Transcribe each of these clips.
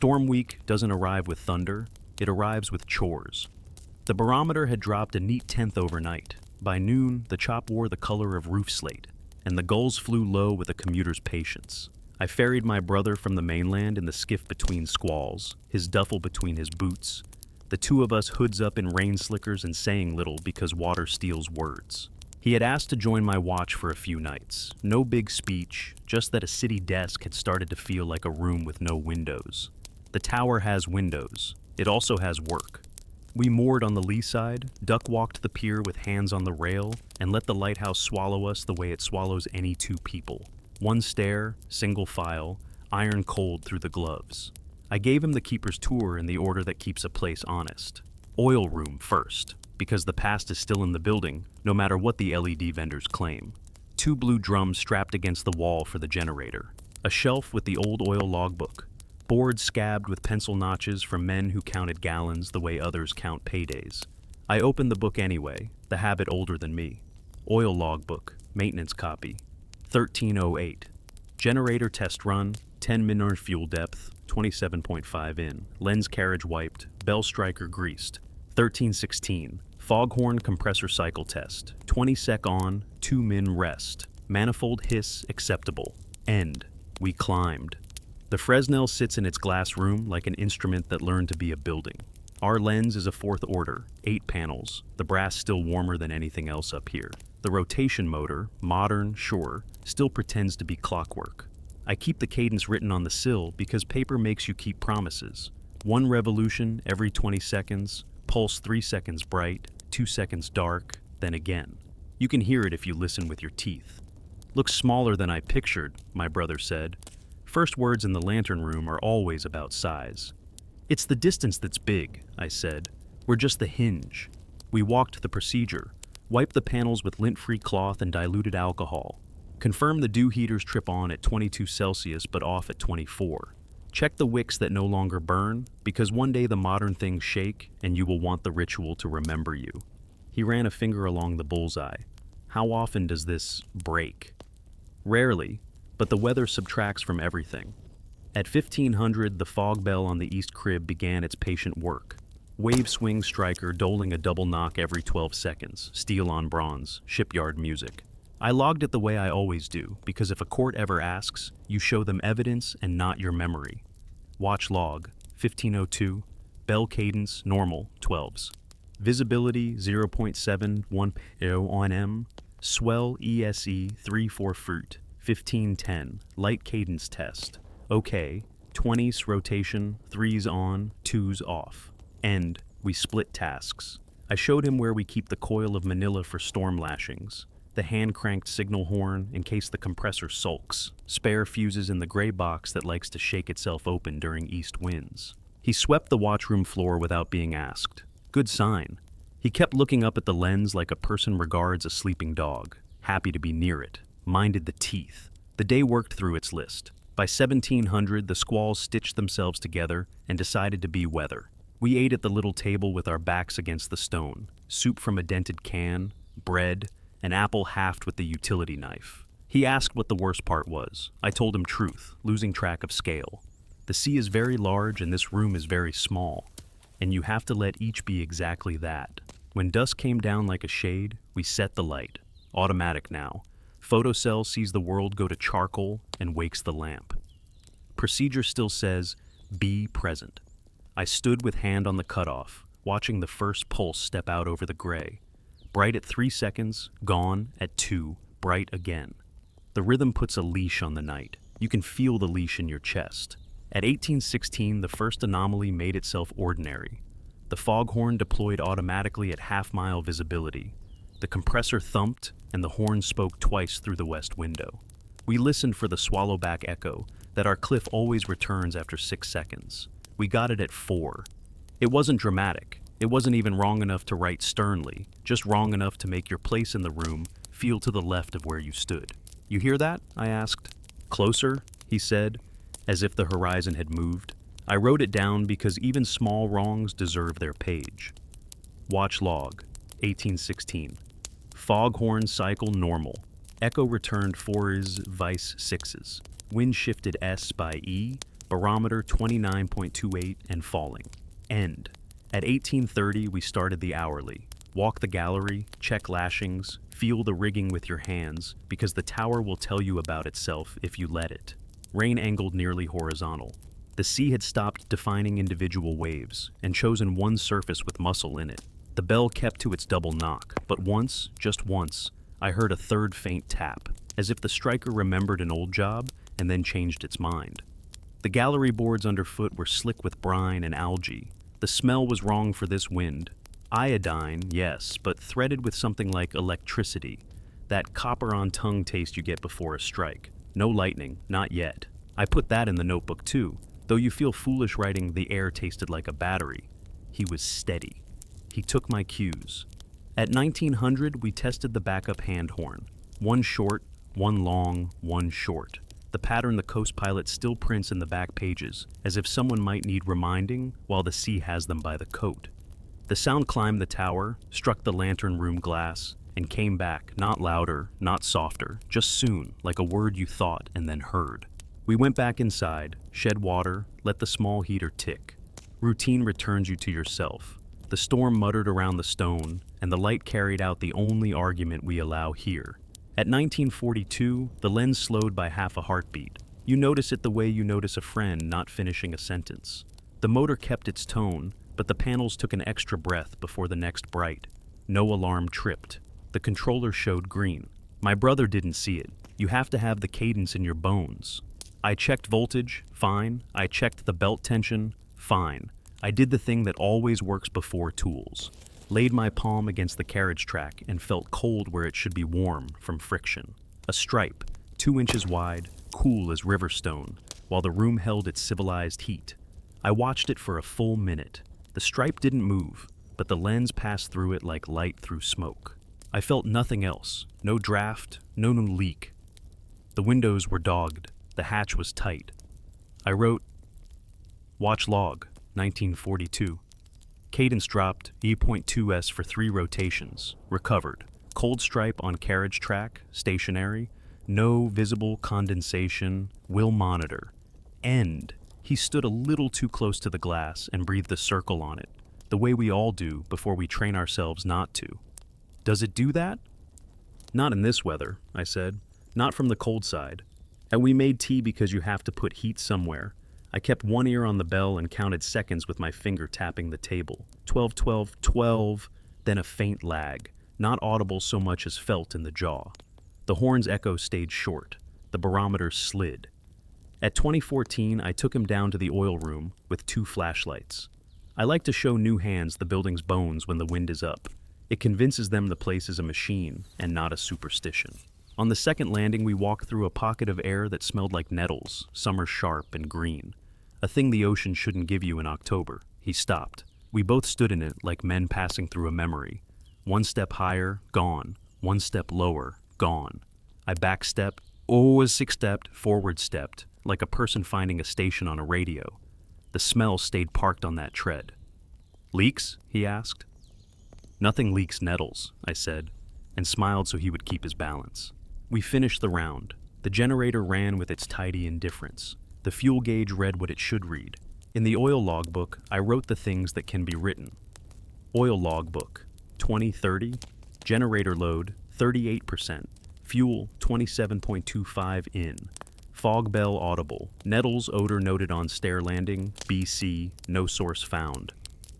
Storm week doesn't arrive with thunder, it arrives with chores. The barometer had dropped a neat tenth overnight. By noon, the chop wore the color of roof slate, and the gulls flew low with a commuter's patience. I ferried my brother from the mainland in the skiff between squalls, his duffel between his boots. The two of us hoods up in rain slickers and saying little because water steals words. He had asked to join my watch for a few nights. No big speech, just that a city desk had started to feel like a room with no windows. The tower has windows. It also has work. We moored on the lee side, duck-walked the pier with hands on the rail, and let the lighthouse swallow us the way it swallows any two people. One stare, single file, iron cold through the gloves. I gave him the keeper's tour in the order that keeps a place honest. Oil room first, because the past is still in the building, no matter what the LED vendors claim. Two blue drums strapped against the wall for the generator. A shelf with the old oil logbook. Boards scabbed with pencil notches from men who counted gallons the way others count paydays. I opened the book anyway, the habit older than me. Oil logbook, maintenance copy. 1308. Generator test run, 10 minor fuel depth, 27.5 in. Lens carriage wiped, bell striker greased. 1316. Foghorn compressor cycle test. 20 sec on, 2 min rest. Manifold hiss acceptable. End. We climbed. The Fresnel sits in its glass room like an instrument that learned to be a building. Our lens is a fourth order, 8 panels, the brass still warmer than anything else up here. The rotation motor, modern, sure, still pretends to be clockwork. I keep the cadence written on the sill because paper makes you keep promises. 1 revolution every 20 seconds, pulse 3 seconds bright, 2 seconds dark, then again. You can hear it if you listen with your teeth. Looks smaller than I pictured, my brother said. First words in the lantern room are always about size. It's the distance that's big, I said. We're just the hinge. We walked the procedure, wiped the panels with lint-free cloth and diluted alcohol. Confirm the dew heaters trip on at 22 Celsius but off at 24. Check the wicks that no longer burn, because one day the modern things shake and you will want the ritual to remember you. He ran a finger along the bullseye. How often does this break? Rarely, but the weather subtracts from everything. At 1500, the fog bell on the east crib began its patient work. Wave swing striker doling a double knock every 12 seconds, steel on bronze, shipyard music. I logged it the way I always do, because if a court ever asks, you show them evidence and not your memory. Watch log, 1502, bell cadence, normal, 12s. Visibility, 0.71 on M, swell ESE, 3-4 fruit, 1510, light cadence test. Okay, 20s rotation, 3s on, 2s off. End, we split tasks. I showed him where we keep the coil of manila for storm lashings, the hand-cranked signal horn in case the compressor sulks, spare fuses in the gray box that likes to shake itself open during east winds. He swept the watchroom floor without being asked. Good sign. He kept looking up at the lens like a person regards a sleeping dog, happy to be near it, minded the teeth. The day worked through its list. By 1700, the squalls stitched themselves together and decided to be weather. We ate at the little table with our backs against the stone, soup from a dented can, bread, an apple halved with the utility knife. He asked what the worst part was. I told him truth, losing track of scale. The sea is very large and this room is very small, and you have to let each be exactly that. When dusk came down like a shade, we set the light. Automatic now. Photocell sees the world go to charcoal and wakes the lamp. Procedure still says, be present. I stood with hand on the cutoff, watching the first pulse step out over the gray. Bright at 3 seconds, gone at 2, bright again. The rhythm puts a leash on the night. You can feel the leash in your chest. At 1816, the first anomaly made itself ordinary. The foghorn deployed automatically at half-mile visibility. The compressor thumped, and the horn spoke twice through the west window. We listened for the swallowback echo that our cliff always returns after 6 seconds. We got it at 4. It wasn't dramatic. It wasn't even wrong enough to write sternly, just wrong enough to make your place in the room feel to the left of where you stood. You hear that? I asked. Closer, he said, as if the horizon had moved. I wrote it down because even small wrongs deserve their page. Watch log, 1816. Foghorn cycle normal. Echo returned 4s, vice 6s. Wind shifted S by E. barometer 29.28 and falling. End. At 18:30, we started the hourly. Walk the gallery, check lashings, feel the rigging with your hands, because the tower will tell you about itself if you let it. Rain angled nearly horizontal. The sea had stopped defining individual waves and chosen one surface with muscle in it. The bell kept to its double knock, but once, just once, I heard a third faint tap, as if the striker remembered an old job and then changed its mind. The gallery boards underfoot were slick with brine and algae. The smell was wrong for this wind. Iodine, yes, but threaded with something like electricity. That copper-on-tongue taste you get before a strike. No lightning, not yet. I put that in the notebook too, though you feel foolish writing the air tasted like a battery. He was steady. He took my cues. At 1900, we tested the backup hand horn. One short, one long, one short. The pattern the Coast Pilot still prints in the back pages, as if someone might need reminding while the sea has them by the coat. The sound climbed the tower, struck the lantern room glass, and came back, not louder, not softer, just soon, like a word you thought and then heard. We went back inside, shed water, let the small heater tick. Routine returns you to yourself. The storm muttered around the stone, and the light carried out the only argument we allow here. At 1942, the lens slowed by half a heartbeat. You notice it the way you notice a friend not finishing a sentence. The motor kept its tone, but the panels took an extra breath before the next bright. No alarm tripped. The controller showed green. My brother didn't see it. You have to have the cadence in your bones. I checked voltage, fine. I checked the belt tension, fine. I did the thing that always works before tools. Laid my palm against the carriage track and felt cold where it should be warm from friction. A stripe, 2 inches wide, cool as river stone, while the room held its civilized heat. I watched it for a full minute. The stripe didn't move, but the lens passed through it like light through smoke. I felt nothing else, no draft, no leak. The windows were dogged, the hatch was tight. I wrote, watch log, 1942. Cadence dropped, E.2s for 3 rotations, recovered. Cold stripe on carriage track, stationary, no visible condensation, will monitor. End. He stood a little too close to the glass and breathed a circle on it, the way we all do before we train ourselves not to. Does it do that? Not in this weather, I said. Not from the cold side. And we made tea because you have to put heat somewhere. I kept one ear on the bell and counted seconds with my finger tapping the table. 12, 12, 12, then a faint lag, not audible so much as felt in the jaw. The horn's echo stayed short. The barometer slid. At 2014, I took him down to the oil room with 2 flashlights. I like to show new hands the building's bones when the wind is up. It convinces them the place is a machine and not a superstition. On the second landing, we walked through a pocket of air that smelled like nettles, summer sharp and green. A thing the ocean shouldn't give you in October. He stopped. We both stood in it like men passing through a memory. 1 step higher, gone. 1 step lower, gone. I backstepped, 6-stepped, forward-stepped, like a person finding a station on a radio. The smell stayed parked on that tread. Leaks? He asked. Nothing leaks nettles, I said, and smiled so he would keep his balance. We finished the round. The generator ran with its tidy indifference. The fuel gauge read what it should read. In the oil logbook, I wrote the things that can be written. Oil logbook, 2030, generator load, 38%, fuel, 27.25 in, fog bell audible, nettles odor noted on stair landing, BC, no source found.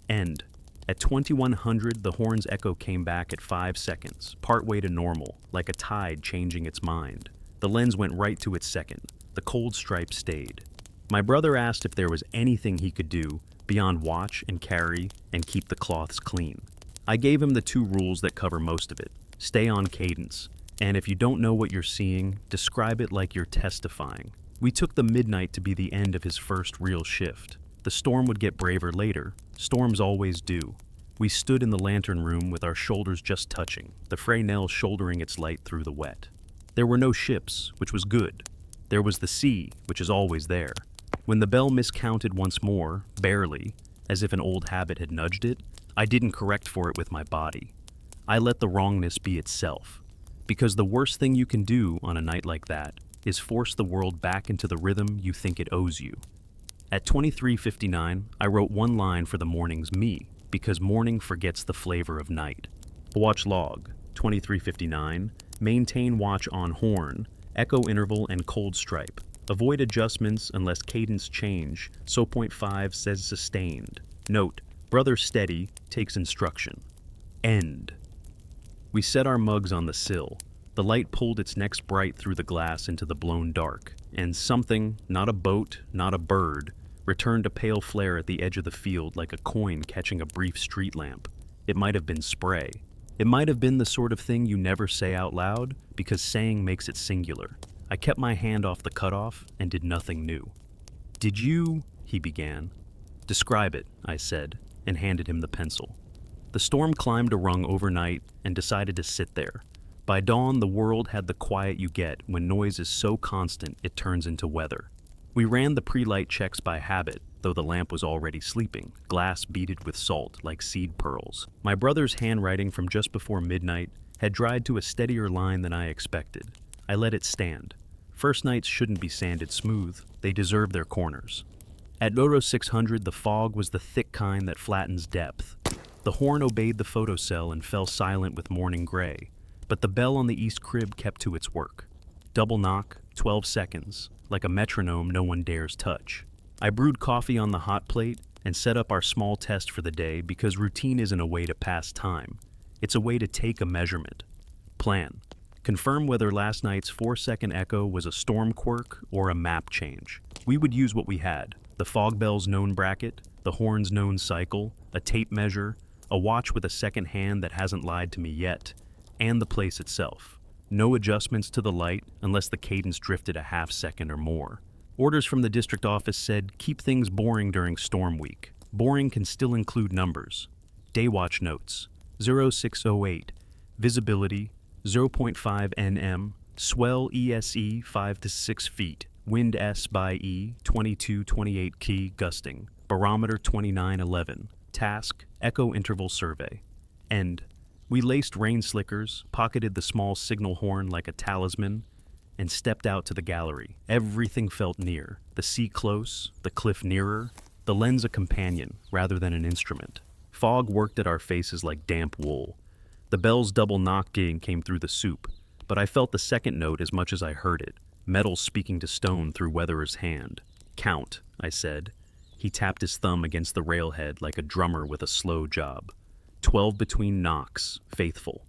End. At 2100, the horn's echo came back at 5 seconds, partway to normal, like a tide changing its mind. The lens went right to its second. The cold stripe stayed. My brother asked if there was anything he could do beyond watch and carry and keep the cloths clean. I gave him the 2 rules that cover most of it. Stay on cadence, and if you don't know what you're seeing, describe it like you're testifying. We took the midnight to be the end of his first real shift. The storm would get braver later. Storms always do. We stood in the lantern room with our shoulders just touching, the Fresnel shouldering its light through the wet. There were no ships, which was good. There was the sea, which is always there. When the bell miscounted once more, barely, as if an old habit had nudged it, I didn't correct for it with my body. I let the wrongness be itself. Because the worst thing you can do on a night like that is force the world back into the rhythm you think it owes you. At 23:59, I wrote one line for the morning's me, because morning forgets the flavor of night. Watch log, 23:59, maintain watch on horn, echo interval and cold stripe. Avoid adjustments unless cadence change, so .5 says sustained. Note, brother steady takes instruction. End. We set our mugs on the sill. The light pulled its next bright through the glass into the blown dark, and something, not a boat, not a bird, returned a pale flare at the edge of the field like a coin catching a brief street lamp. It might have been spray. It might have been the sort of thing you never say out loud, because saying makes it singular. I kept my hand off the cutoff and did nothing new. "Did you?" he began. "Describe it," I said, and handed him the pencil. The storm climbed a rung overnight and decided to sit there. By dawn, the world had the quiet you get when noise is so constant it turns into weather. We ran the pre-light checks by habit, though the lamp was already sleeping, glass beaded with salt like seed pearls. My brother's handwriting from just before midnight had dried to a steadier line than I expected. I let it stand. First nights shouldn't be sanded smooth, they deserve their corners. At Oro 600, the fog was the thick kind that flattens depth. The horn obeyed the photocell and fell silent with morning gray, but the bell on the east crib kept to its work. Double knock, 12 seconds, like a metronome no one dares touch. I brewed coffee on the hot plate and set up our small test for the day because routine isn't a way to pass time. It's a way to take a measurement. Plan. Confirm whether last night's 4-second echo was a storm quirk or a map change. We would use what we had: the fog bell's known bracket, the horn's known cycle, a tape measure, a watch with a second hand that hasn't lied to me yet, and the place itself. No adjustments to the light unless the cadence drifted a half second or more. Orders from the district office said, keep things boring during storm week. Boring can still include numbers. Daywatch notes, 0608, visibility, 0.5 nm, swell ESE 5 to 6 feet, wind S by E 22-28 key gusting, barometer 2911, task, echo interval survey. End. We laced rain slickers, pocketed the small signal horn like a talisman, and stepped out to the gallery. Everything felt near, the sea close, the cliff nearer, the lens a companion rather than an instrument. Fog worked at our faces like damp wool. The bell's double knocking came through the soup, but I felt the second note as much as I heard it, metal speaking to stone through Weatherer's hand. Count, I said. He tapped his thumb against the railhead like a drummer with a slow job. 12 between knocks, faithful.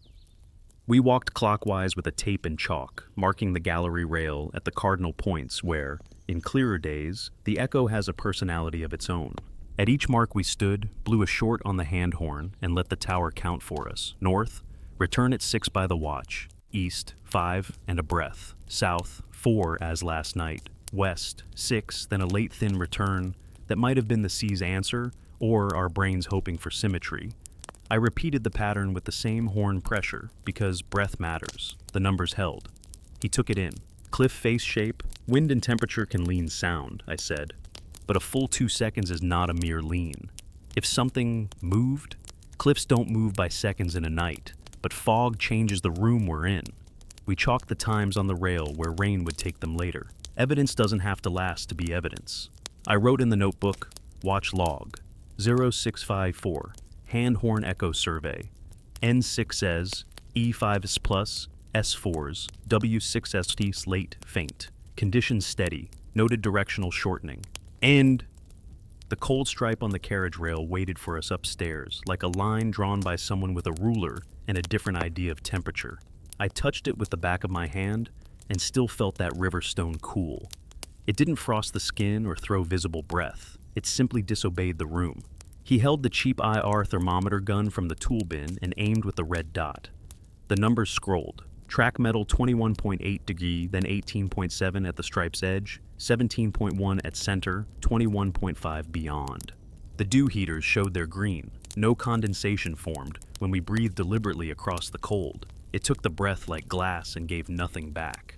We walked clockwise with a tape and chalk, marking the gallery rail at the cardinal points where, in clearer days, the echo has a personality of its own. At each mark we stood, blew a short on the hand horn, and let the tower count for us. North, return at 6 by the watch. East, 5 and a breath. South, 4 as last night. West, 6, then a late thin return that might have been the sea's answer or our brains hoping for symmetry. I repeated the pattern with the same horn pressure because breath matters. The numbers held. He took it in. Cliff face shape, wind and temperature can lean sound, I said. But a full 2 seconds is not a mere lean. If something moved, cliffs don't move by seconds in a night, but fog changes the room we're in. We chalked the times on the rail where rain would take them later. Evidence doesn't have to last to be evidence. I wrote in the notebook, watch log, 0654, hand horn echo survey. N6 says, E5s plus, S4s, W6ST slate faint. Conditions steady, noted directional shortening. And the cold stripe on the carriage rail waited for us upstairs, like a line drawn by someone with a ruler and a different idea of temperature. I touched it with the back of my hand and still felt that river stone cool. It didn't frost the skin or throw visible breath. It simply disobeyed the room. He held the cheap IR thermometer gun from the tool bin and aimed with the red dot. The numbers scrolled. Track metal 21.8 degree, then 18.7 at the stripe's edge, 17.1 at center, 21.5 beyond. The dew heaters showed their green. No condensation formed when we breathed deliberately across the cold. It took the breath like glass and gave nothing back.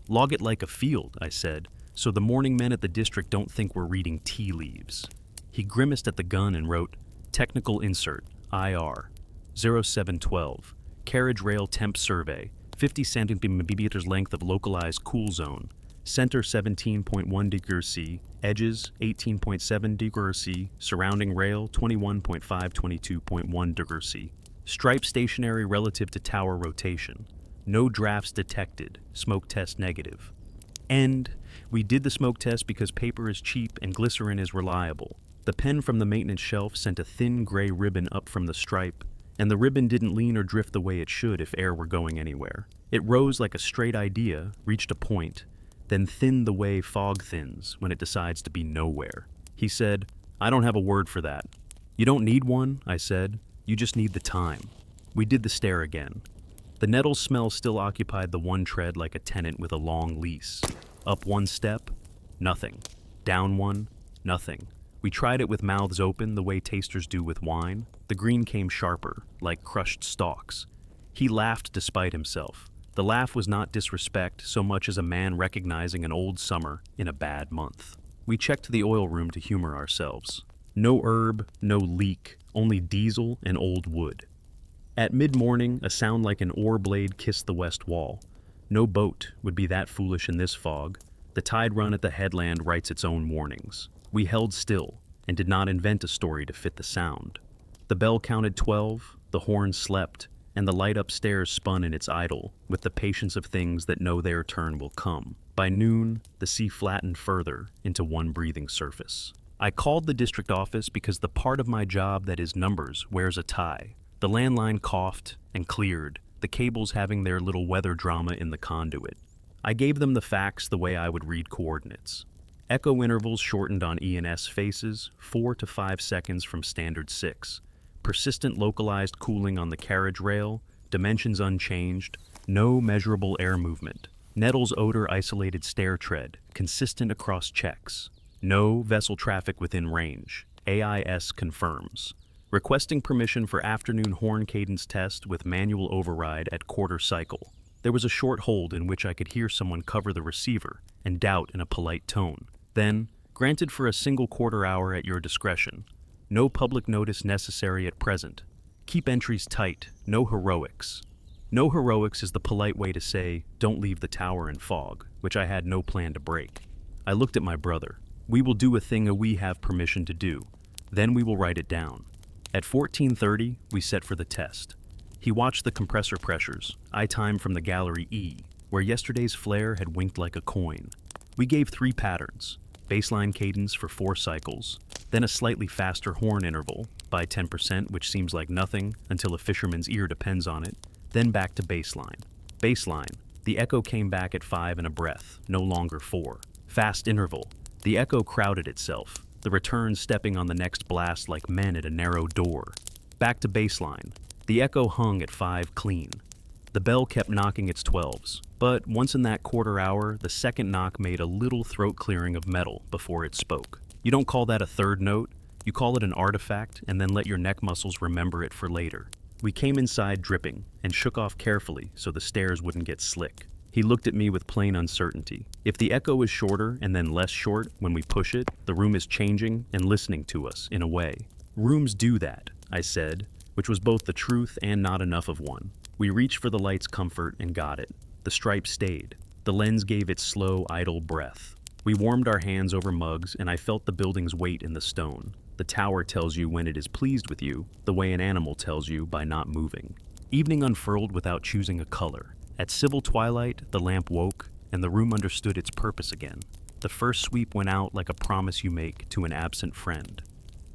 Log it like a field, I said, so the morning men at the district don't think we're reading tea leaves. He grimaced at the gun and wrote, technical insert, IR, 0712, carriage rail temp survey, 50 centimeters length of localized cool zone, Center 17.1 degrees C, edges 18.7 degrees C, surrounding rail 21.5-22.1 degrees C. Stripe stationary relative to tower rotation. No drafts detected, smoke test negative. And we did the smoke test because paper is cheap and glycerin is reliable. The pen from the maintenance shelf sent a thin gray ribbon up from the stripe, and the ribbon didn't lean or drift the way it should if air were going anywhere. It rose like a straight idea, reached a point, then thinned the way fog thins when it decides to be nowhere. He said, "I don't have a word for that." "You don't need one," I said. "You just need the time." We did the stare again. The nettle smell still occupied the one tread like a tenant with a long lease. Up one step, nothing. Down one, nothing. We tried it with mouths open the way tasters do with wine. The green came sharper, like crushed stalks. He laughed despite himself. The laugh was not disrespect so much as a man recognizing an old summer in a bad month. We checked the oil room to humor ourselves. No herb, no leak, only diesel and old wood. At mid-morning, a sound like an oar blade kissed the west wall. No boat would be that foolish in this fog. The tide run at the headland writes its own warnings. We held still and did not invent a story to fit the sound. The bell counted 12, the horn slept, and the light upstairs spun in its idle, with the patience of things that know their turn will come. By noon, the sea flattened further into one breathing surface. I called the district office because the part of my job that is numbers wears a tie. The landline coughed and cleared, the cables having their little weather drama in the conduit. I gave them the facts the way I would read coordinates. Echo intervals shortened on E&S faces, 4 to 5 seconds from standard 6. Persistent localized cooling on the carriage rail, dimensions unchanged, no measurable air movement. Nettles odor isolated stair tread, consistent across checks. No vessel traffic within range. AIS confirms. Requesting permission for afternoon horn cadence test with manual override at quarter cycle. There was a short hold in which I could hear someone cover the receiver and doubt in a polite tone. Then, granted for a single quarter hour at your discretion. No public notice necessary at present. Keep entries tight, no heroics. No heroics is the polite way to say, don't leave the tower in fog, which I had no plan to break. I looked at my brother. We will do a thing we have permission to do. Then we will write it down. At 14:30, we set for the test. He watched the compressor pressures. I timed from the gallery E, where yesterday's flare had winked like a coin. We gave 3 patterns. Baseline cadence for 4 cycles, then a slightly faster horn interval, by 10%, which seems like nothing until a fisherman's ear depends on it, then back to baseline. Baseline, the echo came back at 5 in a breath, no longer 4. Fast interval, the echo crowded itself, the return stepping on the next blast like men at a narrow door. Back to baseline, the echo hung at 5 clean. The bell kept knocking its 12s, but once in that quarter hour, the second knock made a little throat clearing of metal before it spoke. You don't call that a third note, you call it an artifact and then let your neck muscles remember it for later. We came inside dripping and shook off carefully so the stairs wouldn't get slick. He looked at me with plain uncertainty. If the echo is shorter and then less short when we push it, the room is changing and listening to us in a way. Rooms do that, I said, which was both the truth and not enough of one. We reached for the light's comfort and got it. The stripe stayed. The lens gave its slow, idle breath. We warmed our hands over mugs and I felt the building's weight in the stone. The tower tells you when it is pleased with you, the way an animal tells you by not moving. Evening unfurled without choosing a color. At civil twilight, the lamp woke and the room understood its purpose again. The first sweep went out like a promise you make to an absent friend.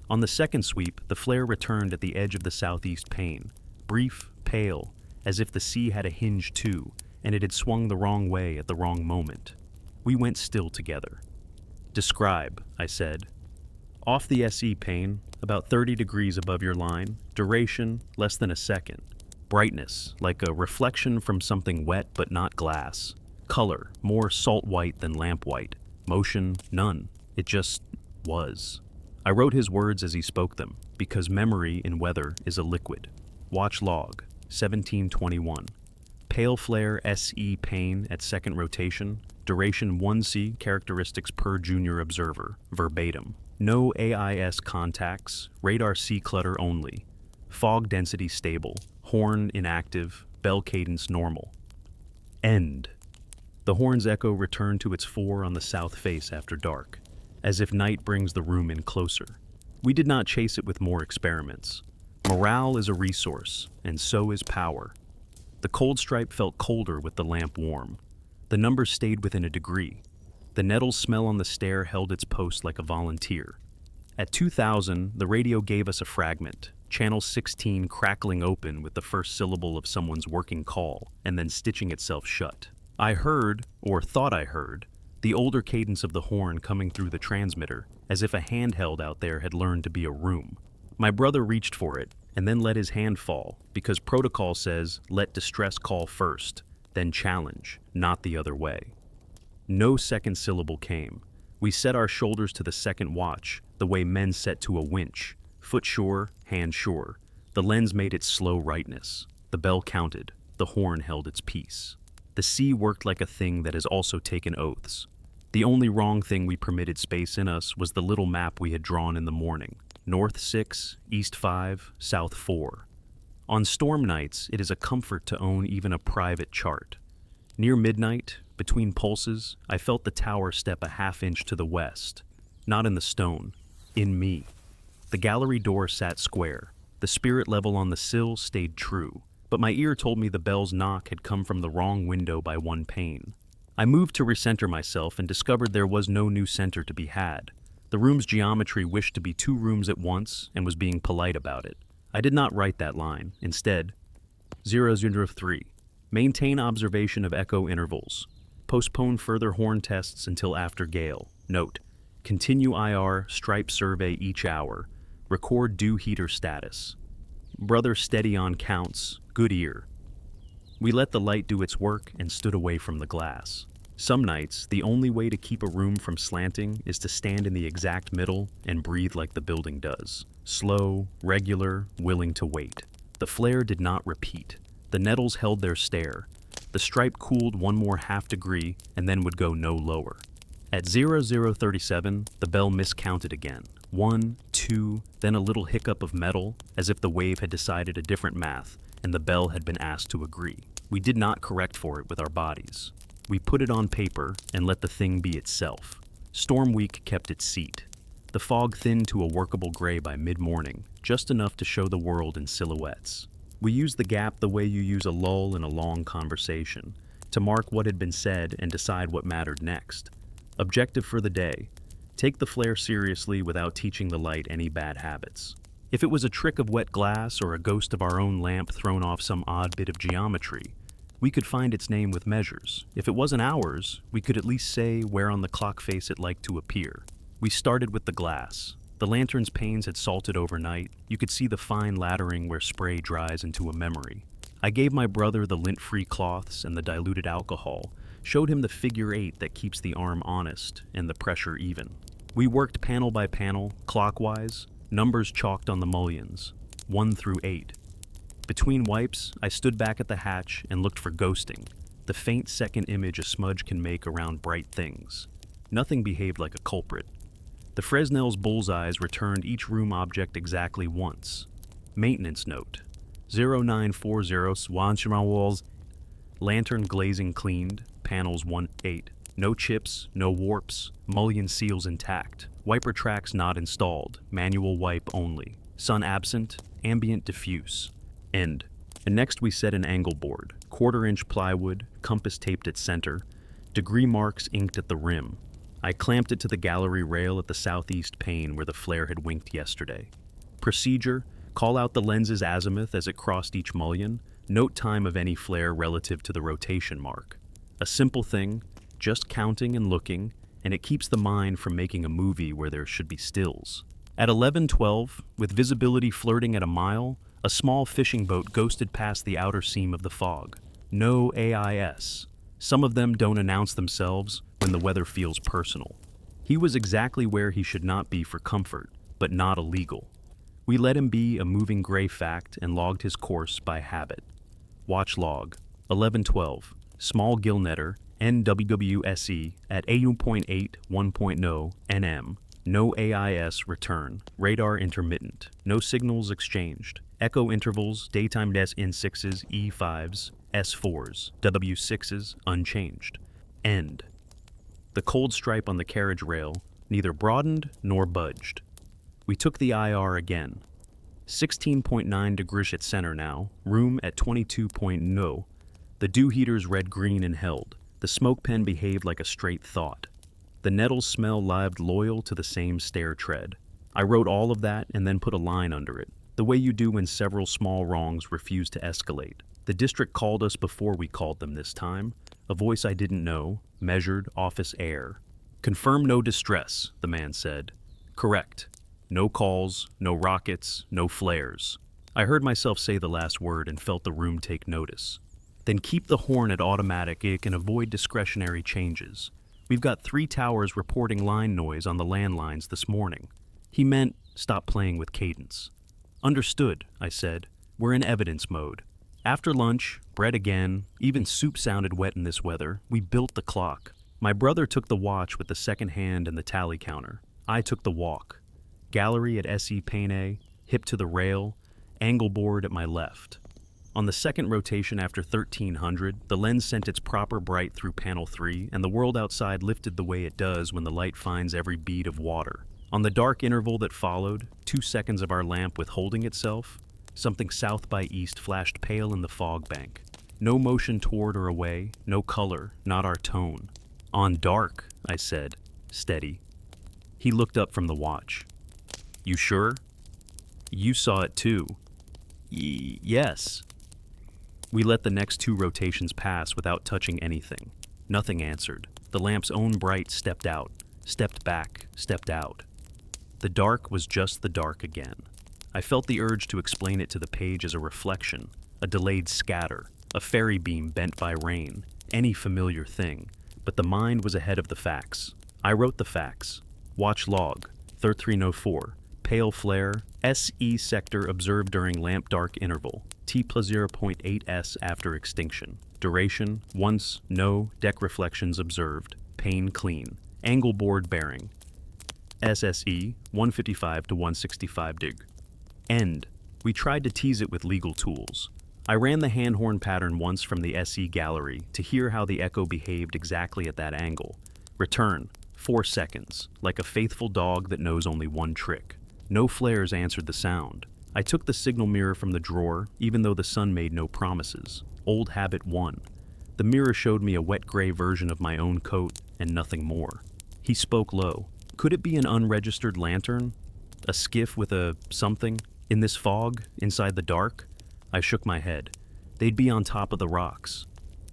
On the second sweep, the flare returned at the edge of the southeast pane. Brief, pale, as if the sea had a hinge too, and it had swung the wrong way at the wrong moment. We went still together. Describe, I said. Off the SE pane, about 30 degrees above your line. Duration, less than a second. Brightness, like a reflection from something wet but not glass. Color, more salt white than lamp white. Motion, none. It just was. I wrote his words as he spoke them, because memory in weather is a liquid. Watch log, 1721. Pale flare SE pane at second rotation. Duration 1C, characteristics per junior observer, verbatim. No AIS contacts, radar C clutter only. Fog density stable, horn inactive, bell cadence normal. End. The horn's echo returned to its fore on the south face after dark, as if night brings the room in closer. We did not chase it with more experiments. Morale is a resource, and so is power. The cold stripe felt colder with the lamp warm. The numbers stayed within a degree. The nettles smell on the stair held its post like a volunteer. At 2000, the radio gave us a fragment, channel 16 crackling open with the first syllable of someone's working call, and then stitching itself shut. I heard, or thought I heard, the older cadence of the horn coming through the transmitter, as if a handheld out there had learned to be a room. My brother reached for it, and then let his hand fall, because protocol says, let distress call first, then challenge, not the other way. No second syllable came. We set our shoulders to the second watch, the way men set to a winch, foot sure, hand sure. The lens made its slow rightness. The bell counted. The horn held its peace. The sea worked like a thing that has also taken oaths. The only wrong thing we permitted space in us was the little map we had drawn in the morning. North 6, East 5, South 4. On storm nights, it is a comfort to own even a private chart. Near midnight, between pulses, I felt the tower step a half-inch to the west. Not in the stone, in me. The gallery door sat square. The spirit level on the sill stayed true, but my ear told me the bell's knock had come from the wrong window by one pane. I moved to recenter myself and discovered there was no new center to be had. The room's geometry wished to be 2 rooms at once and was being polite about it. I did not write that line. Instead, 003. Maintain observation of echo intervals. Postpone further horn tests until after gale. Note, continue IR stripe survey each hour. Record dew heater status. Brother steady on counts. Good ear. We let the light do its work and stood away from the glass. Some nights, the only way to keep a room from slanting is to stand in the exact middle and breathe like the building does. Slow, regular, willing to wait. The flare did not repeat. The nettles held their stare. The stripe cooled one more half degree and then would go no lower. At 0037, the bell miscounted again. 1, 2, then a little hiccup of metal, as if the wave had decided a different math, and the bell had been asked to agree. We did not correct for it with our bodies. We put it on paper and let the thing be itself. Storm week kept its seat. The fog thinned to a workable gray by mid-morning, just enough to show the world in silhouettes. We used the gap the way you use a lull in a long conversation, to mark what had been said and decide what mattered next. Objective for the day: take the flare seriously without teaching the light any bad habits. If it was a trick of wet glass or a ghost of our own lamp thrown off some odd bit of geometry, we could find its name with measures. If it wasn't ours, we could at least say where on the clock face it liked to appear. We started with the glass. The lantern's panes had salted overnight. You could see the fine laddering where spray dries into a memory. I gave my brother the lint-free cloths and the diluted alcohol, showed him the figure 8 that keeps the arm honest and the pressure even. We worked panel by panel, clockwise, numbers chalked on the mullions, 1 through 8. Between wipes, I stood back at the hatch and looked for ghosting, the faint second image a smudge can make around bright things. Nothing behaved like a culprit. The Fresnel's bullseyes returned each room object exactly once. Maintenance note: 0940 Swanshima walls. Lantern glazing cleaned, panels 1-8. No chips, no warps, mullion seals intact. Wiper tracks not installed, manual wipe only. Sun absent, ambient diffuse. End. And next we set an angle board, 1/4-inch plywood, compass taped at center, degree marks inked at the rim. I clamped it to the gallery rail at the southeast pane where the flare had winked yesterday. Procedure: call out the lens's azimuth as it crossed each mullion, note time of any flare relative to the rotation mark. A simple thing, just counting and looking, and it keeps the mind from making a movie where there should be stills. At 11:12, with visibility flirting at a mile, a small fishing boat ghosted past the outer seam of the fog. No AIS. Some of them don't announce themselves when the weather feels personal. He was exactly where he should not be for comfort, but not illegal. We let him be a moving gray fact and logged his course by habit. Watch log: 11:12. Small gillnetter, NWWSE at 8.8 1.0 NM. No AIS return. Radar intermittent. No signals exchanged. Echo intervals, daytime N6s, E5s, S4s, W6s, unchanged. End. The cold stripe on the carriage rail neither broadened nor budged. We took the IR again. 16.9 degrees at center now, room at 22.0. The dew heaters read green and held. The smoke pen behaved like a straight thought. The nettles smell lived loyal to the same stair tread. I wrote all of that and then put a line under it, the way you do when several small wrongs refuse to escalate. The district called us before we called them this time. A voice I didn't know, measured office air. Confirm no distress, the man said. Correct. No calls, no rockets, no flares. I heard myself say the last word and felt the room take notice. Then keep the horn at automatic and avoid discretionary changes. We've got 3 towers reporting line noise on the landlines this morning. He meant stop playing with cadence. Understood, I said. We're in evidence mode. After lunch, bread again, even soup sounded wet in this weather. We built the clock. My brother took the watch with the second hand and the tally counter. I took the walk. Gallery at SE Paine, hip to the rail, angle board at my left. On the second rotation after 1300, the lens sent its proper bright through panel 3, and the world outside lifted the way it does when the light finds every bead of water. On the dark interval that followed, 2 seconds of our lamp withholding itself, something south by east flashed pale in the fog bank. No motion toward or away, no color, not our tone. On dark, I said, steady. He looked up from the watch. You sure? You saw it too. Yes. We let the next 2 rotations pass without touching anything. Nothing answered. The lamp's own bright stepped out, stepped back, stepped out. The dark was just the dark again. I felt the urge to explain it to the page as a reflection, a delayed scatter, a fairy beam bent by rain, any familiar thing. But the mind was ahead of the facts. I wrote the facts. Watch log, 1304. Pale flare, SE sector observed during lamp dark interval, T plus 0.8 S after extinction. Duration, once, no, deck reflections observed, pane clean. Angle board bearing, SSE, 155 to 165 dig. End. We tried to tease it with legal tools. I ran the hand horn pattern once from the SE gallery to hear how the echo behaved exactly at that angle. Return, 4 seconds, like a faithful dog that knows only one trick. No flares answered the sound. I took the signal mirror from the drawer, even though the sun made no promises. Old habit won. The mirror showed me a wet gray version of my own coat, and nothing more. He spoke low. Could it be an unregistered lantern? A skiff with a something? In this fog? Inside the dark? I shook my head. They'd be on top of the rocks.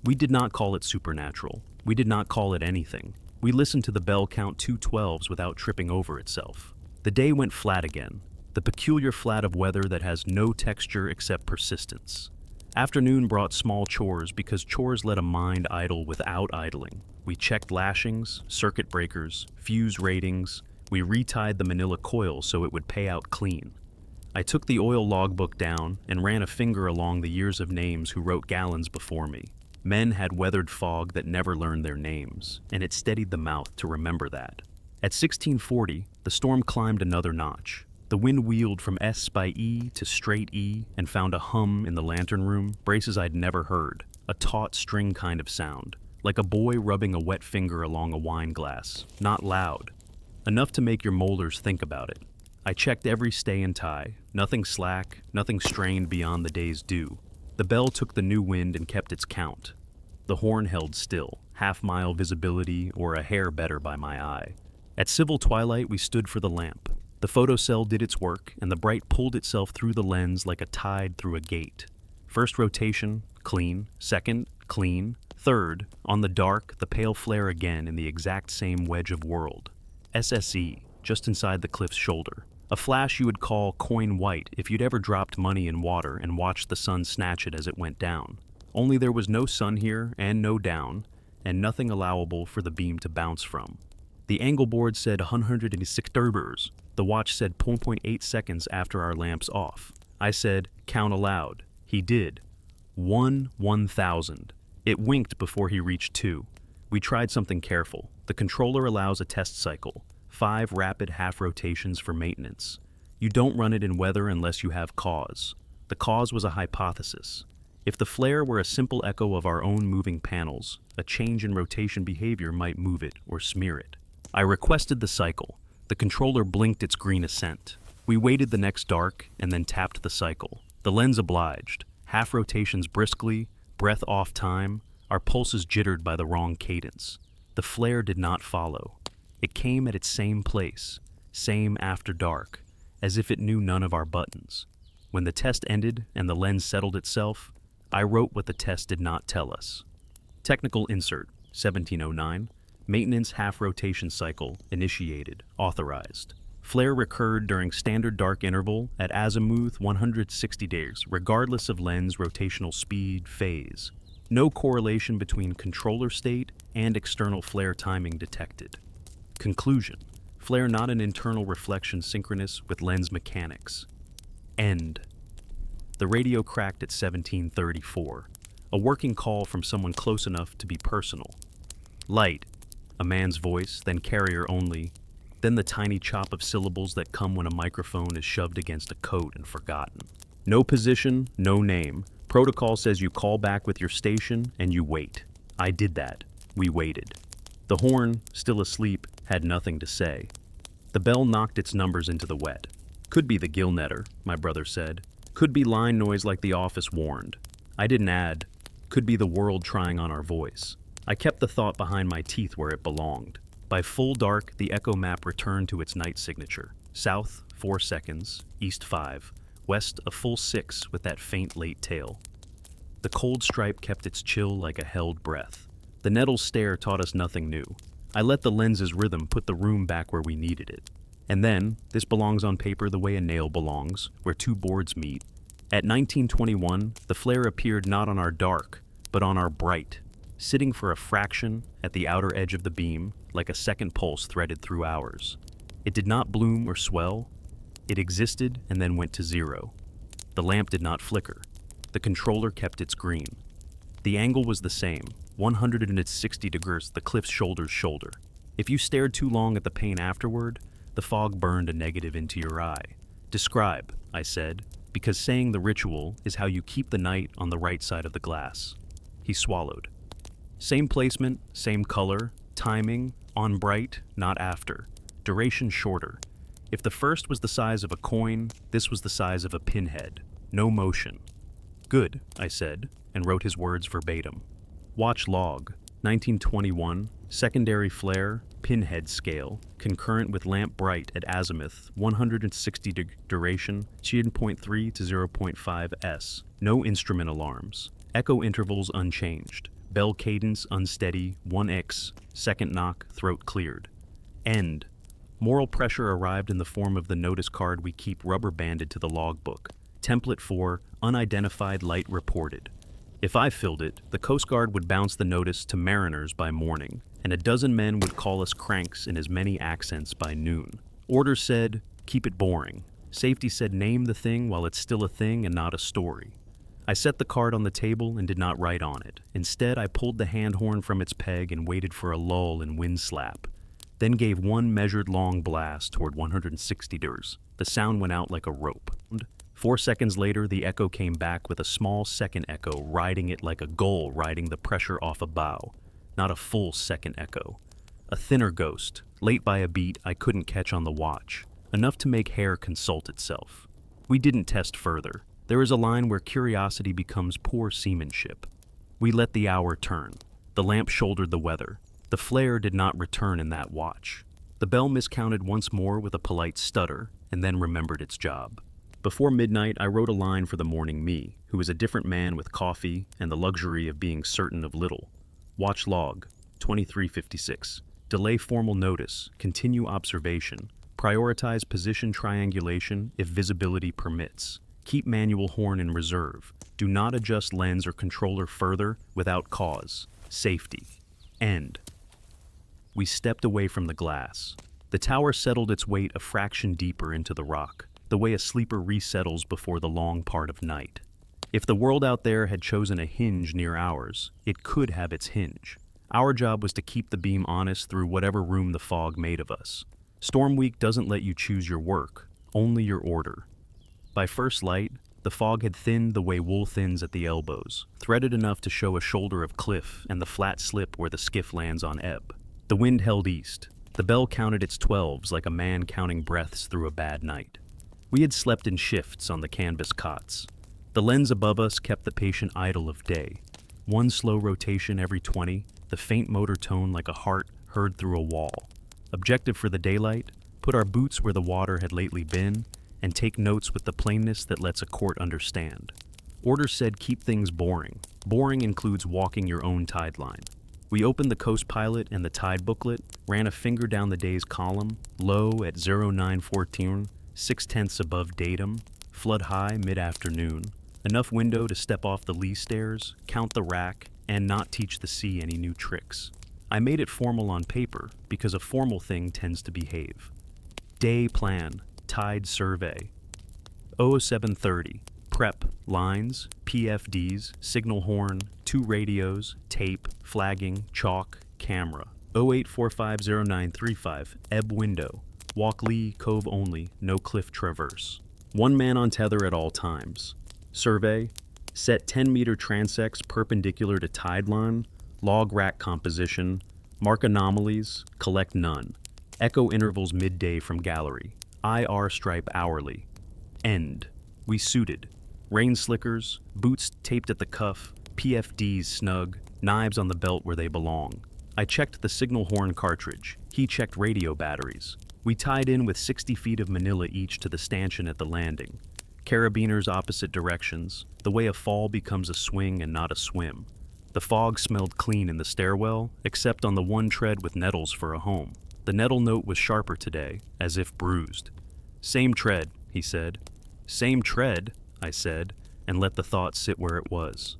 We did not call it supernatural. We did not call it anything. We listened to the bell count 2 12s without tripping over itself. The day went flat again, the peculiar flat of weather that has no texture except persistence. Afternoon brought small chores because chores let a mind idle without idling. We checked lashings, circuit breakers, fuse ratings. We retied the manila coil so it would pay out clean. I took the oil logbook down and ran a finger along the years of names who wrote gallons before me. Men had weathered fog that never learned their names, and it steadied the mouth to remember that. At 1640, the storm climbed another notch. The wind wheeled from S by E to straight E and found a hum in the lantern room, braces I'd never heard, a taut string kind of sound, like a boy rubbing a wet finger along a wine glass, not loud, enough to make your molars think about it. I checked every stay and tie, nothing slack, nothing strained beyond the day's due. The bell took the new wind and kept its count. The horn held still, half-mile visibility or a hair better by my eye. At civil twilight, we stood for the lamp. The photocell did its work, and the bright pulled itself through the lens like a tide through a gate. First rotation, clean. Second, clean. Third, on the dark, the pale flare again in the exact same wedge of world. SSE, just inside the cliff's shoulder. A flash you would call coin white if you'd ever dropped money in water and watched the sun snatch it as it went down. Only there was no sun here and no down, and nothing allowable for the beam to bounce from. The angle board said 106 turbers. The watch said 0.8 seconds after our lamps off. I said, count aloud. He did. 1/1000. It winked before he reached 2. We tried something careful. The controller allows a test cycle, 5 rapid half rotations for maintenance. You don't run it in weather unless you have cause. The cause was a hypothesis. If the flare were a simple echo of our own moving panels, a change in rotation behavior might move it or smear it. I requested the cycle. The controller blinked its green assent. We waited the next dark and then tapped the cycle. The lens obliged. Half rotations briskly, breath off time, our pulses jittered by the wrong cadence. The flare did not follow. It came at its same place, same after dark, as if it knew none of our buttons. When the test ended and the lens settled itself, I wrote what the test did not tell us. Technical insert, 1709. Maintenance half-rotation cycle initiated, authorized. Flare recurred during standard dark interval at azimuth 160 days, regardless of lens rotational speed phase. No correlation between controller state and external flare timing detected. Conclusion: flare not an internal reflection synchronous with lens mechanics. End. The radio cracked at 1734, a working call from someone close enough to be personal. Light, a man's voice, then carrier only, then the tiny chop of syllables that come when a microphone is shoved against a coat and forgotten. No position, no name. Protocol says you call back with your station and you wait. I did that. We waited. The horn, still asleep, had nothing to say. The bell knocked its numbers into the wet. Could be the gill netter, my brother said. Could be line noise like the office warned. I didn't add. Could be the world trying on our voice. I kept the thought behind my teeth where it belonged. By full dark, the echo map returned to its night signature. South, 4 seconds, east 5, west a full 6 with that faint late tail. The cold stripe kept its chill like a held breath. The nettle's stare taught us nothing new. I let the lens's rhythm put the room back where we needed it. And then, this belongs on paper the way a nail belongs, where two boards meet. At 1921, the flare appeared not on our dark, but on our bright, sitting for a fraction at the outer edge of the beam, like a second pulse threaded through ours. It did not bloom or swell. It existed and then went to zero. The lamp did not flicker. The controller kept its green. The angle was the same, 160 degrees, the cliff's shoulder. If you stared too long at the pane afterward, the fog burned a negative into your eye. Describe, I said, because saying the ritual is how you keep the night on the right side of the glass. He swallowed. Same placement, same color, timing, on bright, not after. Duration shorter. If the first was the size of a coin, this was the size of a pinhead. No motion. Good, I said, and wrote his words verbatim. Watch log, 1921, secondary flare, pinhead scale, concurrent with lamp bright at azimuth, 160 duration, 0.3 to 0.5 s. No instrument alarms. Echo intervals unchanged. Bell cadence unsteady, 1x, second knock, throat cleared. End. Moral pressure arrived in the form of the notice card we keep rubber banded to the logbook. Template for unidentified light reported. If I filled it, the Coast Guard would bounce the notice to mariners by morning, and a dozen men would call us cranks in as many accents by noon. Order said, keep it boring. Safety said, name the thing while it's still a thing and not a story. I set the card on the table and did not write on it. Instead, I pulled the hand horn from its peg and waited for a lull in wind slap, then gave one measured long blast toward 160 degrees. The sound went out like a rope. 4 seconds later, the echo came back with a small second echo riding it like a gull riding the pressure off a bow. Not a full second echo. A thinner ghost, late by a beat I couldn't catch on the watch, enough to make hair consult itself. We didn't test further. There is a line where curiosity becomes poor seamanship. We let the hour turn. The lamp shouldered the weather. The flare did not return in that watch. The bell miscounted once more with a polite stutter, and then remembered its job. Before midnight, I wrote a line for the morning me, who is a different man with coffee and the luxury of being certain of little. Watch log, 2356. Delay formal notice, continue observation, prioritize position triangulation if visibility permits. Keep manual horn in reserve. Do not adjust lens or controller further without cause. Safety. End. We stepped away from the glass. The tower settled its weight a fraction deeper into the rock, the way a sleeper resettles before the long part of night. If the world out there had chosen a hinge near ours, it could have its hinge. Our job was to keep the beam honest through whatever room the fog made of us. Storm Week doesn't let you choose your work, only your order. By first light, The fog had thinned the way wool thins at the elbows, threaded enough to show a shoulder of cliff and the flat slip where the skiff lands on ebb. The wind held east. The bell counted its 12s like a man counting breaths through a bad night. We had slept in shifts on the canvas cots. The lens above us kept the patient idle of day. One slow rotation every 20, the faint motor tone like a heart heard through a wall. Objective for the daylight, put our boots where the water had lately been, and take notes with the plainness that lets a court understand. Order said keep things boring. Boring includes walking your own tide line. We opened the Coast Pilot and the tide booklet, ran a finger down the day's column, low at 0914, 6/10 above datum, flood high mid-afternoon, enough window to step off the lee stairs, count the rack, and not teach the sea any new tricks. I made it formal on paper because a formal thing tends to behave. Day plan, tide survey. 0730, prep, lines, PFDs, signal horn, 2 radios, tape, flagging, chalk, camera. 08450935, ebb window. Walk lee, cove only, no cliff traverse. 1 man on tether at all times. Survey, set 10-meter transects perpendicular to tide line, log rack composition, mark anomalies, collect none. Echo intervals midday from gallery. IR stripe hourly. End. We suited. Rain slickers, boots taped at the cuff, PFDs snug, knives on the belt where they belong. I checked the signal horn cartridge. He checked radio batteries. We tied in with 60 feet of manila each to the stanchion at the landing. Carabiners opposite directions, the way a fall becomes a swing and not a swim. The fog smelled clean in the stairwell, except on the one tread with nettles for a home. The nettle note was sharper today, as if bruised. Same tread, he said. Same tread, I said, and let the thought sit where it was.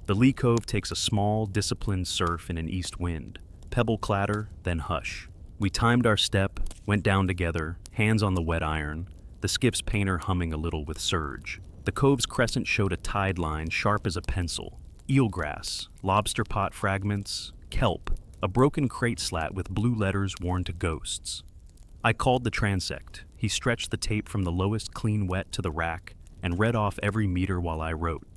The lee cove takes a small, disciplined surf in an east wind. Pebble clatter, then hush. We timed our step, went down together, hands on the wet iron, the skiff's painter humming a little with surge. The cove's crescent showed a tide line sharp as a pencil. Eelgrass, lobster pot fragments, kelp, a broken crate slat with blue letters worn to ghosts. I called the transect. He stretched the tape from the lowest clean wet to the rack and read off every meter while I wrote.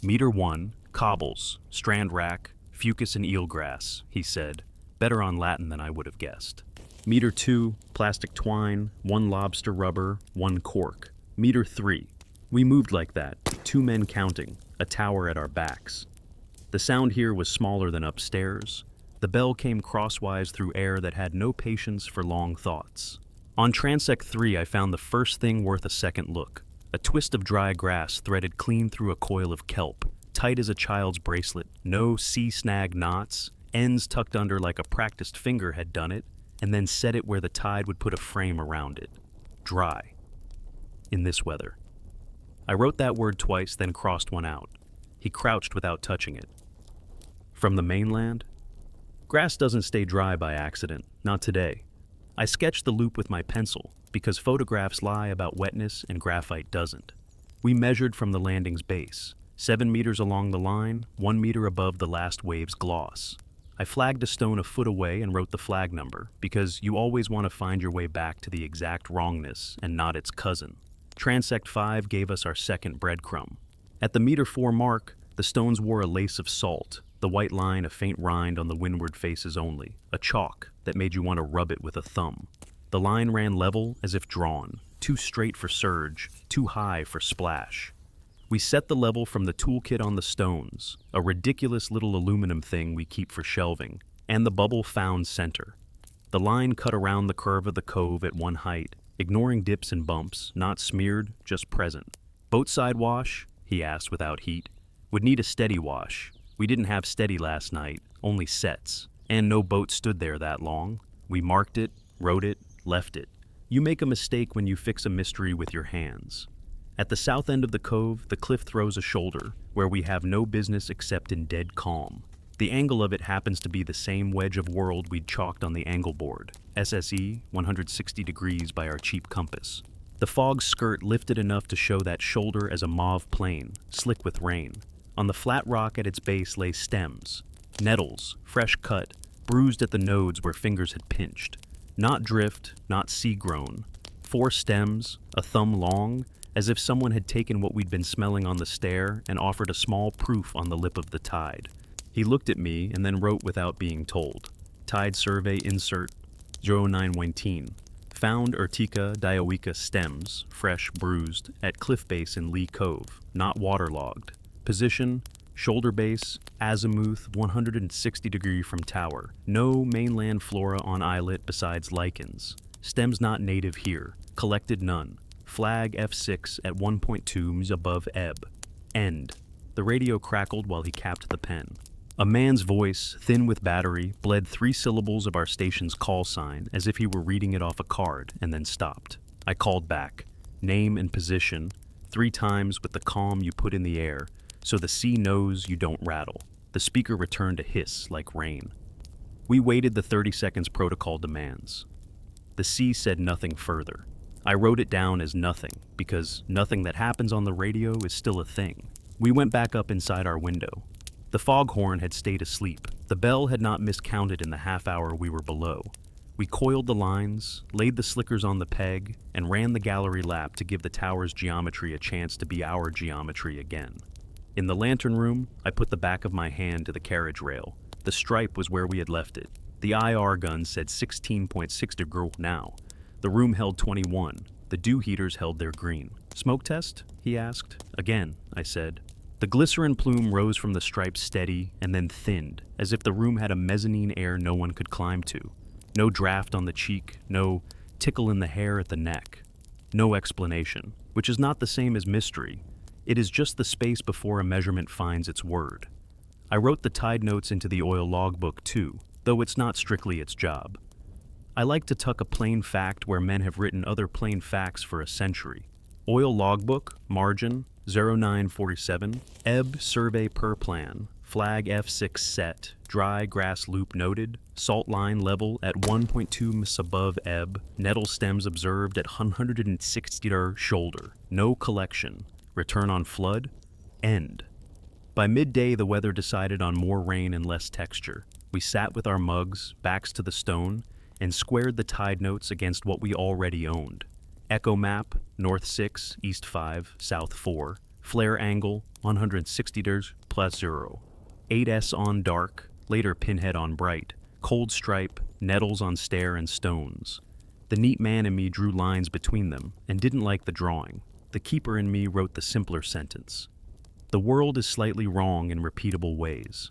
Meter 1, cobbles, strand rack, fucus and eelgrass, he said, better on Latin than I would have guessed. Meter 2, plastic twine, 1 lobster rubber, 1 cork. Meter 3. We moved like that, 2 men counting, a tower at our backs. The sound here was smaller than upstairs. The bell came crosswise through air that had no patience for long thoughts. On transect 3, I found the first thing worth a second look. A twist of dry grass threaded clean through a coil of kelp, tight as a child's bracelet, no sea-snag knots, ends tucked under like a practiced finger had done it, and then set it where the tide would put a frame around it. Dry. In this weather. I wrote that word twice, then crossed one out. He crouched without touching it. From the mainland? Grass doesn't stay dry by accident, not today. I sketched the loop with my pencil, because photographs lie about wetness and graphite doesn't. We measured from the landing's base, 7 meters along the line, 1 meter above the last wave's gloss. I flagged a stone a foot away and wrote the flag number, because you always want to find your way back to the exact wrongness and not its cousin. Transect 5 gave us our second breadcrumb. At the meter 4 mark, the stones wore a lace of salt, the white line a faint rind on the windward faces only, a chalk that made you want to rub it with a thumb. The line ran level as if drawn, too straight for surge, too high for splash. We set the level from the toolkit on the stones, a ridiculous little aluminum thing we keep for shelving, and the bubble found center. The line cut around the curve of the cove at one height, ignoring dips and bumps, not smeared, just present. Boat side wash? He asked without heat. Would need a steady wash. We didn't have steady last night, only sets, and no boat stood there that long. We marked it, wrote it, left it. You make a mistake when you fix a mystery with your hands. At the south end of the cove, the cliff throws a shoulder, where we have no business except in dead calm. The angle of it happens to be the same wedge of world we'd chalked on the angle board, SSE 160 degrees by our cheap compass. The fog skirt lifted enough to show that shoulder as a mauve plain, slick with rain. On the flat rock at its base lay stems, nettles, fresh cut, bruised at the nodes where fingers had pinched. Not drift, not sea-grown. 4 stems, a thumb long, as if someone had taken what we'd been smelling on the stair and offered a small proof on the lip of the tide. He looked at me and then wrote without being told. Tide survey insert 0919. Found Urtica dioica stems, fresh, bruised, at cliff base in Lee Cove, not waterlogged. Position, shoulder base, azimuth 160 degree from tower. No mainland flora on islet besides lichens. Stems not native here. Collected none. Flag F6 at 1.2 ms above ebb. End. The radio crackled while he capped the pen. A man's voice, thin with battery, bled 3 syllables of our station's call sign as if he were reading it off a card and then stopped. I called back. Name and position, 3 times with the calm you put in the air, so the sea knows you don't rattle. The speaker returned a hiss like rain. We waited the 30 seconds protocol demands. The sea said nothing further. I wrote it down as nothing, because nothing that happens on the radio is still a thing. We went back up inside our window. The foghorn had stayed asleep. The bell had not miscounted in the half hour we were below. We coiled the lines, laid the slickers on the peg, and ran the gallery lap to give the tower's geometry a chance to be our geometry again. In the lantern room, I put the back of my hand to the carriage rail. The stripe was where we had left it. The IR gun said 16.6 degrees now. The room held 21. The dew heaters held their green. Smoke test? He asked. Again, I said. The glycerin plume rose from the stripe steady and then thinned, as if the room had a mezzanine air no one could climb to. No draft on the cheek, no tickle in the hair at the neck. No explanation, which is not the same as mystery. It is just the space before a measurement finds its word. I wrote the tide notes into the oil logbook too, though it's not strictly its job. I like to tuck a plain fact where men have written other plain facts for a century. Oil logbook, margin, 0947, ebb survey per plan, flag F6 set, dry grass loop noted, salt line level at 1.2 ms above ebb, nettle stems observed at 160 shoulder, no collection, return on flood, end. By midday the weather decided on more rain and less texture. We sat with our mugs, backs to the stone, and squared the tide notes against what we already owned. Echo map, north 6, east 5, south 4. Flare angle, 160 plus 0. 8S on dark, later pinhead on bright. Cold stripe, nettles on stair and stones. The neat man in me drew lines between them and didn't like the drawing. The keeper in me wrote the simpler sentence. The world is slightly wrong in repeatable ways.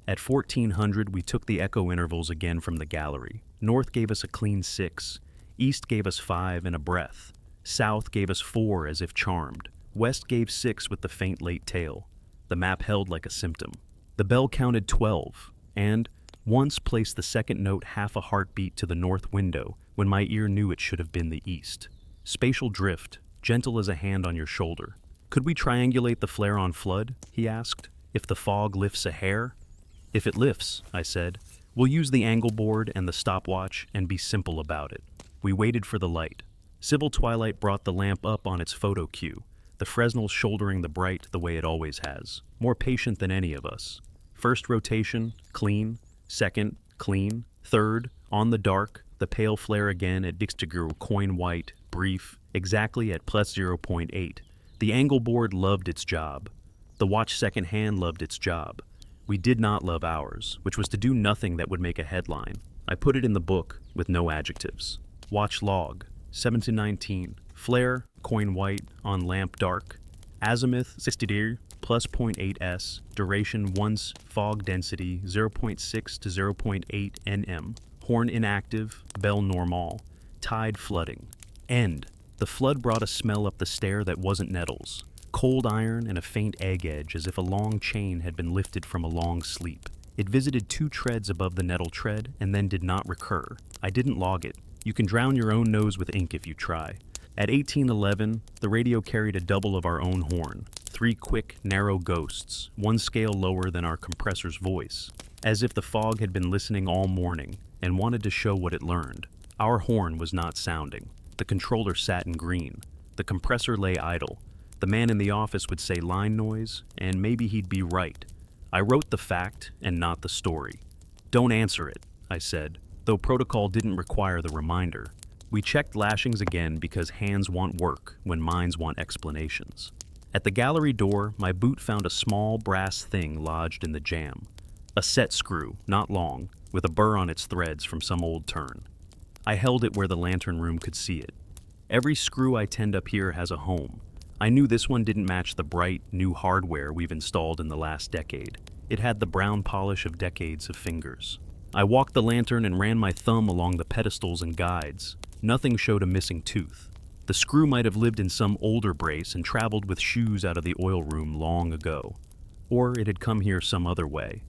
At 1400, we took the echo intervals again from the gallery. North gave us a clean 6. East gave us 5 in a breath. South gave us 4 as if charmed. West gave 6 with the faint late tail. The map held like a symptom. The bell counted 12, and once placed the second note half a heartbeat to the north window when my ear knew it should have been the east. Spatial drift, gentle as a hand on your shoulder. Could we triangulate the flare on flood? He asked. If the fog lifts a hair? If it lifts, I said, we'll use the angle board and the stopwatch and be simple about it. We waited for the light. Civil twilight brought the lamp up on its photo cue, the Fresnel shouldering the bright the way it always has, more patient than any of us. First rotation, clean. Second, clean. Third, on the dark, the pale flare again at Dixtiguru coin white, brief, exactly at plus 0.8. The angle board loved its job. The watch second hand loved its job. We did not love ours, which was to do nothing that would make a headline. I put it in the book with no adjectives. Watch log, 7 to 19. Flare, coin white, on lamp dark. Azimuth, 60 degree, plus 0.8 s. Duration once, fog density, 0.6 to 0.8 nm. Horn inactive, bell normal. Tide flooding. End. The flood brought a smell up the stair that wasn't nettles. Cold iron and a faint egg edge as if a long chain had been lifted from a long sleep. It visited 2 treads above the nettle tread and then did not recur. I didn't log it. You can drown your own nose with ink if you try. At 1811, the radio carried a double of our own horn. 3 quick, narrow ghosts, 1 scale lower than our compressor's voice, as if the fog had been listening all morning and wanted to show what it learned. Our horn was not sounding. The controller sat in green. The compressor lay idle. The man in the office would say line noise, and maybe he'd be right. I wrote the fact and not the story. Don't answer it, I said, though protocol didn't require the reminder. We checked lashings again because hands want work when minds want explanations. At the gallery door, my boot found a small brass thing lodged in the jamb. A set screw, not long, with a burr on its threads from some old turn. I held it where the lantern room could see it. Every screw I tend up here has a home. I knew this one didn't match the bright, new hardware we've installed in the last decade. It had the brown polish of decades of fingers. I walked the lantern and ran my thumb along the pedestals and guides. Nothing showed a missing tooth. The screw might have lived in some older brace and traveled with shoes out of the oil room long ago. Or it had come here some other way.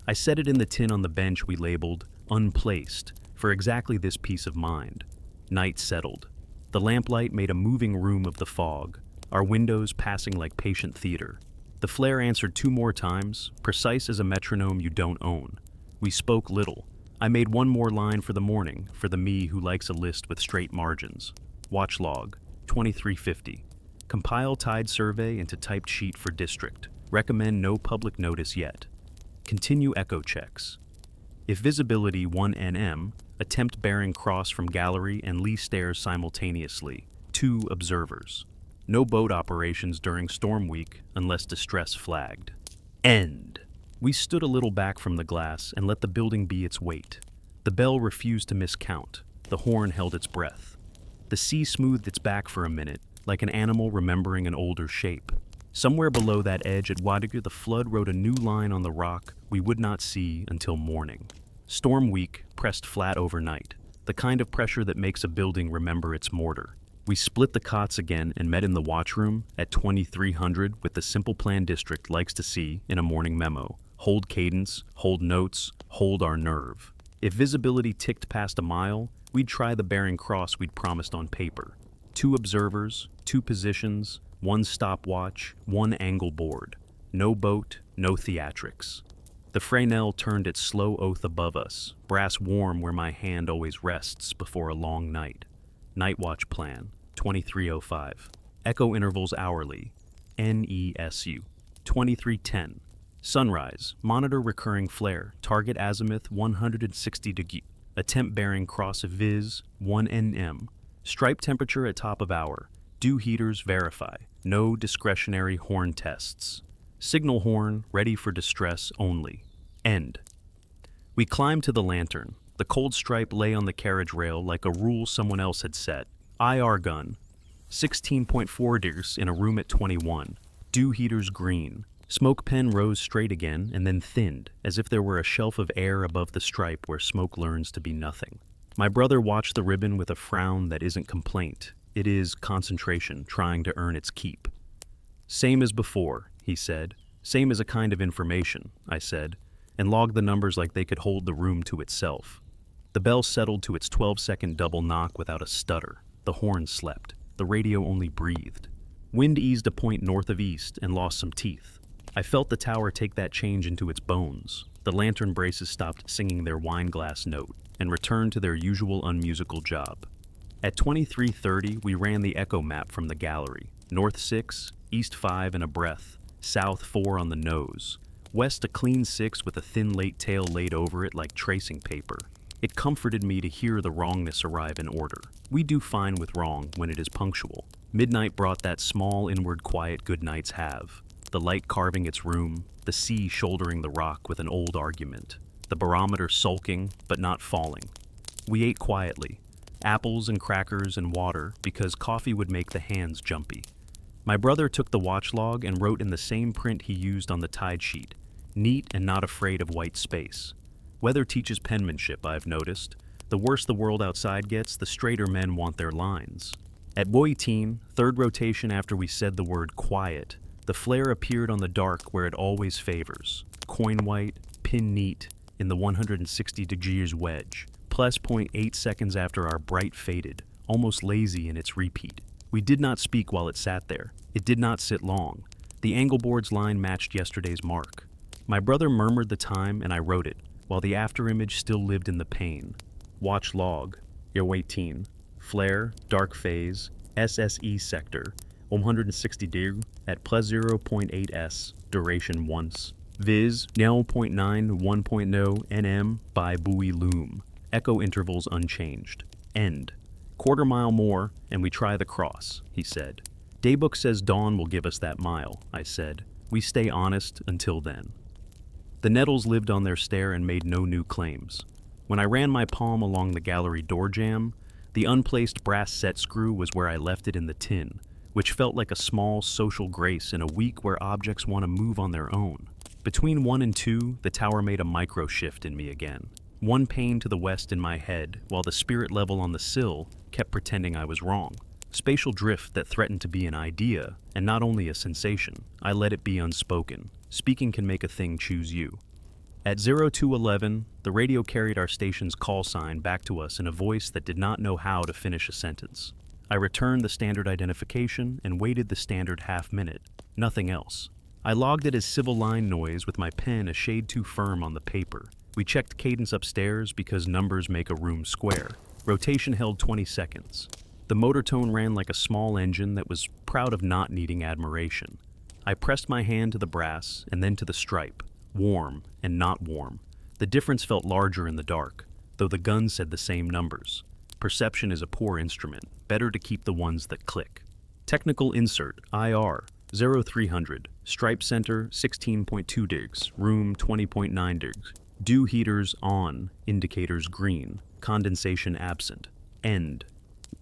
I set it in the tin on the bench we labeled "Unplaced" for exactly this peace of mind. Night settled. The lamplight made a moving room of the fog, our windows passing like patient theater. The flare answered 2 more times, precise as a metronome you don't own. We spoke little. I made 1 more line for the morning, for the me who likes a list with straight margins. Watch log, 2350. Compile tide survey into typed sheet for district. Recommend no public notice yet. Continue echo checks. If visibility 1 nm, attempt bearing cross from gallery and lee stairs simultaneously. 2 observers. No boat operations during storm week unless distress flagged. End. We stood a little back from the glass and let the building be its weight. The bell refused to miscount. The horn held its breath. The sea smoothed its back for a minute, like an animal remembering an older shape. Somewhere below that edge at Wadiger, the flood wrote a new line on the rock we would not see until morning. Storm week pressed flat overnight, the kind of pressure that makes a building remember its mortar. We split the cots again and met in the watchroom at 2300 with the simple plan district likes to see in a morning memo. Hold cadence, hold notes, hold our nerve. If visibility ticked past a mile, we'd try the bearing cross we'd promised on paper. 2 observers, 2 positions, 1 stopwatch, 1 angle board. No boat, no theatrics. The Fresnel turned its slow oath above us, brass warm where my hand always rests before a long night. Night watch plan, 2305. Echo intervals hourly, NESU, 2310. Sunrise, monitor recurring flare, target azimuth 160 degrees. Attempt bearing cross of viz 1 nm. Stripe temperature at top of hour. Dew heaters verify. No discretionary horn tests. Signal horn ready for distress only. End. We climbed to the lantern. The cold stripe lay on the carriage rail like a rule someone else had set. IR gun. 16.4 dirs in a room at 21. Dew heaters green. Smoke pen rose straight again and then thinned, as if there were a shelf of air above the stripe where smoke learns to be nothing. My brother watched the ribbon with a frown that isn't complaint. It is concentration trying to earn its keep. Same as before, he said. Same as a kind of information, I said, and logged the numbers like they could hold the room to itself. The bell settled to its 12-second double knock without a stutter. The horn slept. The radio only breathed. Wind eased a point north of east and lost some teeth. I felt the tower take that change into its bones. The lantern braces stopped singing their wine glass note and returned to their usual unmusical job. At 2330, we ran the echo map from the gallery. North 6, east 5 in a breath, south 4 on the nose, west a clean 6 with a thin late tail laid over it like tracing paper. It comforted me to hear the wrongness arrive in order. We do fine with wrong when it is punctual. Midnight brought that small inward quiet good nights have. The light carving its room, the sea shouldering the rock with an old argument, the barometer sulking but not falling. We ate quietly, apples and crackers and water because coffee would make the hands jumpy. My brother took the watch log and wrote in the same print he used on the tide sheet, neat and not afraid of white space. Weather teaches penmanship, I've noticed. The worse the world outside gets, the straighter men want their lines. At Boyteen, 3rd rotation after we said the word quiet, the flare appeared on the dark where it always favors. Coin white, pin neat, in the 160 degrees wedge. Plus 0.8 seconds after our bright faded, almost lazy in its repeat. We did not speak while it sat there. It did not sit long. The angle board's line matched yesterday's mark. My brother murmured the time and I wrote it, while the afterimage still lived in the pain. Watch log, Yerwaiteen, flare, dark phase, SSE sector, 160 degrees at plus 0.8 s, duration once. Viz, 0.9 1.0 nm by buoy loom. Echo intervals unchanged. End. "Quarter-mile more, and we try the cross," he said. "Daybook says dawn will give us that mile," I said. "We stay honest until then." The nettles lived on their stare and made no new claims. When I ran my palm along the gallery door jamb, the unplaced brass set screw was where I left it in the tin, which felt like a small social grace in a week where objects want to move on their own. Between 1 and 2, the tower made a micro shift in me again. One pane to the west in my head, while the spirit level on the sill kept pretending I was wrong. Spatial drift that threatened to be an idea, and not only a sensation. I let it be unspoken. Speaking can make a thing choose you. At 0211, the radio carried our station's call sign back to us in a voice that did not know how to finish a sentence. I returned the standard identification and waited the standard half-minute. Nothing else. I logged it as civil line noise with my pen a shade too firm on the paper. We checked cadence upstairs because numbers make a room square. Rotation held 20 seconds. The motor tone ran like a small engine that was proud of not needing admiration. I pressed my hand to the brass and then to the stripe. Warm and not warm. The difference felt larger in the dark, though the gun said the same numbers. Perception is a poor instrument. Better to keep the ones that click. Technical insert, IR, 0300, stripe center 16.2 digs, room 20.9 digs. Dew heaters on, indicators green, condensation absent. End.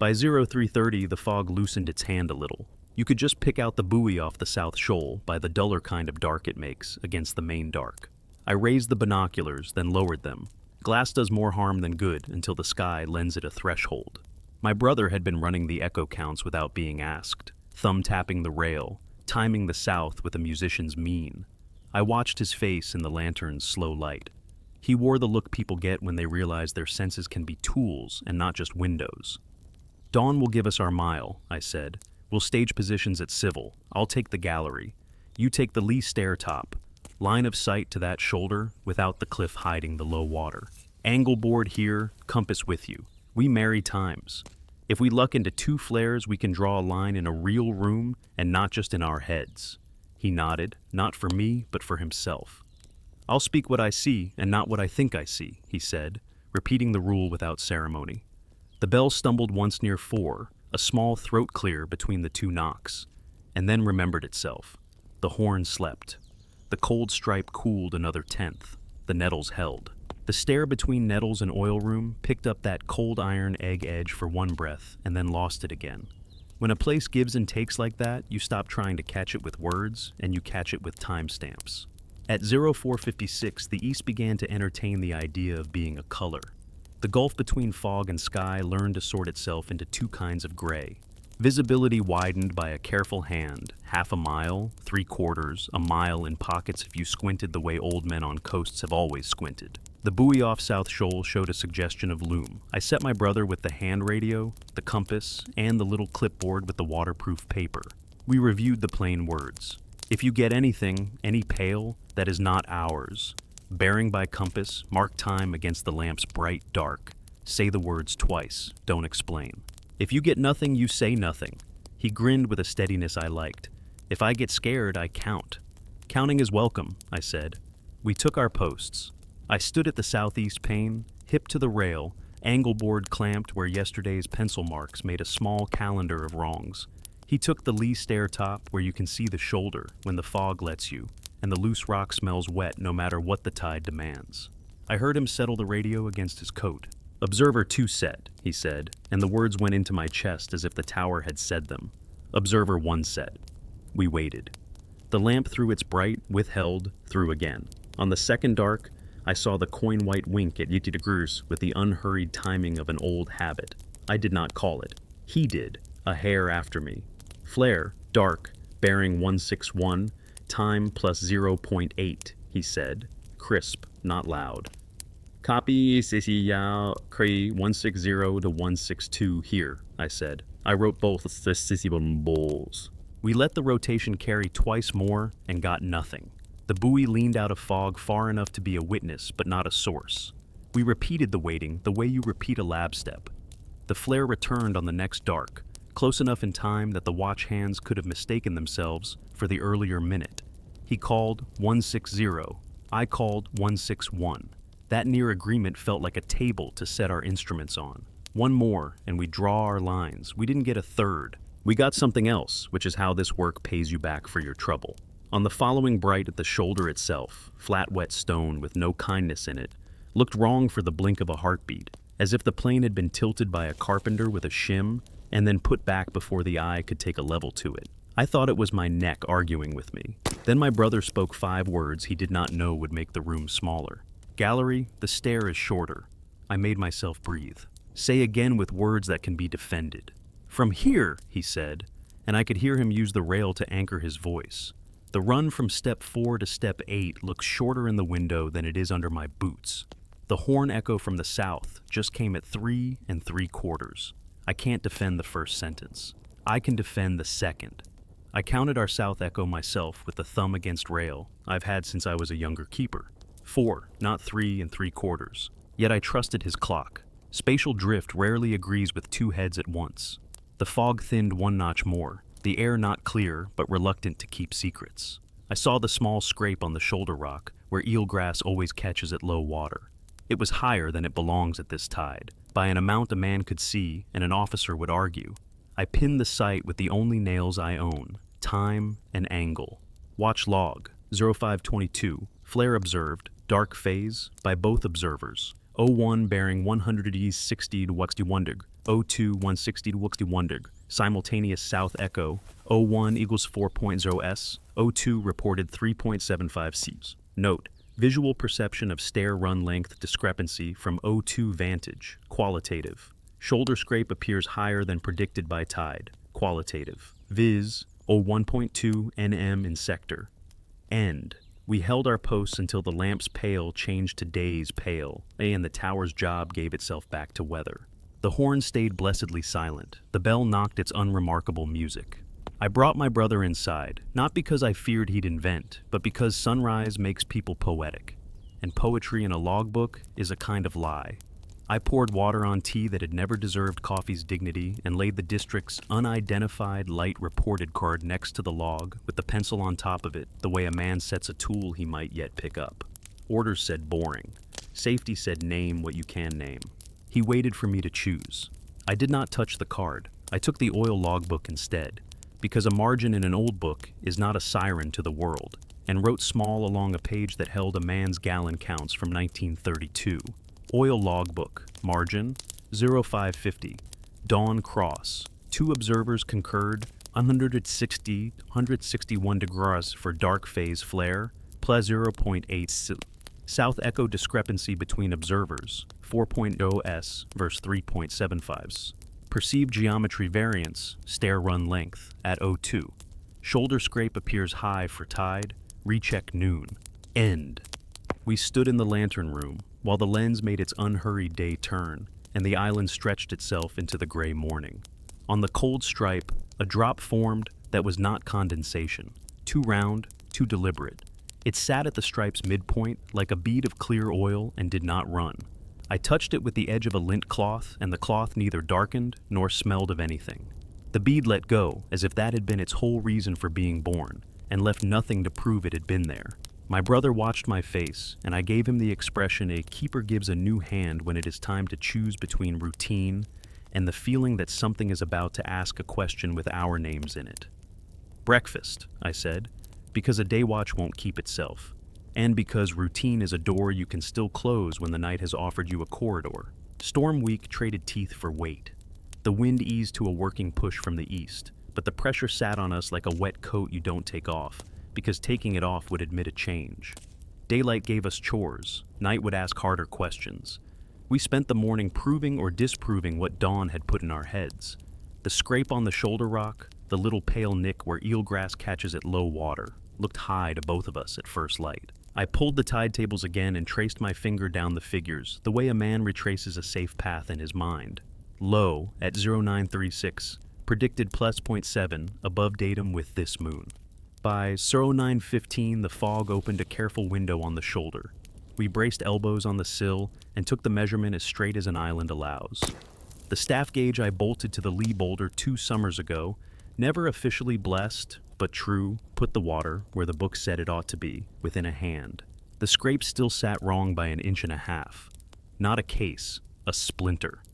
By 0330, the fog loosened its hand a little. You could just pick out the buoy off the South Shoal by the duller kind of dark it makes against the Maine dark. I raised the binoculars, then lowered them. Glass does more harm than good until the sky lends it a threshold. My brother had been running the echo counts without being asked, thumb-tapping the rail, timing the south with a musician's mien. I watched his face in the lantern's slow light. He wore the look people get when they realize their senses can be tools and not just windows. "Dawn will give us our mile," I said. "We'll stage positions at civil. I'll take the gallery. You take the lee stair top. Line of sight to that shoulder without the cliff hiding the low water. Angle board here, compass with you. We marry times. If we luck into 2 flares, we can draw a line in a real room and not just in our heads." He nodded, not for me, but for himself. "I'll speak what I see and not what I think I see," he said, repeating the rule without ceremony. The bell stumbled once near 4, a small throat clear between the 2 knocks, and then remembered itself. The horn slept. The cold stripe cooled another 10th. The nettles held. The stair between nettles and oil room picked up that cold iron egg edge for one breath and then lost it again. When a place gives and takes like that, you stop trying to catch it with words and you catch it with timestamps. At 0456, the east began to entertain the idea of being a color. The gulf between fog and sky learned to sort itself into 2 kinds of gray. Visibility widened by a careful hand, half a mile, 3/4, a mile in pockets if you squinted the way old men on coasts have always squinted. The buoy off South Shoal showed a suggestion of loom. I set my brother with the hand radio, the compass, and the little clipboard with the waterproof paper. We reviewed the plain words. "If you get anything, any pail, that is not ours. Bearing by compass, mark time against the lamp's bright dark. Say the words twice, don't explain. If you get nothing, you say nothing." He grinned with a steadiness I liked. "If I get scared, I count." "Counting is welcome," I said. We took our posts. I stood at the southeast pane, hip to the rail, angle board clamped where yesterday's pencil marks made a small calendar of wrongs. He took the lee stair top where you can see the shoulder when the fog lets you, and the loose rock smells wet no matter what the tide demands. I heard him settle the radio against his coat. "Observer 2 set," he said, and the words went into my chest as if the tower had said them. "Observer 1 set." We waited. The lamp threw its bright, withheld, threw again. On the second dark, I saw the coin-white wink at 80 degrees with the unhurried timing of an old habit. I did not call it. He did, a hair after me. "Flare, dark, bearing 161, time plus 0.8, he said, crisp, not loud. "Copy Cecilia Cree 160 to 162 here," I said. I wrote both the Cicibombols. We let the rotation carry twice more and got nothing. The buoy leaned out of fog far enough to be a witness, but not a source. We repeated the waiting the way you repeat a lab step. The flare returned on the next dark, close enough in time that the watch hands could have mistaken themselves for the earlier minute. He called 160. I called 161. That near agreement felt like a table to set our instruments on. One more, and we draw our lines. We didn't get a third. We got something else, which is how this work pays you back for your trouble. On the following bright at the shoulder itself, flat wet stone with no kindness in it, looked wrong for the blink of a heartbeat, as if the plane had been tilted by a carpenter with a shim and then put back before the eye could take a level to it. I thought it was my neck arguing with me. Then my brother spoke 5 words he did not know would make the room smaller. Gallery, the stair is shorter. I made myself breathe. Say again with words that can be defended. From here, he said, and I could hear him use the rail to anchor his voice. The run from step 4 to step 8 looks shorter in the window than it is under my boots. The horn echo from the south just came at 3 3/4. I can't defend the first sentence. I can defend the second. I counted our south echo myself with the thumb against rail I've had since I was a younger keeper. 4, not 3 3/4. Yet I trusted his clock. Spatial drift rarely agrees with 2 heads at once. The fog thinned 1 notch more, the air not clear but reluctant to keep secrets. I saw the small scrape on the shoulder rock where eelgrass always catches at low water. It was higher than it belongs at this tide, by an amount a man could see and an officer would argue. I pinned the sight with the only nails I own, time and angle. Watch log, 0522, flare observed, dark phase, by both observers. 01 bearing 100 east 60 to 61 deg, 02 160 to 61 deg, simultaneous south echo, 01 equals 4.0 s, 02 reported 3.75 cs. Note, visual perception of stair run length discrepancy from 02 vantage, qualitative. Shoulder scrape appears higher than predicted by tide, qualitative. Viz. 01.2 nm in sector. End. We held our posts until the lamp's pale changed to day's pale, and the tower's job gave itself back to weather. The horn stayed blessedly silent. The bell knocked its unremarkable music. I brought my brother inside, not because I feared he'd invent, but because sunrise makes people poetic, and poetry in a logbook is a kind of lie. I poured water on tea that had never deserved coffee's dignity and laid the district's unidentified light reported card next to the log with the pencil on top of it, the way a man sets a tool he might yet pick up. Orders said boring. Safety said name what you can name. He waited for me to choose. I did not touch the card. I took the oil logbook instead, because a margin in an old book is not a siren to the world, and wrote small along a page that held a man's gallon counts from 1932. Oil logbook, margin, 0550, dawn cross. 2 observers concurred, 161 degrees for dark phase flare, plus 0.8 south echo discrepancy between observers, 4.0 s versus 3.75s. Perceived geometry variance, stair run length, at 02. Shoulder scrape appears high for tide, recheck noon. End. We stood in the lantern room, while the lens made its unhurried day turn, and the island stretched itself into the gray morning. On the cold stripe, a drop formed that was not condensation, too round, too deliberate. It sat at the stripe's midpoint like a bead of clear oil and did not run. I touched it with the edge of a lint cloth, and the cloth neither darkened nor smelled of anything. The bead let go, as if that had been its whole reason for being born, and left nothing to prove it had been there. My brother watched my face, and I gave him the expression a keeper gives a new hand when it is time to choose between routine and the feeling that something is about to ask a question with our names in it. Breakfast, I said, because a day watch won't keep itself, and because routine is a door you can still close when the night has offered you a corridor. Storm week traded teeth for weight. The wind eased to a working push from the east, but the pressure sat on us like a wet coat you don't take off, because taking it off would admit a change. Daylight gave us chores, night would ask harder questions. We spent the morning proving or disproving what dawn had put in our heads. The scrape on the shoulder rock, the little pale nick where eelgrass catches at low water, looked high to both of us at first light. I pulled the tide tables again and traced my finger down the figures, the way a man retraces a safe path in his mind. Low, at 0936, predicted plus 0.7, above datum with this moon. By 0915, the fog opened a careful window on the shoulder. We braced elbows on the sill and took the measurement as straight as an island allows. The staff gauge I bolted to the lee boulder 2 summers ago, never officially blessed, but true, put the water, where the book said it ought to be, within a hand. The scrape still sat wrong by 1.5 inches. Not a case, a splinter.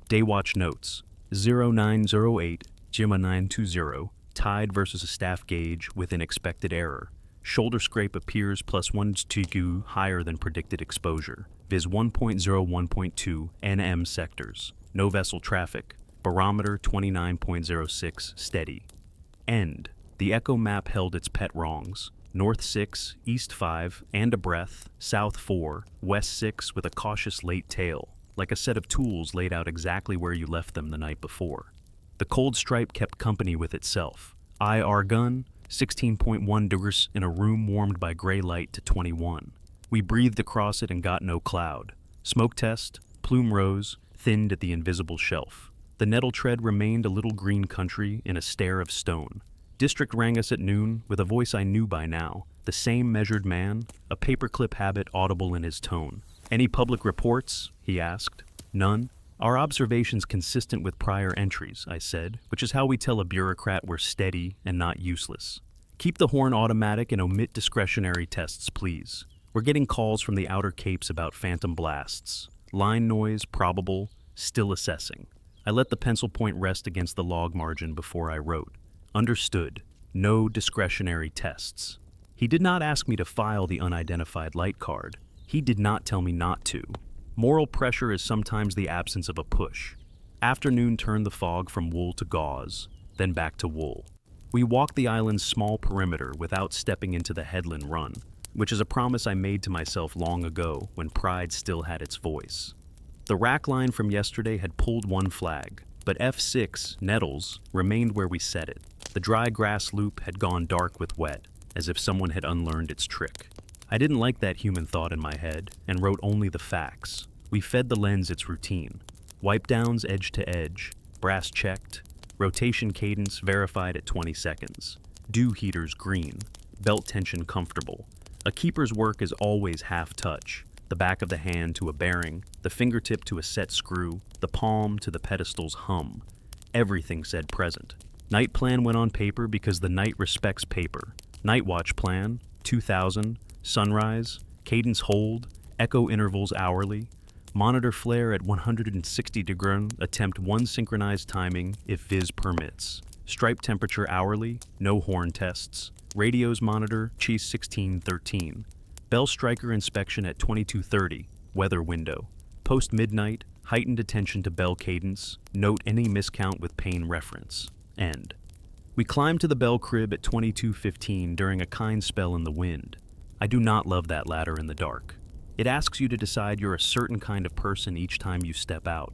Daywatch notes, 0908, Jima 920, tide versus a staff gauge with an expected error. Shoulder scrape appears plus 1 TQ higher than predicted exposure. Viz 1.01.2 NM sectors. No vessel traffic. Barometer 29.06 steady. End. The echo map held its pet wrongs. North 6, East 5, and a breath, South 4, West 6 with a cautious late tail, like a set of tools laid out exactly where you left them the night before. The cold stripe kept company with itself. IR gun, 16.1 degrees in a room warmed by gray light to 21. We breathed across it and got no cloud. Smoke test, plume rose, thinned at the invisible shelf. The nettle tread remained a little green country in a stare of stone. District rang us at noon with a voice I knew by now, the same measured man, a paperclip habit audible in his tone. Any public reports? He asked. None. Our observations consistent with prior entries, I said, which is how we tell a bureaucrat we're steady and not useless. Keep the horn automatic and omit discretionary tests, please. We're getting calls from the outer capes about phantom blasts. Line noise, probable, still assessing. I let the pencil point rest against the log margin before I wrote. Understood. No discretionary tests. He did not ask me to file the unidentified light card. He did not tell me not to. Moral pressure is sometimes the absence of a push. Afternoon turned the fog from wool to gauze, then back to wool. We walked the island's small perimeter without stepping into the headland run, which is a promise I made to myself long ago when pride still had its voice. The rack line from yesterday had pulled one flag, but F6, Nettles, remained where we set it. The dry grass loop had gone dark with wet, as if someone had unlearned its trick. I didn't like that human thought in my head, and wrote only the facts. We fed the lens its routine. Wipe downs edge to edge, brass checked, rotation cadence verified at 20 seconds. Dew heaters green, belt tension comfortable. A keeper's work is always half touch. The back of the hand to a bearing, the fingertip to a set screw, the palm to the pedestal's hum. Everything said present. Night plan went on paper because the night respects paper. Night watch plan, 2000, sunrise, cadence hold, echo intervals hourly, monitor flare at 160 degrees, attempt one synchronized timing if viz permits, stripe temperature hourly, no horn tests, radios monitor, cheese 1613, bell striker inspection at 2230, weather window, post midnight, heightened attention to bell cadence, note any miscount with pane reference, end. We climbed to the bell crib at 22:15 during a kind spell in the wind. I do not love that ladder in the dark. It asks you to decide you're a certain kind of person each time you step out.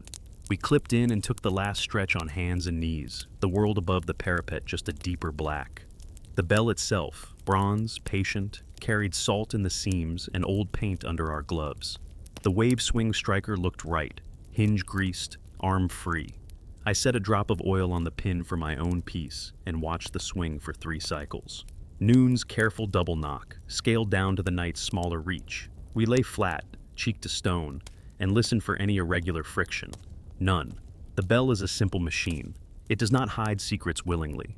We clipped in and took the last stretch on hands and knees, the world above the parapet just a deeper black. The bell itself, bronze, patient, carried salt in the seams and old paint under our gloves. The wave swing striker looked right, hinge greased, arm free. I set a drop of oil on the pin for my own piece and watched the swing for 3 cycles. Noon's careful double knock, scaled down to the night's smaller reach. We lay flat, cheek to stone, and listened for any irregular friction. None. The bell is a simple machine. It does not hide secrets willingly.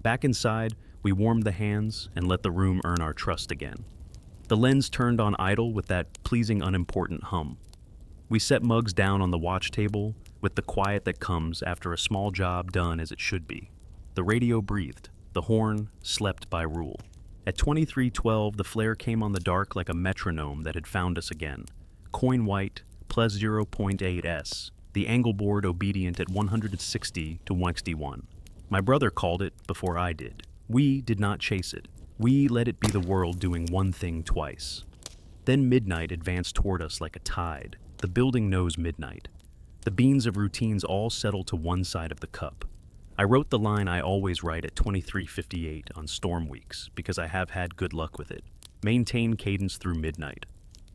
Back inside, we warmed the hands and let the room earn our trust again. The lens turned on idle with that pleasing unimportant hum. We set mugs down on the watch table with the quiet that comes after a small job done as it should be. The radio breathed. The horn slept by rule. At 23:12, the flare came on the dark like a metronome that had found us again. Coin white, plus 0.8 S. The angle board obedient at 160 to 161. My brother called it before I did. We did not chase it. We let it be the world doing one thing twice. Then midnight advanced toward us like a tide. The building knows midnight. The beans of routines all settle to one side of the cup. I wrote the line I always write at 23:58 on storm weeks because I have had good luck with it. Maintain cadence through midnight.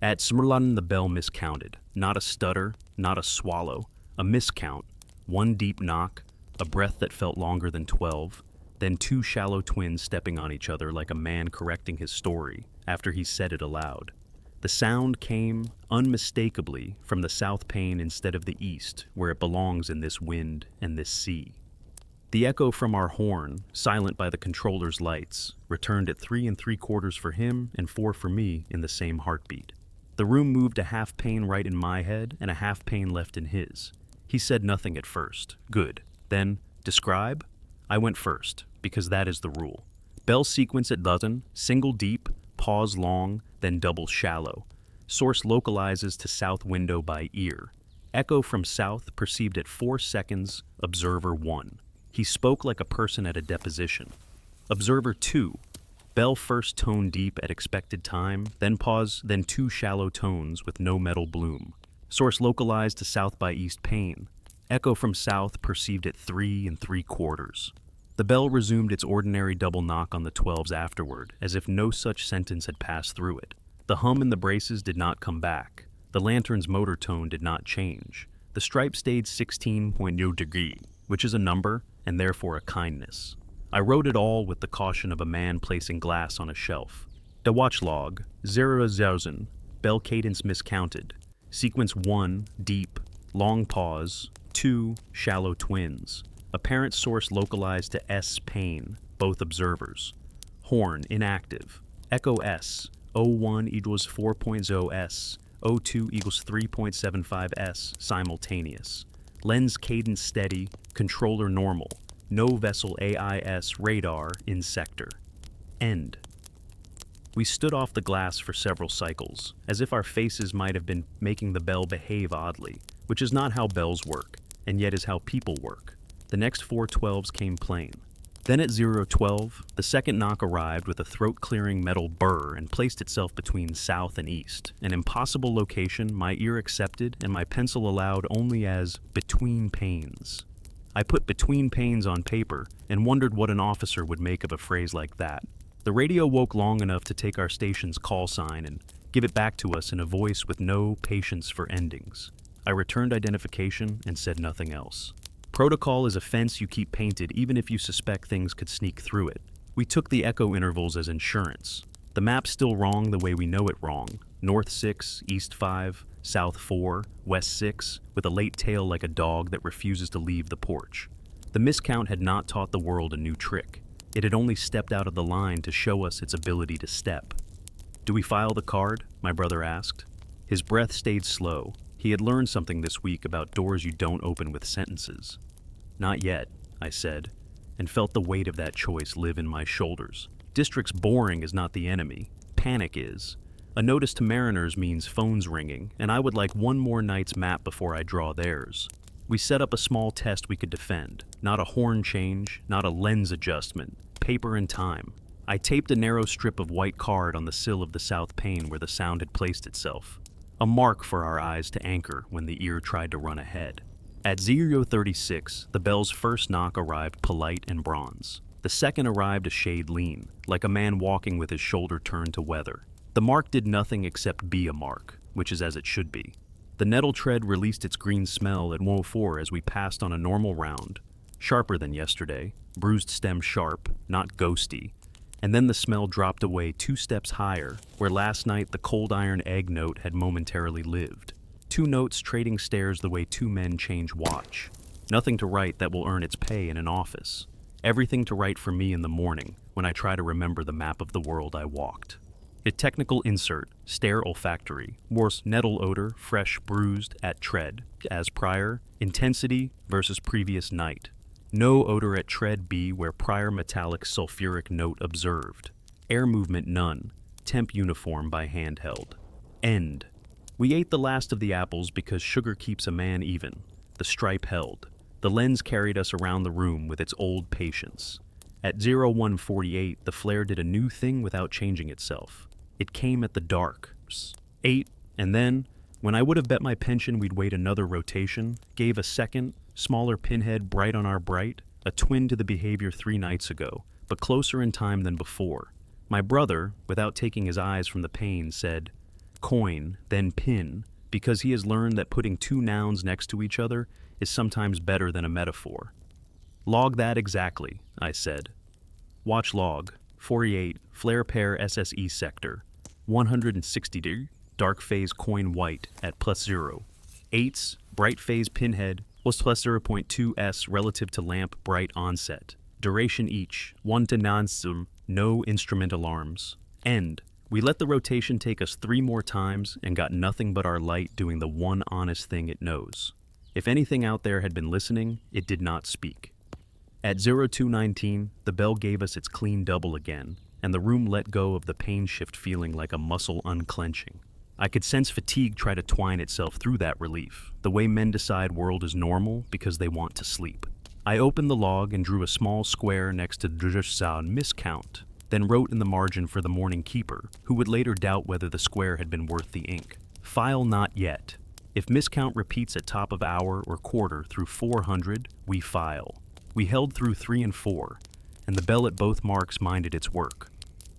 At Smrlan the bell miscounted. Not a stutter, not a swallow. A miscount. One deep knock, a breath that felt longer than 12, then 2 shallow twins stepping on each other like a man correcting his story after he said it aloud. The sound came, unmistakably, from the south pane instead of the east, where it belongs in this wind and this sea. The echo from our horn, silent by the controller's lights, returned at 3 3/4 for him and 4 for me in the same heartbeat. The room moved a half pane right in my head and a half pane left in his. He said nothing at first. Good. Then, describe? I went first, because that is the rule. Bell sequence at dozen, single deep, pause long, then double shallow. Source localizes to south window by ear. Echo from south perceived at 4 seconds, observer 1. He spoke like a person at a deposition. Observer 2. Bell first tone deep at expected time, then pause, then 2 shallow tones with no metal bloom. Source localized to south by east pane. Echo from south perceived at 3 3/4. The bell resumed its ordinary double knock on the 12s afterward, as if no such sentence had passed through it. The hum in the braces did not come back. The lantern's motor tone did not change. The stripe stayed 16.0 degree, which is a number and therefore a kindness. I wrote it all with the caution of a man placing glass on a shelf. The watch log, 0,000, bell cadence miscounted. Sequence 1, deep, long pause, 2, shallow twins. Apparent source localized to S pane, both observers. Horn inactive. Echo S, O1 equals 4.0 S, O2 equals 3.75 S, simultaneous. Lens cadence steady, controller normal. No vessel AIS radar in sector. End. We stood off the glass for several cycles, as if our faces might have been making the bell behave oddly, which is not how bells work, and yet is how people work. The next 4 12s came plain. Then at 0:12, the second knock arrived with a throat-clearing metal burr and placed itself between south and east, an impossible location my ear accepted and my pencil allowed only as between panes. I put between panes on paper and wondered what an officer would make of a phrase like that. The radio woke long enough to take our station's call sign and give it back to us in a voice with no patience for endings. I returned identification and said nothing else. Protocol is a fence you keep painted even if you suspect things could sneak through it. We took the echo intervals as insurance. The map's still wrong the way we know it wrong. North 6, east 5, south 4, west 6, with a late tail like a dog that refuses to leave the porch. The miscount had not taught the world a new trick. It had only stepped out of the line to show us its ability to step. "Do we file the card?" my brother asked. His breath stayed slow. He had learned something this week about doors you don't open with sentences. "Not yet," I said, and felt the weight of that choice live in my shoulders. District's boring is not the enemy. Panic is. A notice to mariners means phones ringing, and I would like one more night's map before I draw theirs. We set up a small test we could defend. Not a horn change, not a lens adjustment. Paper and time. I taped a narrow strip of white card on the sill of the south pane where the sound had placed itself. A mark for our eyes to anchor when the ear tried to run ahead. At 0:36, the bell's first knock arrived polite and bronze. The second arrived a shade lean, like a man walking with his shoulder turned to weather. The mark did nothing except be a mark, which is as it should be. The nettle tread released its green smell at 1:04 as we passed on a normal round, sharper than yesterday, bruised stem sharp, not ghosty, and then the smell dropped away 2 steps higher, where last night the cold iron egg note had momentarily lived. 2 notes trading stares the way 2 men change watch. Nothing to write that will earn its pay in an office. Everything to write for me in the morning when I try to remember the map of the world I walked. A technical insert, stare olfactory, worse nettle odor, fresh bruised at tread, as prior, intensity versus previous night. No odor at tread B where prior metallic sulfuric note observed. Air movement none, temp uniform by handheld. End. We ate the last of the apples because sugar keeps a man even. The stripe held. The lens carried us around the room with its old patience. At 01:48, the flare did a new thing without changing itself. It came at the dark. 8, and then, when I would have bet my pension we'd wait another rotation, gave a second, smaller pinhead bright on our bright, a twin to the behavior 3 nights ago, but closer in time than before. My brother, without taking his eyes from the pane, said, "Coin, then pin," because he has learned that putting 2 nouns next to each other is sometimes better than a metaphor. "Log that exactly," I said. Watch log, 48, flare pair SSE sector, 160°, dark phase coin white at +0. 8s, bright phase pinhead, was +0.2 s relative to lamp bright onset. Duration each, 1 to non-sum, no instrument alarms. End. We let the rotation take us 3 more times and got nothing but our light doing the one honest thing it knows. If anything out there had been listening, it did not speak. At 0219, the bell gave us its clean double again, and the room let go of the pain shift feeling like a muscle unclenching. I could sense fatigue try to twine itself through that relief, the way men decide world is normal because they want to sleep. I opened the log and drew a small square next to sound miscount, then wrote in the margin for the morning keeper, who would later doubt whether the square had been worth the ink. File not yet. If miscount repeats at top of hour or quarter through 400, we file. We held through 3 and 4, and the bell at both marks minded its work.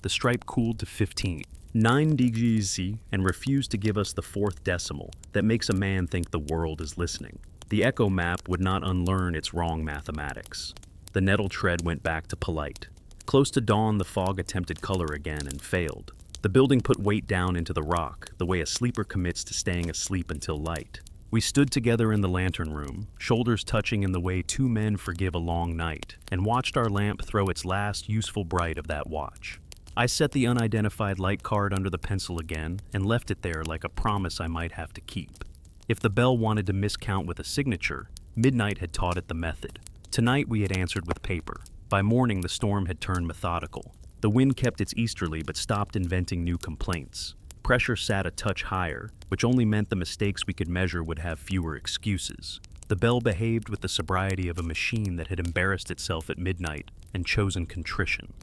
The stripe cooled to 15. 9 degrees and refused to give us the 4th decimal that makes a man think the world is listening. The echo map would not unlearn its wrong mathematics. The nettle tread went back to polite. Close to dawn, the fog attempted color again and failed. The building put weight down into the rock, the way a sleeper commits to staying asleep until light. We stood together in the lantern room, shoulders touching in the way two men forgive a long night, and watched our lamp throw its last useful bright of that watch. I set the unidentified light card under the pencil again and left it there like a promise I might have to keep. If the bell wanted to miscount with a signature, midnight had taught it the method. Tonight we had answered with paper. By morning the storm had turned methodical. The wind kept its easterly but stopped inventing new complaints. Pressure sat a touch higher, which only meant the mistakes we could measure would have fewer excuses. The bell behaved with the sobriety of a machine that had embarrassed itself at midnight and chosen contrition.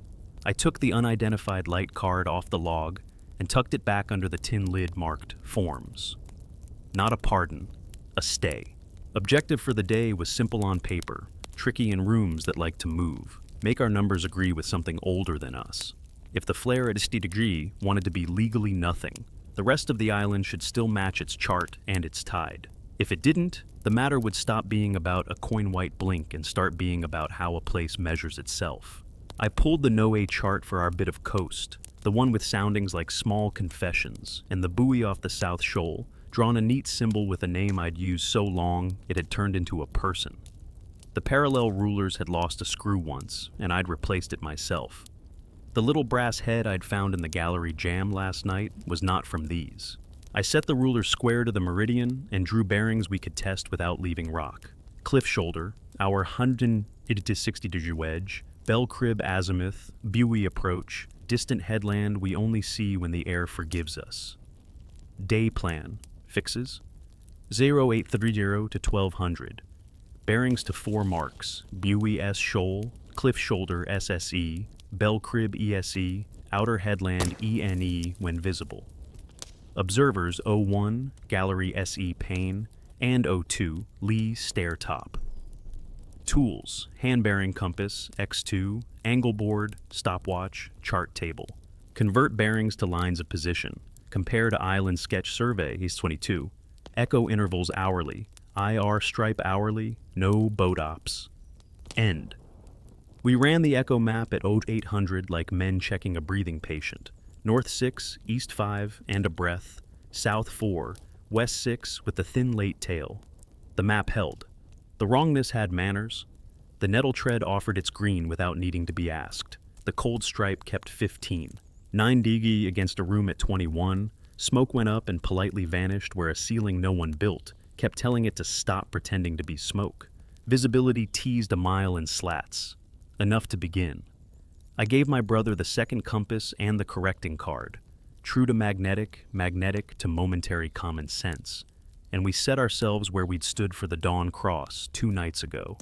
I took the unidentified light card off the log and tucked it back under the tin lid marked Forms. Not a pardon, a stay. Objective for the day was simple on paper, tricky in rooms that like to move. Make our numbers agree with something older than us. If the flare at 60 degree wanted to be legally nothing, the rest of the island should still match its chart and its tide. If it didn't, the matter would stop being about a coin-white blink and start being about how a place measures itself. I pulled the No-A chart for our bit of coast, the one with soundings like Small Confessions, and the buoy off the South Shoal, drawn a neat symbol with a name I'd used so long it had turned into a person. The parallel rulers had lost a screw once, and I'd replaced it myself. The little brass head I'd found in the gallery jam last night was not from these. I set the ruler square to the meridian and drew bearings we could test without leaving rock. Cliff shoulder, our 160 degree wedge, bell crib azimuth, buoy approach, distant headland we only see when the air forgives us. Day plan, fixes, 0830 to 1200. Bearings to 4 marks, buoy S shoal, cliff shoulder SSE, bell crib ESE, outer headland ENE when visible. Observers 01, gallery SE pane, and 02, lee stair top. Tools, hand bearing compass, X2, angle board, stopwatch, chart table. Convert bearings to lines of position. Compare to island sketch survey, he's 22. Echo intervals hourly. IR stripe hourly, no boat ops. End. We ran the echo map at 0800 like men checking a breathing patient. North 6, east 5, and a breath. South 4, west 6 with a thin late tail. The map held. The wrongness had manners. The nettle tread offered its green without needing to be asked. The cold stripe kept 15. 9 digi against a room at 21. Smoke went up and politely vanished where a ceiling no one built kept telling it to stop pretending to be smoke. Visibility teased a mile in slats. Enough to begin. I gave my brother the second compass and the correcting card. True to magnetic, magnetic to momentary common sense. And we set ourselves where we'd stood for the dawn cross 2 nights ago.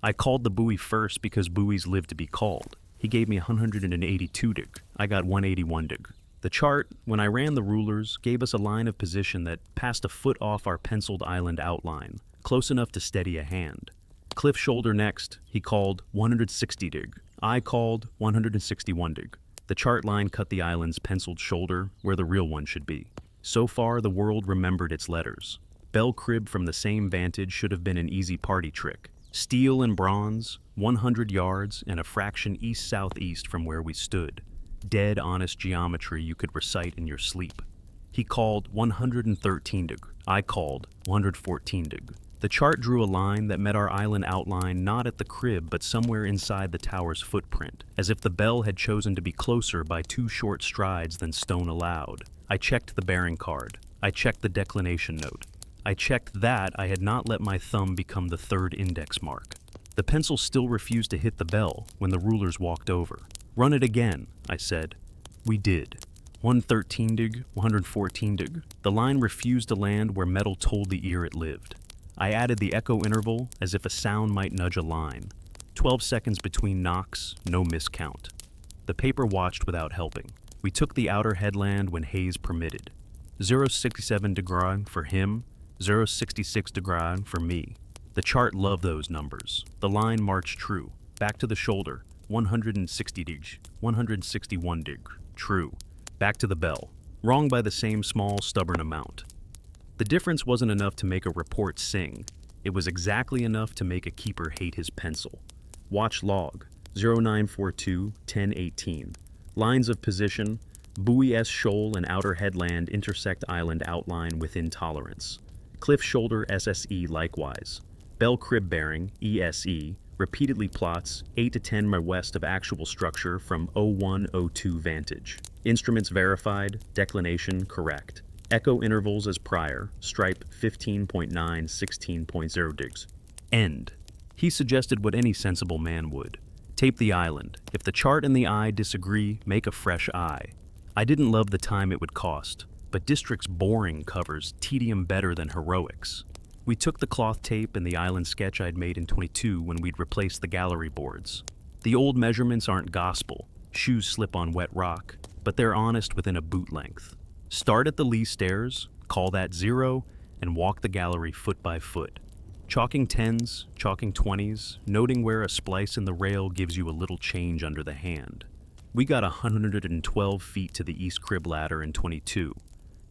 I called the buoy first because buoys live to be called. He gave me 182 dig. I got 181 dig. The chart, when I ran the rulers, gave us a line of position that passed a foot off our penciled island outline, close enough to steady a hand. Cliff shoulder next, he called 160 dig. I called 161 dig. The chart line cut the island's penciled shoulder where the real one should be. So far, the world remembered its letters. Bell crib from the same vantage should have been an easy party trick. Steel and bronze, 100 yards, and a fraction east-southeast from where we stood. Dead honest geometry you could recite in your sleep. He called 113 dig. I called 114 dig. The chart drew a line that met our island outline not at the crib but somewhere inside the tower's footprint, as if the bell had chosen to be closer by 2 short strides than stone allowed. I checked the bearing card. I checked the declination note. I checked that I had not let my thumb become the third index mark. The pencil still refused to hit the bell when the rulers walked over. "Run it again," I said. We did. 113 dig, 114 dig. The line refused to land where metal told the ear it lived. I added the echo interval as if a sound might nudge a line. 12 seconds between knocks, no miscount. The paper watched without helping. We took the outer headland when haze permitted. 0.67 degree for him, 0.66 degree for me. The chart loved those numbers. The line marched true. Back to the shoulder, 160 dig, 161 dig, true. Back to the bell. Wrong by the same small, stubborn amount. The difference wasn't enough to make a report sing. It was exactly enough to make a keeper hate his pencil. Watch log, 0942, 1018. Lines of position, buoy S shoal and outer headland intersect island outline within tolerance. Cliff shoulder SSE likewise. Bell crib bearing, ESE, repeatedly plots 8 to 10 mi west of actual structure from 0102 vantage. Instruments verified, declination correct. Echo intervals as prior, stripe 15.9, 16.0 digs. End. He suggested what any sensible man would. Tape the island. If the chart and the eye disagree, make a fresh eye. I didn't love the time it would cost, but District's boring covers tedium better than heroics. We took the cloth tape and the island sketch I'd made in 22 when we'd replaced the gallery boards. The old measurements aren't gospel. Shoes slip on wet rock, but they're honest within a boot length. Start at the lee stairs, call that 0, and walk the gallery foot by foot. Chalking 10s, chalking 20s, noting where a splice in the rail gives you a little change under the hand. We got 112 feet to the east crib ladder in 22.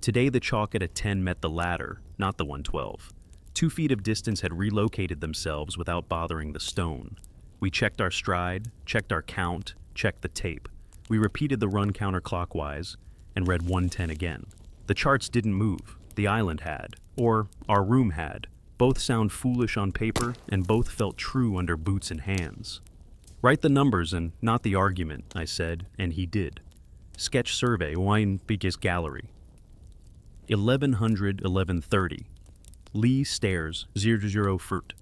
Today the chalk at a 10 met the ladder, not the 112. 2 feet of distance had relocated themselves without bothering the stone. We checked our stride, checked our count, checked the tape. We repeated the run counterclockwise and read 110 again. The charts didn't move. The island had, or our room had. Both sound foolish on paper and both felt true under boots and hands. Write the numbers and not the argument, I said, and he did. Sketch survey, wine biggest gallery. 1100, 1130. Lee stairs, 00 foot.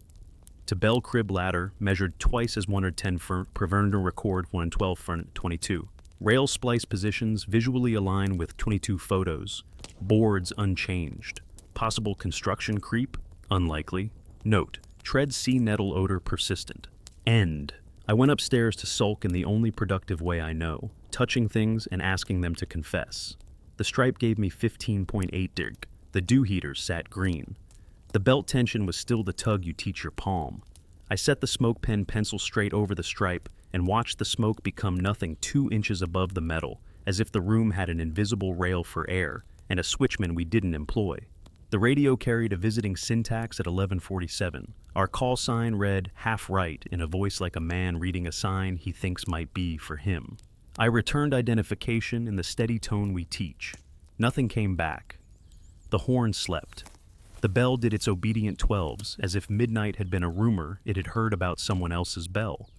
To bell crib ladder, measured twice as 110 foot, Preverner record 112 front 22. Rail splice positions visually align with 22 photos. Boards unchanged. Possible construction creep? Unlikely. Note, tread sea nettle odor persistent. End. I went upstairs to sulk in the only productive way I know, touching things and asking them to confess. The stripe gave me 15.8 dig. The dew heaters sat green. The belt tension was still the tug you teach your palm. I set the smoke pen pencil straight over the stripe and watched the smoke become nothing 2 inches above the metal, as if the room had an invisible rail for air and a switchman we didn't employ. The radio carried a visiting syntax at 1147. Our call sign read half right in a voice like a man reading a sign he thinks might be for him. I returned identification in the steady tone we teach. Nothing came back. The horn slept. The bell did its obedient 12s, as if midnight had been a rumor it had heard about someone else's bell.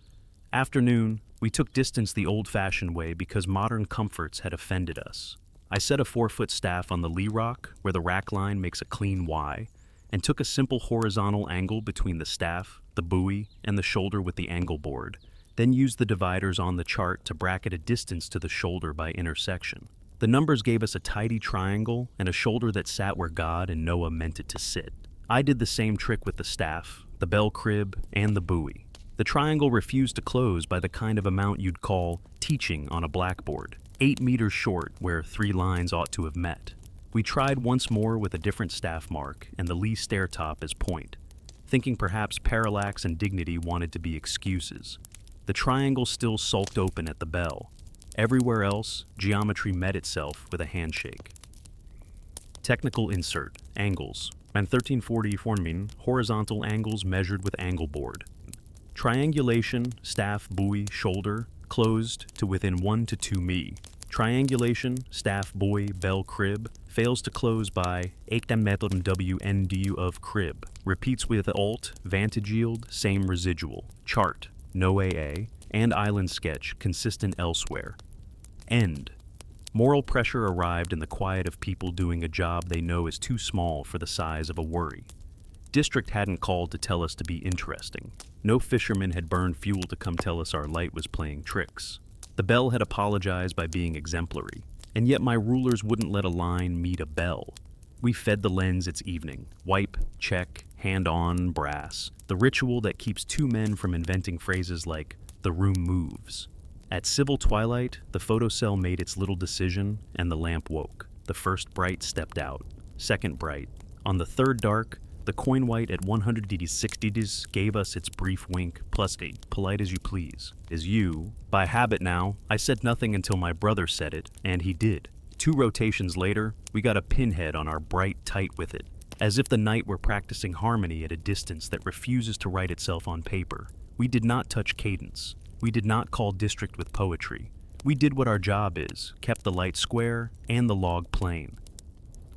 Afternoon, we took distance the old-fashioned way because modern comforts had offended us. I set a 4-foot staff on the lee rock, where the rack line makes a clean Y, and took a simple horizontal angle between the staff, the buoy, and the shoulder with the angle board, then used the dividers on the chart to bracket a distance to the shoulder by intersection. The numbers gave us a tidy triangle and a shoulder that sat where God and Noah meant it to sit. I did the same trick with the staff, the bell crib, and the buoy. The triangle refused to close by the kind of amount you'd call teaching on a blackboard, 8 meters short where 3 lines ought to have met. We tried once more with a different staff mark and the lee stair top as point, thinking perhaps parallax and dignity wanted to be excuses. The triangle still sulked open at the bell. Everywhere else, geometry met itself with a handshake. Technical insert, angles. And 1340 forming horizontal angles measured with angle board. Triangulation, staff, buoy, shoulder, closed to within 1 to 2 mi. Triangulation, staff, buoy, bell, crib, fails to close by 8 method WNDU of crib. Repeats with alt, vantage yield, same residual. Chart, no AA, and island sketch consistent elsewhere. End. Moral pressure arrived in the quiet of people doing a job they know is too small for the size of a worry. District hadn't called to tell us to be interesting. No fisherman had burned fuel to come tell us our light was playing tricks. The bell had apologized by being exemplary, and yet my rulers wouldn't let a line meet a bell. We fed the lens its evening. Wipe, check, hand on, brass. The ritual that keeps two men from inventing phrases like, "the room moves." At civil twilight, the photocell made its little decision, and the lamp woke. The first bright stepped out. Second bright. On the third dark, the coin white at 160 gave us its brief wink, plus a polite as you please. Is you. By habit now, I said nothing until my brother said it, and he did. 2 rotations later, we got a pinhead on our bright tight with it, as if the night were practicing harmony at a distance that refuses to write itself on paper. We did not touch cadence. We did not call district with poetry. We did what our job is, kept the light square and the log plain.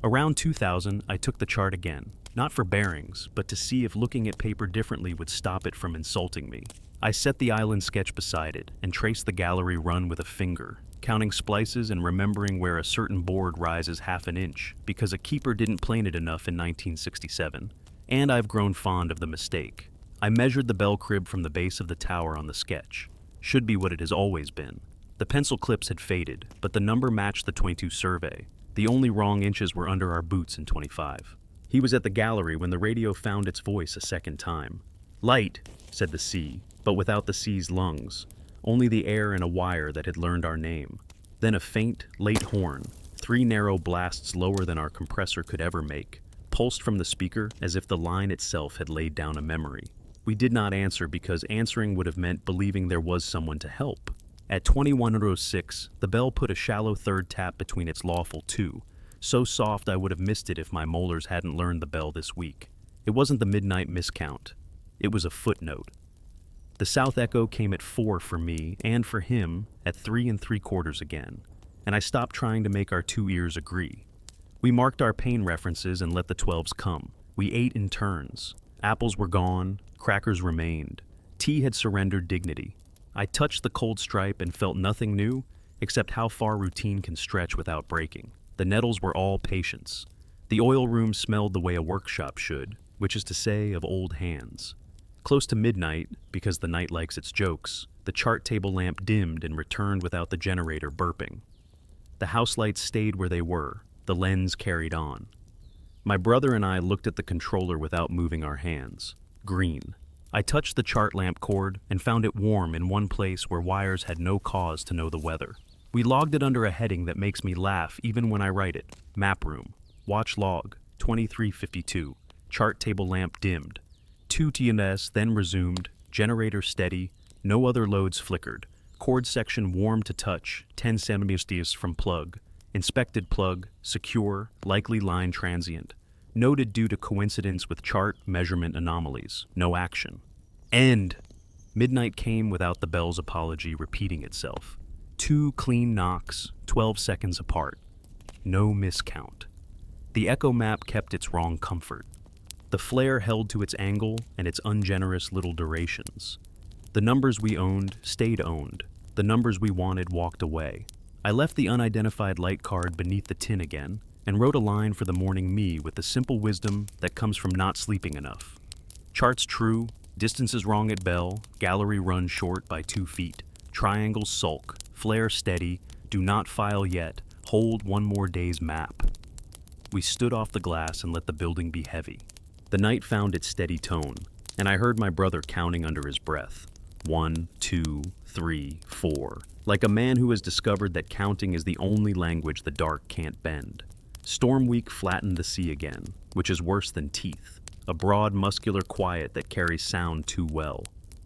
Around 2000, I took the chart again, not for bearings, but to see if looking at paper differently would stop it from insulting me. I set the island sketch beside it and traced the gallery run with a finger, counting splices and remembering where a certain board rises half an inch because a keeper didn't plane it enough in 1967. And I've grown fond of the mistake. I measured the bell crib from the base of the tower on the sketch. Should be what it has always been. The pencil clips had faded, but the number matched the 22 survey. The only wrong inches were under our boots in 25. He was at the gallery when the radio found its voice a second time. "Light," said the sea, but without the sea's lungs. Only the air and a wire that had learned our name. Then a faint, late horn, 3 narrow blasts lower than our compressor could ever make, pulsed from the speaker as if the line itself had laid down a memory. We did not answer because answering would have meant believing there was someone to help. At 2106, the bell put a shallow third tap between its lawful 2, so soft I would have missed it if my molars hadn't learned the bell this week. It wasn't the midnight miscount. It was a footnote. The south echo came at 4 for me and for him at 3 3/4 again, and I stopped trying to make our 2 ears agree. We marked our pain references and let the 12s come. We ate in turns. Apples were gone, crackers remained. Tea had surrendered dignity. I touched the cold stripe and felt nothing new except how far routine can stretch without breaking. The nettles were all patience. The oil room smelled the way a workshop should, which is to say, of old hands. Close to midnight, because the night likes its jokes, the chart table lamp dimmed and returned without the generator burping. The house lights stayed where they were. The lens carried on. My brother and I looked at the controller without moving our hands. Green. I touched the chart lamp cord and found it warm in one place where wires had no cause to know the weather. We logged it under a heading that makes me laugh even when I write it. Map room. Watch log. 2352. Chart table lamp dimmed. 2 TNS then resumed. Generator steady. No other loads flickered. Cord section warm to touch. 10 centimeters from plug. Inspected plug. Secure. Likely line transient. Noted due to coincidence with chart measurement anomalies. No action. End. Midnight came without the bell's apology repeating itself. 2 clean knocks, 12 seconds apart. No miscount. The echo map kept its wrong comfort. The flare held to its angle and its ungenerous little durations. The numbers we owned stayed owned. The numbers we wanted walked away. I left the unidentified light card beneath the tin again and wrote a line for the morning me with the simple wisdom that comes from not sleeping enough. Charts true, distances wrong at bell, gallery run short by 2 feet, triangles sulk, flare steady, do not file yet, hold 1 more day's map. We stood off the glass and let the building be heavy. The night found its steady tone, and I heard my brother counting under his breath. 1, 2, 3, 4, like a man who has discovered that counting is the only language the dark can't bend. Storm week flattened the sea again, which is worse than teeth, a broad muscular quiet that carries sound too well.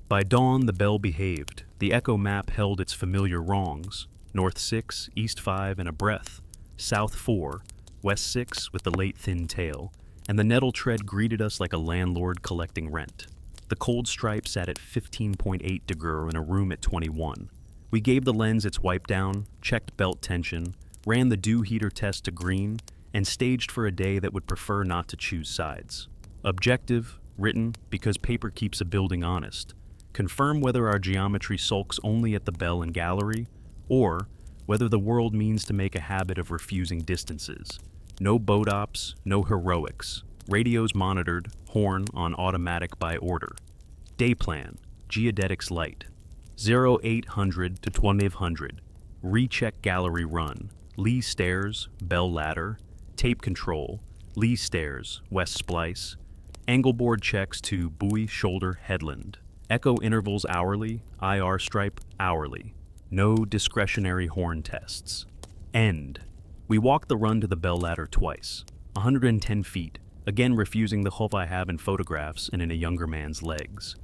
By dawn the bell behaved. The echo map held its familiar wrongs. North 6, east 5 and a breath, south 4, west 6 with the late thin tail, and the nettle tread greeted us like a landlord collecting rent. The cold stripe sat at 15.8 degrees in a room at 21. We gave the lens its wipe down, checked belt tension, ran the dew heater test to green, and staged for a day that would prefer not to choose sides. Objective, written, because paper keeps a building honest. Confirm whether our geometry sulks only at the bell and gallery, or whether the world means to make a habit of refusing distances. No boat ops, no heroics. Radios monitored, horn on automatic by order. Day plan, geodetics light. 0800 to 1200. Recheck gallery run. Lee stairs, bell ladder. Tape control. Lee stairs, west splice. Angle board checks to buoy shoulder headland. Echo intervals hourly, IR stripe hourly. No discretionary horn tests. End. We walked the run to the bell ladder twice. 110 feet, again refusing the hope I have in photographs and in a younger man's legs.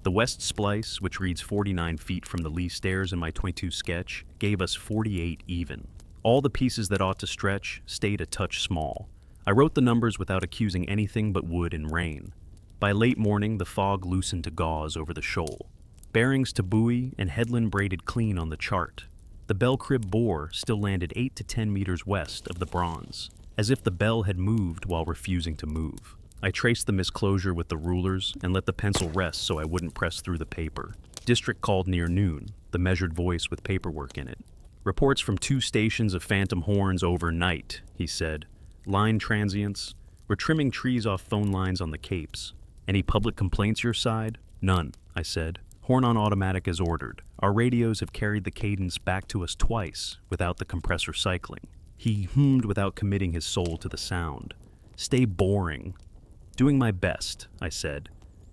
The west splice, which reads 49 feet from the lee stairs in my 22 sketch, gave us 48 even. All the pieces that ought to stretch stayed a touch small. I wrote the numbers without accusing anything but wood and rain. By late morning, the fog loosened to gauze over the shoal. Bearings to buoy and headland braided clean on the chart. The bell crib bore still landed 8 to 10 meters west of the bronze, as if the bell had moved while refusing to move. I traced the misclosure with the rulers and let the pencil rest so I wouldn't press through the paper. District called near noon, the measured voice with paperwork in it. Reports from 2 stations of phantom horns overnight, he said. Line transients. We're trimming trees off phone lines on the capes. Any public complaints your side? None, I said. Horn on automatic as ordered. Our radios have carried the cadence back to us twice without the compressor cycling. He hummed without committing his soul to the sound. Stay boring. Doing my best, I said,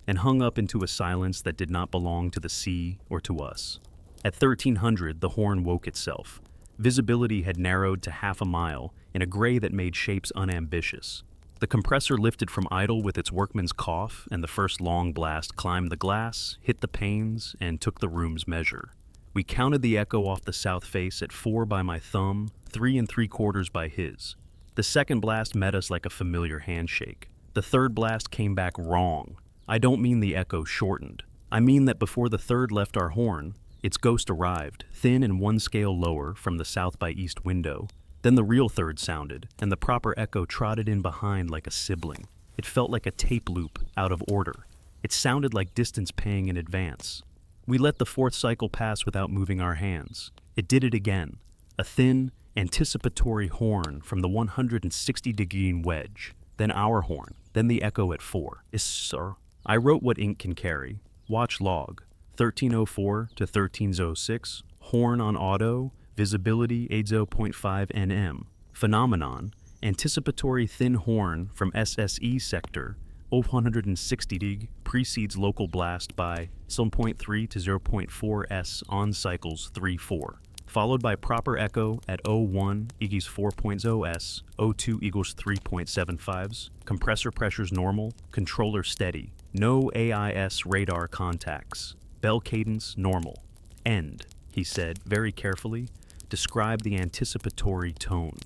and hung up into a silence that did not belong to the sea or to us. At 1300, the horn woke itself. Visibility had narrowed to half a mile in a gray that made shapes unambitious. The compressor lifted from idle with its workman's cough, and the first long blast climbed the glass, hit the panes, and took the room's measure. We counted the echo off the south face at 4 by my thumb, 3 3/4 by his. The second blast met us like a familiar handshake. The third blast came back wrong. I don't mean the echo shortened. I mean that before the third left our horn, its ghost arrived, thin and 1 scale lower from the south by east window. Then the real third sounded, and the proper echo trotted in behind like a sibling. It felt like a tape loop, out of order. It sounded like distance paying in advance. We let the fourth cycle pass without moving our hands. It did it again. A thin, anticipatory horn from the 160-degree wedge. Then our horn. Then the echo at 4. Yes, sir. I wrote what ink can carry. Watch log. 1304 to 1306. Horn on auto. Visibility 80.5 nm. Phenomenon. Anticipatory thin horn from SSE sector. 160 dig precedes local blast by 0.3 to 0.4 s on cycles 3-4. Followed by proper echo at 01 equals 4.0 s, 02 equals 3.75s, compressor pressures normal, controller steady, no AIS radar contacts, bell cadence normal. End, he said very carefully, describe the anticipatory tone.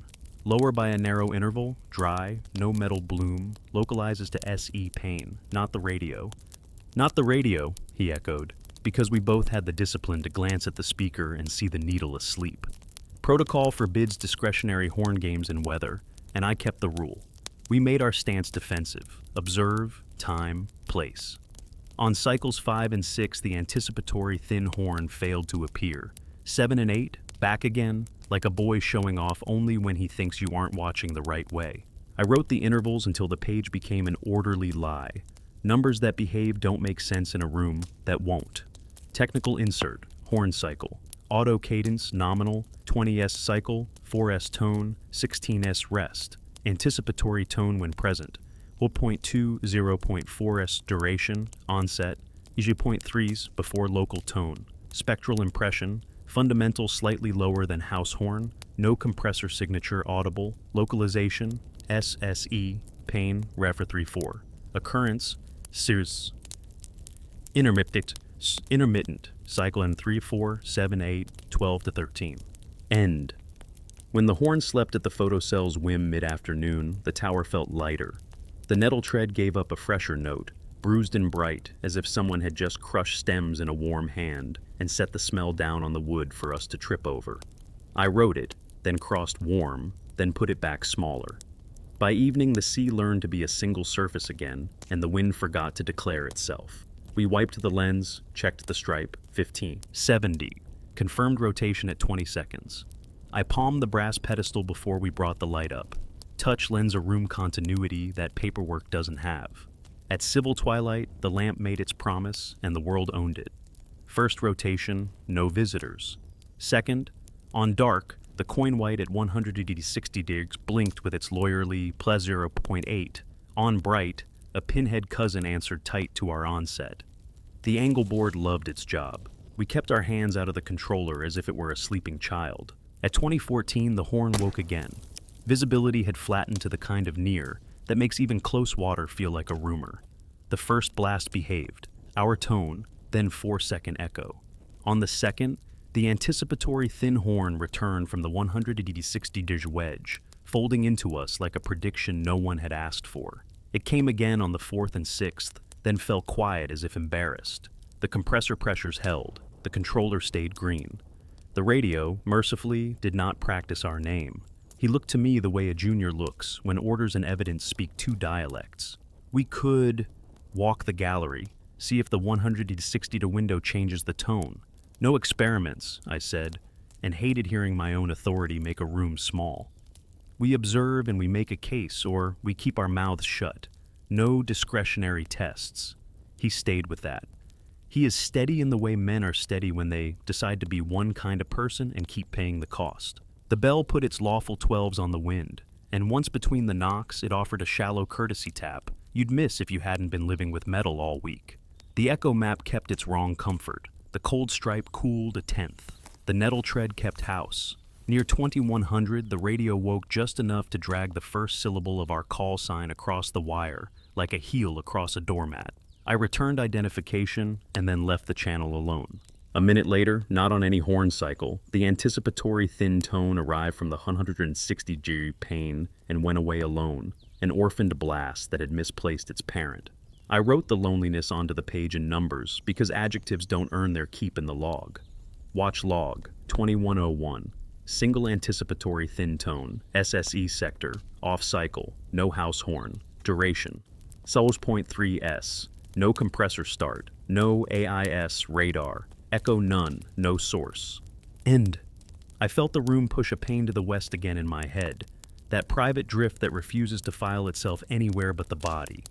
Lower by a narrow interval, dry, no metal bloom, localizes to SE pain, not the radio. Not the radio, he echoed, because we both had the discipline to glance at the speaker and see the needle asleep. Protocol forbids discretionary horn games in weather, and I kept the rule. We made our stance defensive. Observe, time, place. On cycles 5 and 6, the anticipatory thin horn failed to appear. 7 and 8, back again, like a boy showing off only when he thinks you aren't watching the right way. I wrote the intervals until the page became an orderly lie. Numbers that behave don't make sense in a room that won't. Technical insert, horn cycle. Auto cadence, nominal, 20s cycle, 4s tone, 16s rest. Anticipatory tone when present. 1.2, 0.4s duration, onset. Usually 0.3s before local tone. Spectral impression. Fundamental slightly lower than house horn. No compressor signature audible. Localization. SSE. Pain. Refer 3-4. Occurrence. Sears. Intermittent. Cycle in 3, 4, 7, 8, 12 to 13. End. When the horn slept at the photocell's whim mid-afternoon, the tower felt lighter. The nettle tread gave up a fresher note, bruised and bright, as if someone had just crushed stems in a warm hand and set the smell down on the wood for us to trip over. I wrote it, then crossed warm, then put it back smaller. By evening, the sea learned to be a single surface again, and the wind forgot to declare itself. We wiped the lens, checked the stripe, 15. 70. Confirmed rotation at 20 seconds. I palmed the brass pedestal before we brought the light up. Touch lends a room continuity that paperwork doesn't have. At civil twilight, the lamp made its promise, and the world owned it. First rotation, no visitors. Second, on dark, the coin white at 160 digs blinked with its lawyerly +0.8. On bright, a pinhead cousin answered tight to our onset. The angle board loved its job. We kept our hands out of the controller as if it were a sleeping child. At 2014, the horn woke again. Visibility had flattened to the kind of near that makes even close water feel like a rumor. The first blast behaved, our tone, then 4-second echo. On the second, the anticipatory thin horn returned from the 160 dig wedge, folding into us like a prediction no one had asked for. It came again on the fourth and sixth, then fell quiet as if embarrassed. The compressor pressures held, the controller stayed green. The radio, mercifully, did not practice our name. He looked to me the way a junior looks when orders and evidence speak two dialects. We could walk the gallery, see if the 160 to window changes the tone. No experiments, I said, and hated hearing my own authority make a room small. We observe and we make a case, or we keep our mouths shut. No discretionary tests. He stayed with that. He is steady in the way men are steady when they decide to be one kind of person and keep paying the cost. The bell put its lawful 12s on the wind, and once between the knocks it offered a shallow courtesy tap you'd miss if you hadn't been living with metal all week. The echo map kept its wrong comfort. The cold stripe cooled a tenth. The nettle tread kept house. Near 2100, the radio woke just enough to drag the first syllable of our call sign across the wire, like a heel across a doormat. I returned identification and then left the channel alone. A minute later, not on any horn cycle, the anticipatory thin tone arrived from the 160 G pane and went away alone, an orphaned blast that had misplaced its parent. I wrote the loneliness onto the page in numbers because adjectives don't earn their keep in the log. Watch log, 2101, single anticipatory thin tone, SSE sector, off cycle, no house horn, duration, Sulls.3 S, no compressor start, no AIS radar, echo none, no source. End. I felt the room push a pane to the west again in my head, that private drift that refuses to file itself anywhere but the body.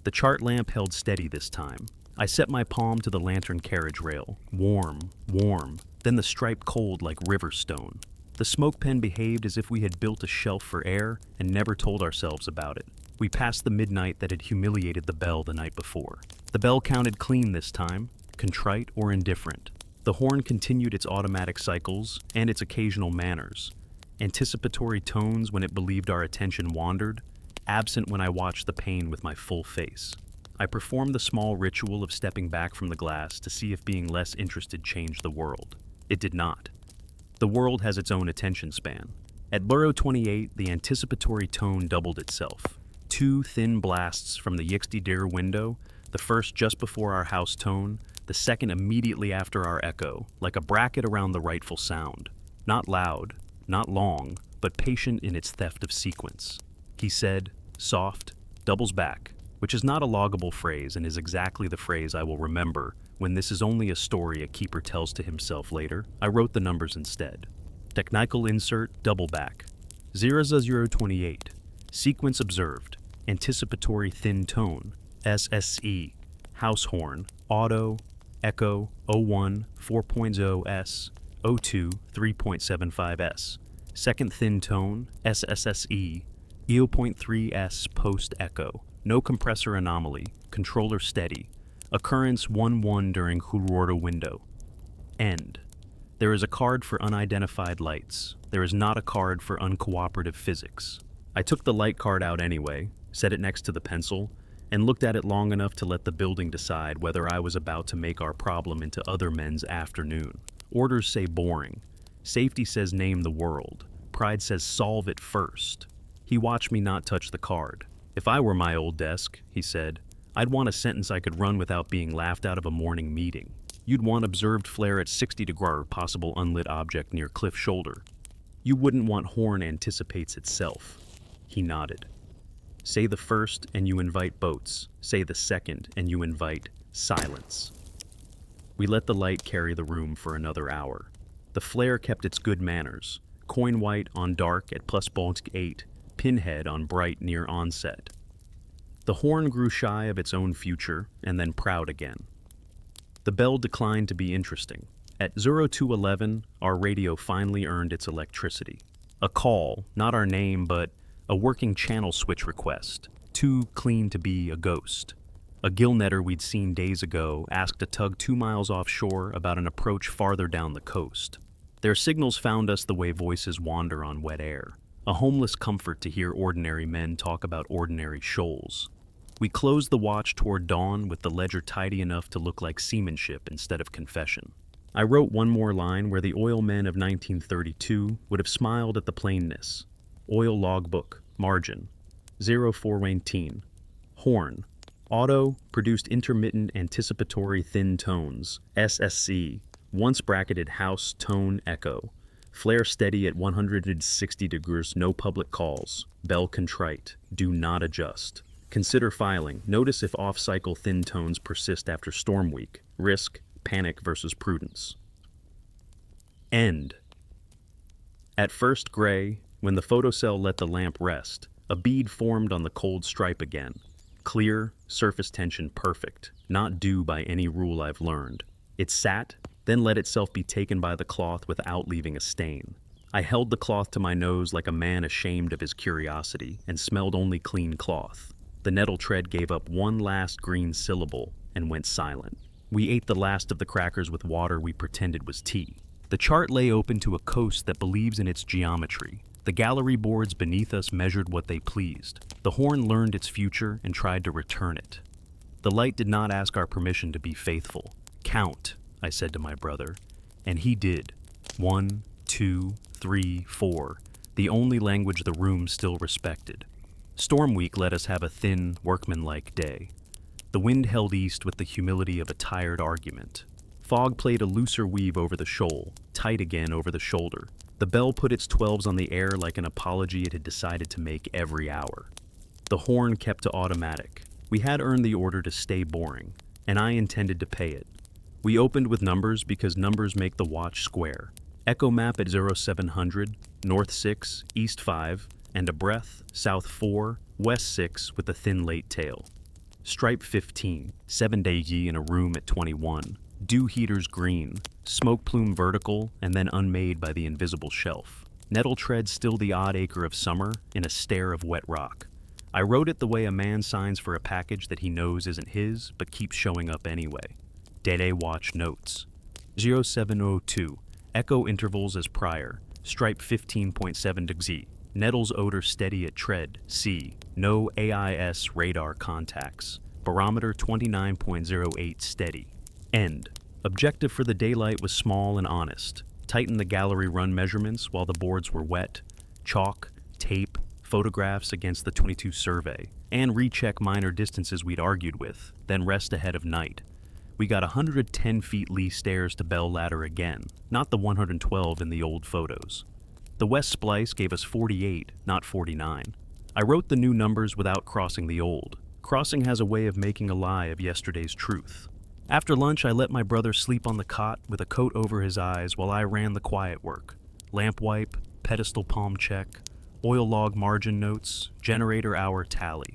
The chart lamp held steady this time. I set my palm to the lantern carriage rail. Warm, warm, then the stripe cold like river stone. The smoke pen behaved as if we had built a shelf for air and never told ourselves about it. We passed the midnight that had humiliated the bell the night before. The bell counted clean this time, contrite or indifferent. The horn continued its automatic cycles and its occasional manners. Anticipatory tones when it believed our attention wandered, absent when I watched the pane with my full face. I performed the small ritual of stepping back from the glass to see if being less interested changed the world. It did not. The world has its own attention span. At Burrow 28, the anticipatory tone doubled itself. Two thin blasts from the Yixty Deer window, the first just before our house tone, the second immediately after our echo, like a bracket around the rightful sound. Not loud, not long, but patient in its theft of sequence. He said, soft, doubles back, which is not a loggable phrase and is exactly the phrase I will remember when this is only a story a keeper tells to himself later. I wrote the numbers instead. Technical insert, double back. 00028. Sequence observed. Anticipatory thin tone. SSE. House horn. Auto. Echo. 01. 4.0 S. 02. 3.75 S. Second thin tone. SSSE. EO.3 S post echo. No compressor anomaly. Controller steady. Occurrence 1-1 during Hurorda window. End. There is a card for unidentified lights. There is not a card for uncooperative physics. I took the light card out anyway, set it next to the pencil, and looked at it long enough to let the building decide whether I was about to make our problem into other men's afternoon. Orders say boring. Safety says name the world. Pride says solve it first. He watched me not touch the card. If I were my old desk, he said, I'd want a sentence I could run without being laughed out of a morning meeting. You'd want observed flare at 60 degree possible unlit object near cliff shoulder. You wouldn't want horn anticipates itself. He nodded. Say the first and you invite boats. Say the second and you invite silence. We let the light carry the room for another hour. The flare kept its good manners. coin white on dark at +8, pinhead on bright near onset. The horn grew shy of its own future and then proud again. The bell declined to be interesting. At 0211, our radio finally earned its electricity. A call, not our name, but a working channel switch request, too clean to be a ghost. A gillnetter we'd seen days ago asked a tug 2 miles offshore about an approach farther down the coast. Their signals found us the way voices wander on wet air. A homeless comfort to hear ordinary men talk about ordinary shoals. We closed the watch toward dawn with the ledger tidy enough to look like seamanship instead of confession. I wrote one more line where the oil men of 1932 would have smiled at the plainness. Oil logbook, margin, 0419. Horn, auto, produced intermittent anticipatory thin tones, SSC, once bracketed house tone echo. Flare steady at 160 degrees, no public calls. Bell contrite, do not adjust. Consider filing. Notice if off-cycle thin tones persist after storm week. Risk, panic versus prudence. End. At first gray, when the photocell let the lamp rest, a bead formed on the cold stripe again. Clear, surface tension perfect, not due by any rule I've learned. It sat, then let itself be taken by the cloth without leaving a stain. I held the cloth to my nose like a man ashamed of his curiosity and smelled only clean cloth. The nettle tread gave up one last green syllable and went silent. We ate the last of the crackers with water we pretended was tea. The chart lay open to a coast that believes in its geometry. The gallery boards beneath us measured what they pleased. The horn learned its future and tried to return it. The light did not ask our permission to be faithful. Count, I said to my brother, and he did. 1, 2, 3, 4, the only language the room still respected. Storm week let us have a thin, workmanlike day. The wind held east with the humility of a tired argument. Fog played a looser weave over the shoal, tight again over the shoulder. The bell put its 12s on the air like an apology it had decided to make every hour. The horn kept to automatic. We had earned the order to stay boring, and I intended to pay it. We opened with numbers because numbers make the watch square. Echo map at 0700, north 6, east 5, and a breath, south 4, west 6 with a thin late tail. Stripe 15, 7-day ye in a room at 21. Dew heaters green, smoke plume vertical, and then unmade by the invisible shelf. Nettle tread still the odd acre of summer in a stare of wet rock. I wrote it the way a man signs for a package that he knows isn't his, but keeps showing up anyway. Dede watch notes. 0702, echo intervals as prior, stripe 15.7 degz. Nettles odor steady at tread, C. No AIS radar contacts. Barometer 29.08 steady. End. Objective for the daylight was small and honest. Tighten the gallery run measurements while the boards were wet. Chalk, tape, photographs against the 22 survey. And recheck minor distances we'd argued with, then rest ahead of night. We got 110 feet lee stairs to bell ladder again, not the 112 in the old photos. The west splice gave us 48, not 49. I wrote the new numbers without crossing the old. Crossing has a way of making a lie of yesterday's truth. After lunch, I let my brother sleep on the cot with a coat over his eyes while I ran the quiet work. Lamp wipe, pedestal palm check, oil log margin notes, generator hour tally.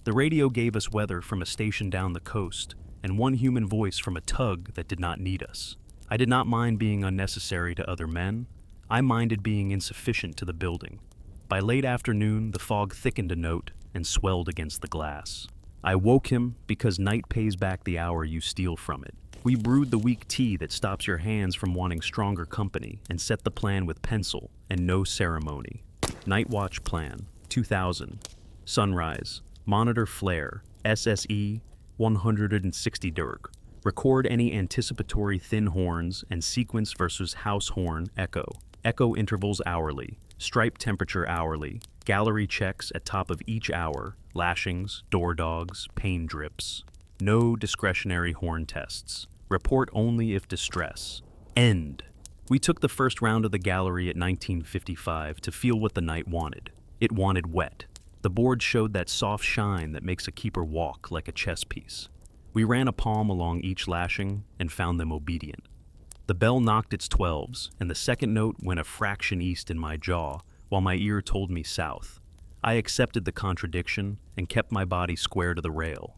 The radio gave us weather from a station down the coast, and one human voice from a tug that did not need us. I did not mind being unnecessary to other men. I minded being insufficient to the building. By late afternoon, the fog thickened a note and swelled against the glass. I woke him because night pays back the hour you steal from it. We brewed the weak tea that stops your hands from wanting stronger company and set the plan with pencil and no ceremony. Night watch plan, 2000. Sunrise, monitor flare, SSE, 160 Dirk. Record any anticipatory thin horns and sequence versus house horn echo. Echo intervals hourly. Stripe temperature hourly. Gallery checks at top of each hour. Lashings, door dogs, pain drips. No discretionary horn tests. Report only if distress. End. We took the first round of the gallery at 1955 to feel what the night wanted. It wanted wet. The board showed that soft shine that makes a keeper walk like a chess piece. We ran a palm along each lashing and found them obedient. The bell knocked its 12s, and the second note went a fraction east in my jaw, while my ear told me south. I accepted the contradiction and kept my body square to the rail.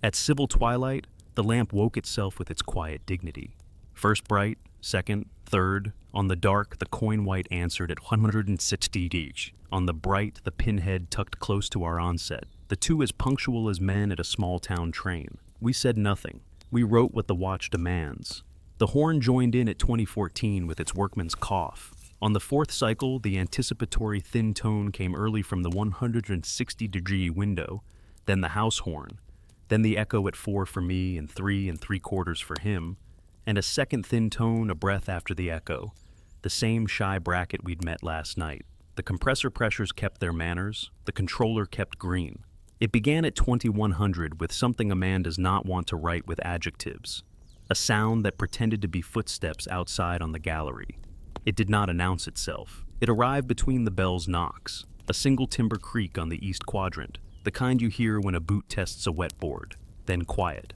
At civil twilight, the lamp woke itself with its quiet dignity. First bright, second, third. On the dark, the coin white answered at 160 each. On the bright, the pinhead tucked close to our onset, the two as punctual as men at a small-town train. We said nothing. We wrote what the watch demands. The horn joined in at 2014 with its workman's cough. On the fourth cycle, the anticipatory thin tone came early from the 160-degree window, then the house horn, then the echo at 4 for me and 3 3/4 for him, and a second thin tone a breath after the echo, the same shy bracket we'd met last night. The compressor pressures kept their manners, the controller kept green. It began at 2100 with something a man does not want to write with adjectives, a sound that pretended to be footsteps outside on the gallery. It did not announce itself. It arrived between the bell's knocks, a single timber creak on the east quadrant, the kind you hear when a boot tests a wet board, then quiet.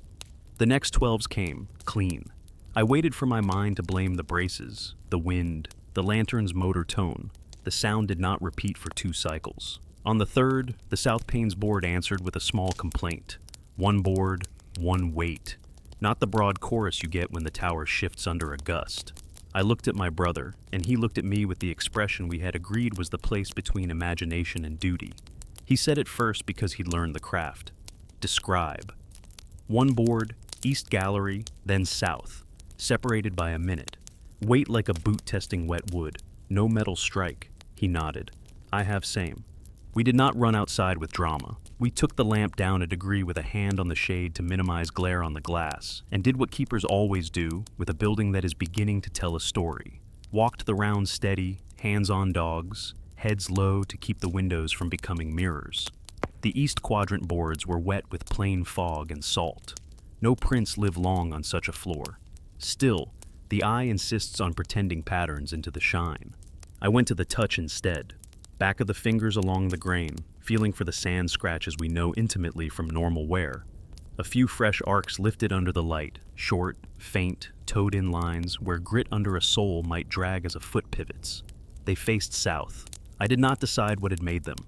The next 12s came, clean. I waited for my mind to blame the braces, the wind, the lantern's motor tone. The sound did not repeat for 2 cycles. On the third, the South Panes board answered with a small complaint. One board, one weight. Not the broad chorus you get when the tower shifts under a gust. I looked at my brother, and he looked at me with the expression we had agreed was the place between imagination and duty. He said it first because he'd learned the craft. Describe. One board, east gallery, then south, separated by a minute. Weight like a boot testing wet wood. No metal strike. He nodded. I have same. We did not run outside with drama. We took the lamp down a degree with a hand on the shade to minimize glare on the glass, and did what keepers always do with a building that is beginning to tell a story. Walked the rounds steady, hands on dogs, heads low to keep the windows from becoming mirrors. The east quadrant boards were wet with plain fog and salt. No prints live long on such a floor. Still, the eye insists on pretending patterns into the shine. I went to the touch instead. Back of the fingers along the grain, feeling for the sand scratches we know intimately from normal wear. A few fresh arcs lifted under the light, short, faint, toed-in lines where grit under a sole might drag as a foot pivots. They faced south. I did not decide what had made them.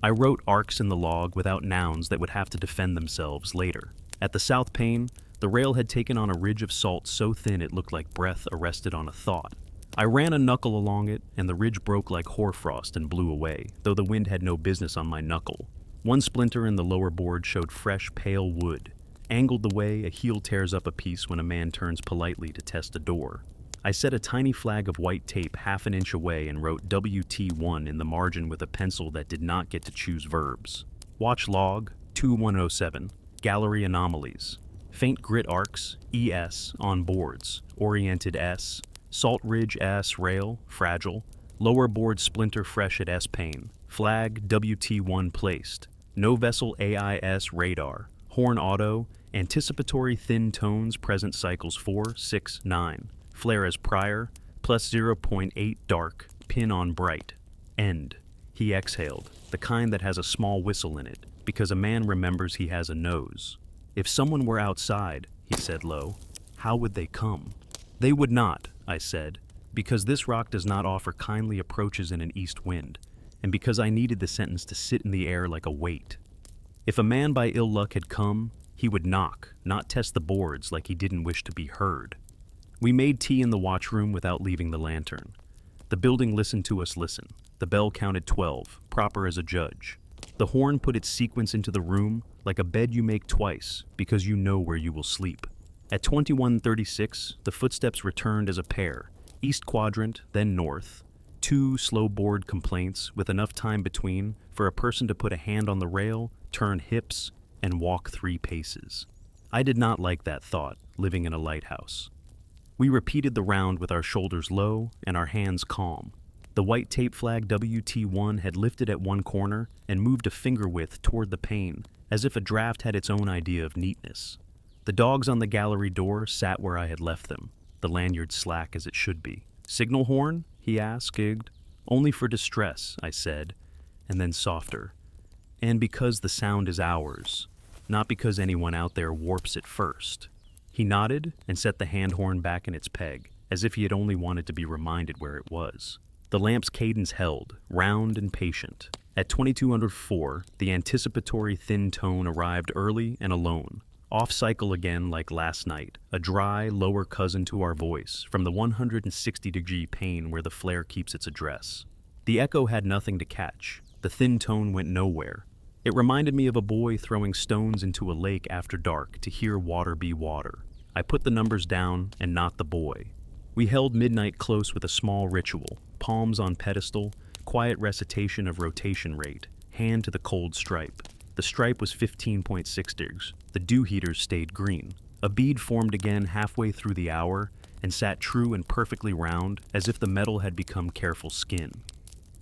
I wrote arcs in the log without nouns that would have to defend themselves later. At the south pane, the rail had taken on a ridge of salt so thin it looked like breath arrested on a thought. I ran a knuckle along it, and the ridge broke like hoarfrost and blew away, though the wind had no business on my knuckle. One splinter in the lower board showed fresh, pale wood, angled the way a heel tears up a piece when a man turns politely to test a door. I set a tiny flag of white tape half an inch away and wrote WT1 in the margin with a pencil that did not get to choose verbs. Watch log 2107, gallery anomalies. Faint grit arcs, ES, on boards, oriented S, Salt ridge S rail, fragile, lower board splinter fresh at S pane, flag WT1 placed, no vessel AIS radar, horn auto, anticipatory thin tones present cycles 4, 6, 9, flare as prior, plus 0.8 dark, pin on bright, end. He exhaled, the kind that has a small whistle in it, because a man remembers he has a nose. If someone were outside, he said low, how would they come? They would not, I said, because this rock does not offer kindly approaches in an east wind, and because I needed the sentence to sit in the air like a weight. If a man by ill luck had come, he would knock, not test the boards like he didn't wish to be heard. We made tea in the watchroom without leaving the lantern. The building listened to us listen. The bell counted 12, proper as a judge. The horn put its sequence into the room like a bed you make twice because you know where you will sleep. At 2136, the footsteps returned as a pair, east quadrant, then north. 2 slow board complaints with enough time between for a person to put a hand on the rail, turn hips, and walk 3 paces. I did not like that thought, living in a lighthouse. We repeated the round with our shoulders low and our hands calm. The white tape flag WT1 had lifted at one corner and moved a finger width toward the pane, as if a draft had its own idea of neatness. The dogs on the gallery door sat where I had left them, the lanyard slack as it should be. Signal horn? He asked. Only for distress, I said, and then softer. And because the sound is ours, not because anyone out there warps it first. He nodded and set the hand horn back in its peg. as if he had only wanted to be reminded where it was. The lamp's cadence held, round and patient. At 2204, the anticipatory thin tone arrived early and alone. Off-cycle again like last night, a dry, lower cousin to our voice, from the 160-degree pane where the flare keeps its address. The echo had nothing to catch. The thin tone went nowhere. It reminded me of a boy throwing stones into a lake after dark to hear water be water. I put the numbers down and not the boy. We held midnight close with a small ritual, palms on pedestal, quiet recitation of rotation rate, hand to the cold stripe. The stripe was 15.6 digs. The dew heaters stayed green. A bead formed again halfway through the hour and sat true and perfectly round, as if the metal had become careful skin.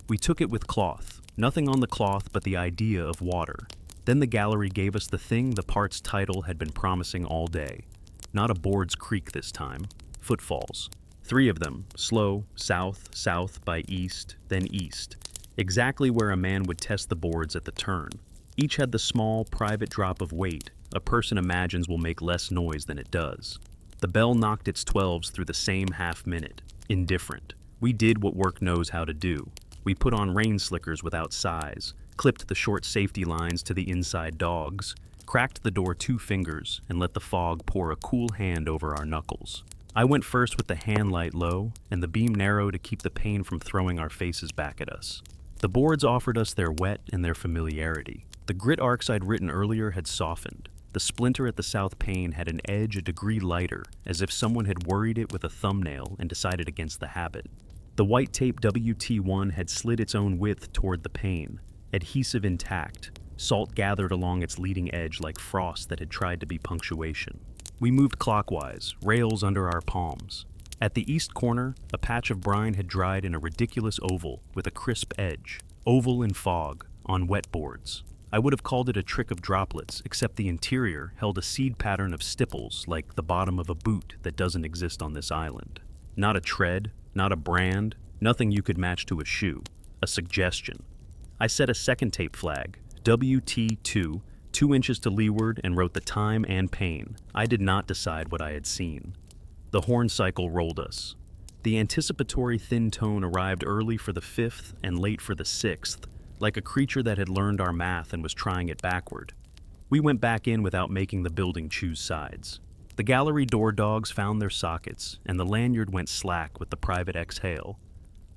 We took it with cloth. Nothing on the cloth but the idea of water. Then the gallery gave us the thing the part's title had been promising all day. Not a board's creak this time. Footfalls. 3 of them, slow, south, south by east, then east. Exactly where a man would test the boards at the turn. Each had the small, private drop of weight a person imagines will make less noise than it does. The bell knocked its 12s through the same half minute. Indifferent. We did what work knows how to do. We put on rain slickers without size, clipped the short safety lines to the inside dogs, cracked the door 2 fingers, and let the fog pour a cool hand over our knuckles. I went first with the hand light low and the beam narrow to keep the pain from throwing our faces back at us. The boards offered us their wet and their familiarity. The grit arcs I'd written earlier had softened. The splinter at the south pane had an edge a degree lighter, as if someone had worried it with a thumbnail and decided against the habit. The white tape WT1 had slid its own width toward the pane, adhesive intact, salt gathered along its leading edge like frost that had tried to be punctuation. We moved clockwise, rails under our palms. At the east corner, a patch of brine had dried in a ridiculous oval with a crisp edge. Oval in fog, on wet boards. I would have called it a trick of droplets, except the interior held a seed pattern of stipples like the bottom of a boot that doesn't exist on this island. Not a tread, not a brand, nothing you could match to a shoe. A suggestion. I set a second tape flag, WT2, 2 inches to leeward, and wrote the time and pane. I did not decide what I had seen. The horn cycle rolled us. The anticipatory thin tone arrived early for the 5th and late for the 6th, like a creature that had learned our math and was trying it backward. We went back in without making the building choose sides. The gallery door dogs found their sockets, and the lanyard went slack with the private exhale.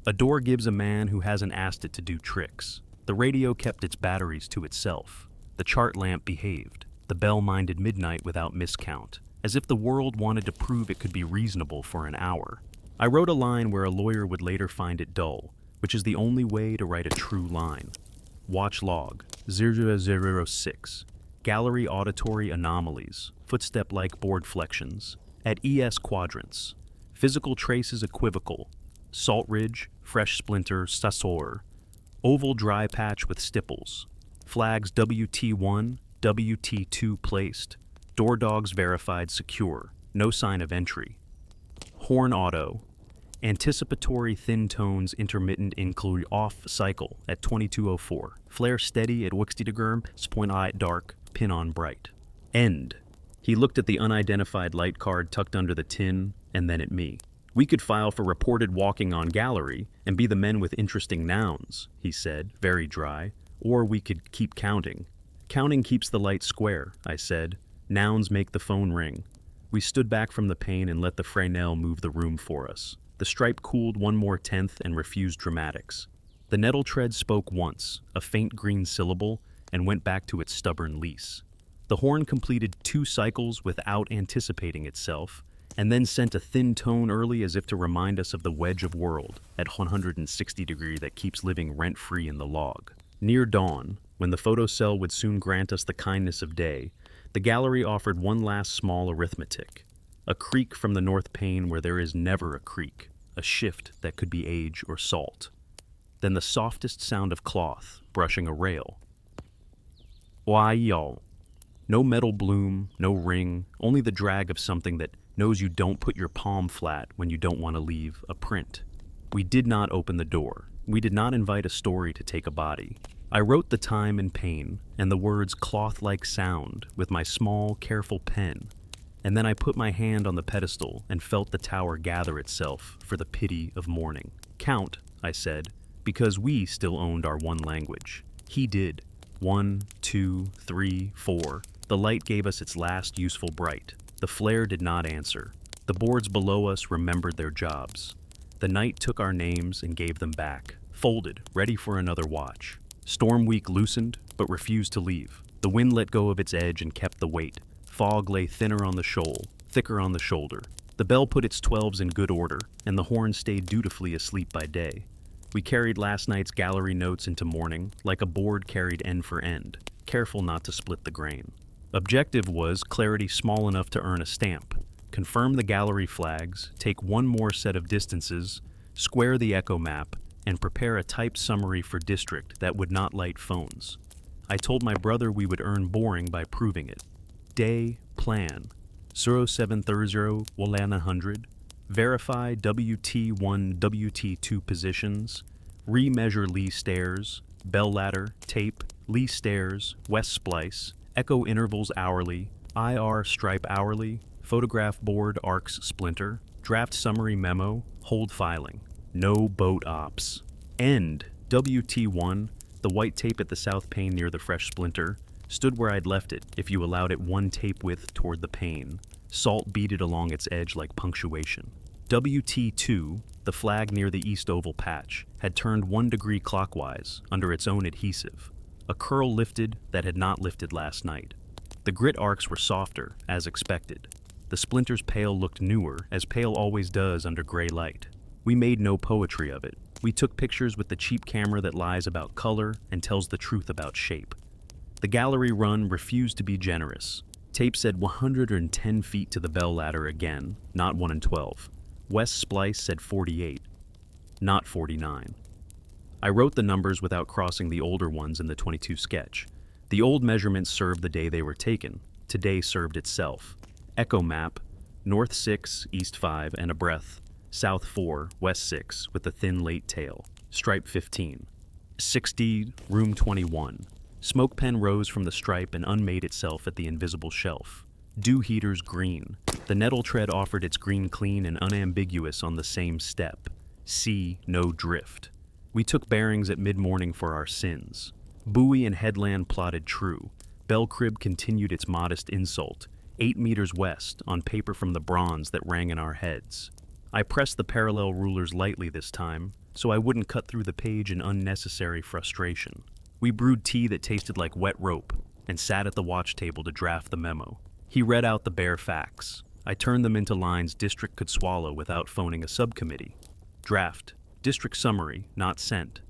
A door gives a man who hasn't asked it to do tricks. The radio kept its batteries to itself. The chart lamp behaved. The bell minded midnight without miscount, as if the world wanted to prove it could be reasonable for an hour. I wrote a line where a lawyer would later find it dull, which is the only way to write a true line. Watch log, 0006. Gallery auditory anomalies, footstep-like board flexions. At ES quadrants. Physical traces equivocal. Salt ridge, fresh splinter, sasor. Oval dry patch with stipples. Flags WT1, WT2 placed. Door dogs verified secure. No sign of entry. Horn auto. Anticipatory thin tones intermittent include off cycle at 2204. Flare steady at 60°, point light dark, pin on bright. End. He looked at the unidentified light card tucked under the tin, and then at me. We could file for reported walking on gallery and be the men with interesting nouns, he said, very dry. Or we could keep counting. Counting keeps the light square, I said. Nouns make the phone ring. We stood back from the pane and let the Fresnel move the room for us. The stripe cooled 1 more tenth and refused dramatics. The nettle tread spoke once, a faint green syllable, and went back to its stubborn lease. The horn completed 2 cycles without anticipating itself, and then sent a thin tone early as if to remind us of the wedge of world at 160° that keeps living rent-free in the log. Near dawn, when the photocell would soon grant us the kindness of day, the gallery offered one last small arithmetic. A creak from the north pane where there is never a creak, a shift that could be age or salt. Then the softest sound of cloth brushing a rail. Why, y'all. No metal bloom, no ring, only the drag of something that knows you don't put your palm flat when you don't want to leave a print. We did not open the door. We did not invite a story to take a body. I wrote the time and pain and the words cloth-like sound with my small, careful pen. and then I put my hand on the pedestal and felt the tower gather itself for the pity of morning. Count, I said, because we still owned our one language. He did. 1, 2, 3, 4. The light gave us its last useful bright. The flare did not answer. The boards below us remembered their jobs. The night took our names and gave them back, folded, ready for another watch. Storm week loosened, but refused to leave. The wind let go of its edge and kept the weight. Fog lay thinner on the shoal, thicker on the shoulder. The bell put its 12s in good order, and the horn stayed dutifully asleep by day. We carried last night's gallery notes into morning, like a board carried end for end, careful not to split the grain. Objective was clarity small enough to earn a stamp. Confirm the gallery flags, take one more set of distances, square the echo map, and prepare a typed summary for district that would not light phones. I told my brother we would earn boring by proving it. Day, plan. 0730 Walana 100. Verify WT1, WT2 positions. Remeasure lee stairs. Bell ladder, tape, lee stairs, west splice. Echo intervals hourly. IR stripe hourly. Photograph board arcs splinter. Draft summary memo. Hold filing. No boat ops. End. WT1, the white tape at the south pane near the fresh splinter, stood where I'd left it if you allowed it one tape width toward the pane. Salt beaded along its edge like punctuation. WT2, the flag near the east oval patch, had turned 1 degree clockwise under its own adhesive. A curl lifted that had not lifted last night. The grit arcs were softer, as expected. The splinter's pale looked newer, as pale always does under gray light. We made no poetry of it. We took pictures with the cheap camera that lies about color and tells the truth about shape. The gallery run refused to be generous. Tape said 110 feet to the bell ladder again, not 1 and 12. West Splice said 48, not 49. I wrote the numbers without crossing the older ones in the 22 sketch. The old measurements served the day they were taken. Today served itself. Echo map, north 6, east 5, and a breath. South 4, west 6, with a thin late tail. Stripe 15. 60, room 21. Smoke pen rose from the stripe and unmade itself at the invisible shelf. Dew heaters green. The nettle tread offered its green clean and unambiguous on the same step. Sea, no drift. We took bearings at mid-morning for our sins. Buoy and headland plotted true. Bell crib continued its modest insult. 8 meters west, on paper from the bronze that rang in our heads. I pressed the parallel rulers lightly this time, so I wouldn't cut through the page in unnecessary frustration. We brewed tea that tasted like wet rope, and sat at the watch table to draft the memo. He read out the bare facts. I turned them into lines district could swallow without phoning a subcommittee. Draft, district summary, not sent.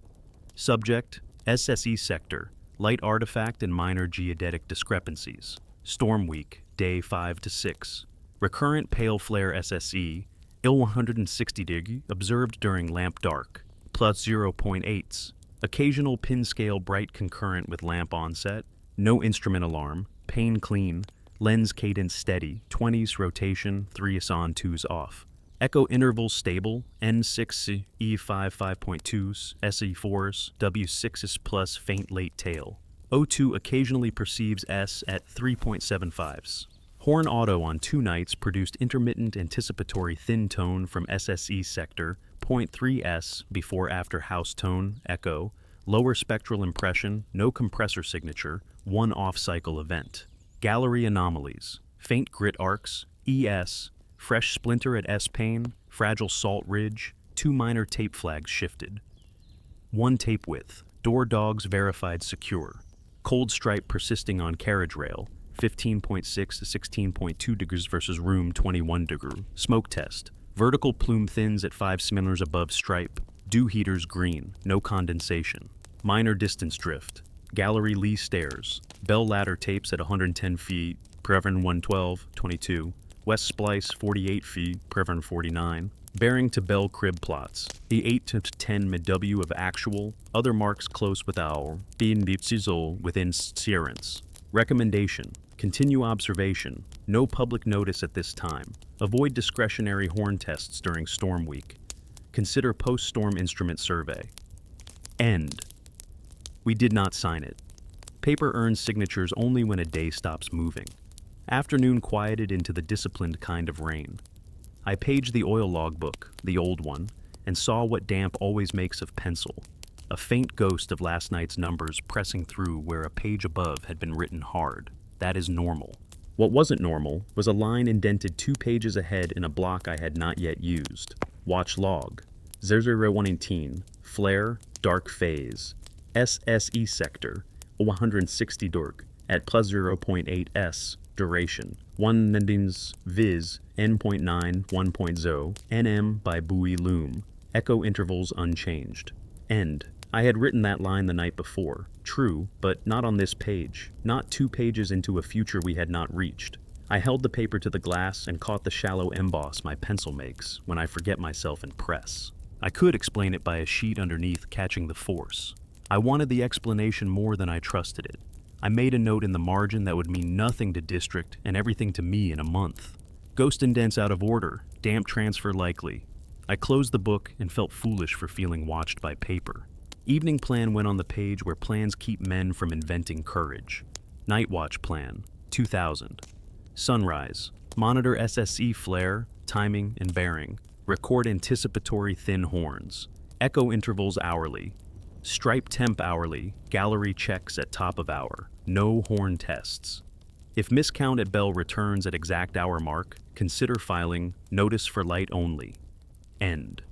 Subject, SSE sector, light artifact and minor geodetic discrepancies. Storm week, day 5 to 6. Recurrent pale flare SSE, ill 160 degree, observed during lamp dark, plus 0.8s. Occasional pin scale bright concurrent with lamp onset. No instrument alarm. Pane clean. Lens cadence steady. 20s rotation, 3s on, 2s off. Echo intervals stable. N6 E5 5.2s, SE4s, W6s plus faint late tail. O2 occasionally perceives S at 3.75s. Horn auto on 2 nights produced intermittent anticipatory thin tone from SSE sector, 0.3s before after house tone, echo, lower spectral impression, no compressor signature, 1 off-cycle event. Gallery anomalies, faint grit arcs, ES, fresh splinter at S-pane, fragile salt ridge, 2 minor tape flags shifted. 1 tape width, door dogs verified secure. Cold stripe persisting on carriage rail, 15.6 to 16.2 degrees versus room 21 degree. Smoke test. Vertical plume thins at 5 smillers above stripe. Dew heaters green. No condensation. Minor distance drift. Gallery lee stairs. Bell ladder tapes at 110 feet. Prevern 112, 22. West splice 48 feet. Prevern 49. Bearing to bell crib plots. The 8 to 10 mid-W of actual. Other marks close with our. Being sizzle within serence. Recommendation. Continue observation. No public notice at this time. Avoid discretionary horn tests during storm week. Consider post-storm instrument survey. End. We did not sign it. Paper earns signatures only when a day stops moving. Afternoon quieted into the disciplined kind of rain. I paged the oil logbook, the old one, and saw what damp always makes of pencil. A faint ghost of last night's numbers pressing through where a page above had been written hard. That is normal. What wasn't normal was a line indented 2 pages ahead in a block I had not yet used. Watch log. 0018. Flare, dark phase. SSE sector, 160 Durk, at plus 0.8 s, duration. 1 Nendings, viz, N.9, 1.0, NM by buoy loom. Echo intervals unchanged. End. I had written that line the night before. True, but not on this page. Not 2 pages into a future we had not reached. I held the paper to the glass and caught the shallow emboss my pencil makes when I forget myself and press. I could explain it by a sheet underneath catching the force. I wanted the explanation more than I trusted it. I made a note in the margin that would mean nothing to district and everything to me in a month. Ghost indents out of order, damp transfer likely. I closed the book and felt foolish for feeling watched by paper. Evening plan went on the page where plans keep men from inventing courage. Night watch plan, 2000. Sunrise, monitor SSE flare, timing and bearing. Record anticipatory thin horns. Echo intervals hourly. Stripe temp hourly, gallery checks at top of hour. No horn tests. If miscount at bell returns at exact hour mark, consider filing notice for light only. End.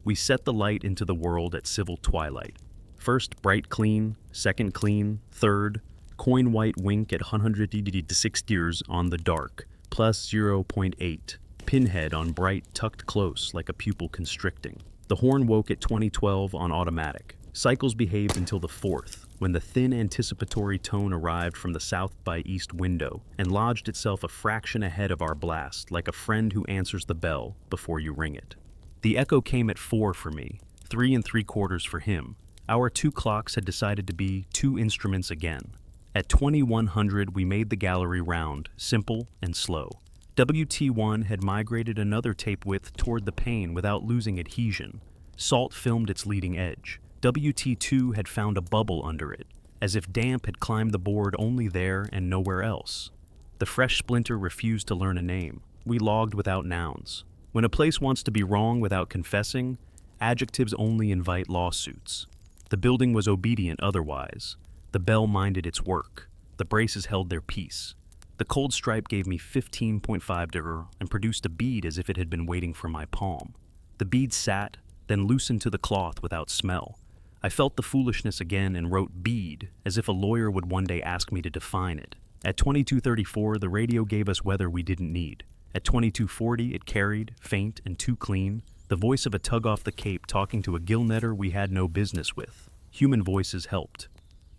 We set the light into the world at civil twilight. First bright clean, second clean, third, coin white wink at 160 years on the dark, plus 0.8. Pinhead on bright tucked close like a pupil constricting. The horn woke at 2012 on automatic. Cycles behaved until the 4th, when the thin anticipatory tone arrived from the south by east window and lodged itself a fraction ahead of our blast like a friend who answers the bell before you ring it. The echo came at 4 for me, 3 3/4 for him. Our 2 clocks had decided to be 2 instruments again. At 2100 we made the gallery round, simple and slow. WT1 had migrated another tape width toward the pane without losing adhesion. Salt filmed its leading edge. WT2 had found a bubble under it, as if damp had climbed the board only there and nowhere else. The fresh splinter refused to learn a name. We logged without nouns. When a place wants to be wrong without confessing, adjectives only invite lawsuits. The building was obedient otherwise. The bell minded its work. The braces held their peace. The cold stripe gave me 15.5 dirr and produced a bead as if it had been waiting for my palm. The bead sat, then loosened to the cloth without smell. I felt the foolishness again and wrote bead, as if a lawyer would one day ask me to define it. At 2234, the radio gave us weather we didn't need. At 2240, it carried, faint and too clean, the voice of a tug off the Cape talking to a gillnetter we had no business with. Human voices helped.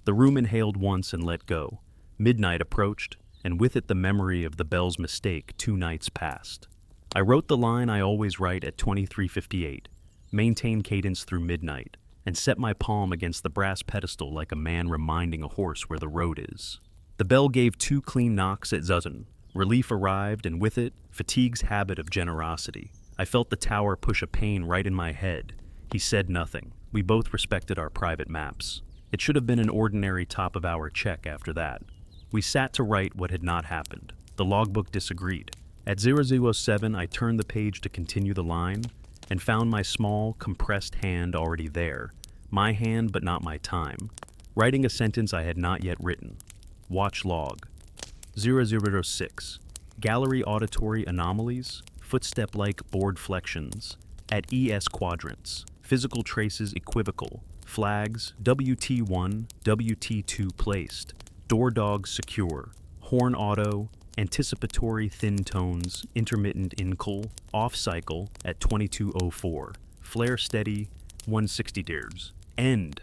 The room inhaled once and let go. Midnight approached, and with it the memory of the bell's mistake 2 nights past. I wrote the line I always write at 2358, maintain cadence through midnight, and set my palm against the brass pedestal like a man reminding a horse where the road is. The bell gave 2 clean knocks at Zuzan. Relief arrived, and with it, fatigue's habit of generosity. I felt the tower push a pain right in my head. He said nothing. We both respected our private maps. It should have been an ordinary top-of-hour check after that. We sat to write what had not happened. The logbook disagreed. At 007, I turned the page to continue the line, and found my small, compressed hand already there. My hand, but not my time. Writing a sentence I had not yet written. Watch log. 0006. Gallery auditory anomalies, footstep-like board flexions. At ES quadrants. Physical traces equivocal. Flags, WT1, WT2 placed. Door dogs secure. Horn auto. Anticipatory thin tones, intermittent incul, off cycle at 2204, flare steady, 160 dirs. End.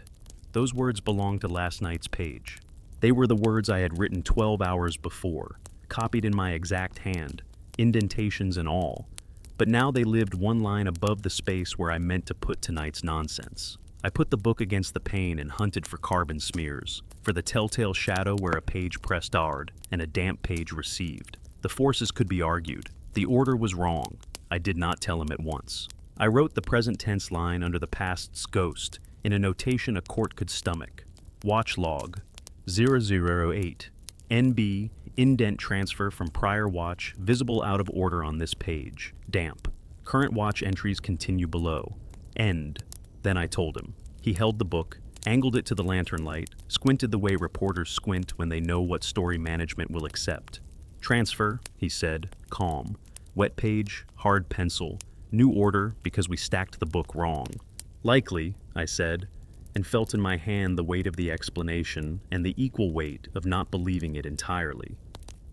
Those words belonged to last night's page. They were the words I had written 12 hours before, copied in my exact hand, indentations and all. But now they lived 1 line above the space where I meant to put tonight's nonsense. I put the book against the pane and hunted for carbon smears, for the telltale shadow where a page pressed hard and a damp page received. The forces could be argued. The order was wrong. I did not tell him at once. I wrote the present tense line under the past's ghost in a notation a court could stomach. Watch log 008. NB Indent transfer from prior watch, visible out of order on this page. Damp. Current watch entries continue below. End. Then I told him. He held the book, angled it to the lantern light, squinted the way reporters squint when they know what story management will accept. Transfer, he said, calm. Wet page, hard pencil. New order because we stacked the book wrong. Likely, I said, and felt in my hand the weight of the explanation and the equal weight of not believing it entirely.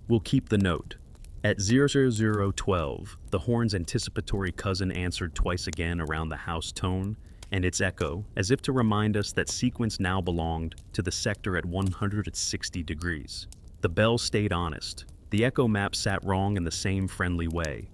We'll keep the note. At 00012, the horn's anticipatory cousin answered twice again around the house tone, and its echo, as if to remind us that sequence now belonged to the sector at 160 degrees. The bell stayed honest. The echo map sat wrong in the same friendly way.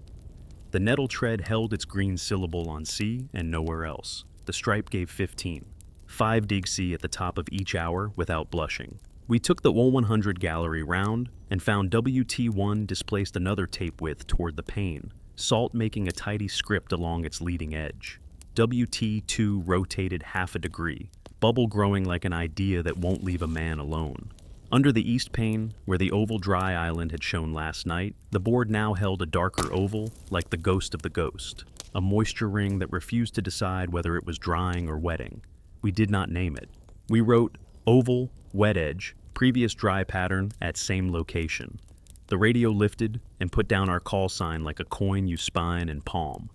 The nettle tread held its green syllable on C and nowhere else. The stripe gave 15. 5 digc at the top of each hour without blushing. We took the 100 gallery round and found WT1 displaced another tape width toward the pane, salt making a tidy script along its leading edge. WT2 rotated half a degree, bubble growing like an idea that won't leave a man alone. Under the east pane, where the oval dry island had shown last night, the board now held a darker oval, like the ghost of the ghost, a moisture ring that refused to decide whether it was drying or wetting. We did not name it. We wrote oval, wet edge, previous dry pattern at same location. The radio lifted and put down our call sign like a coin you spine and palm.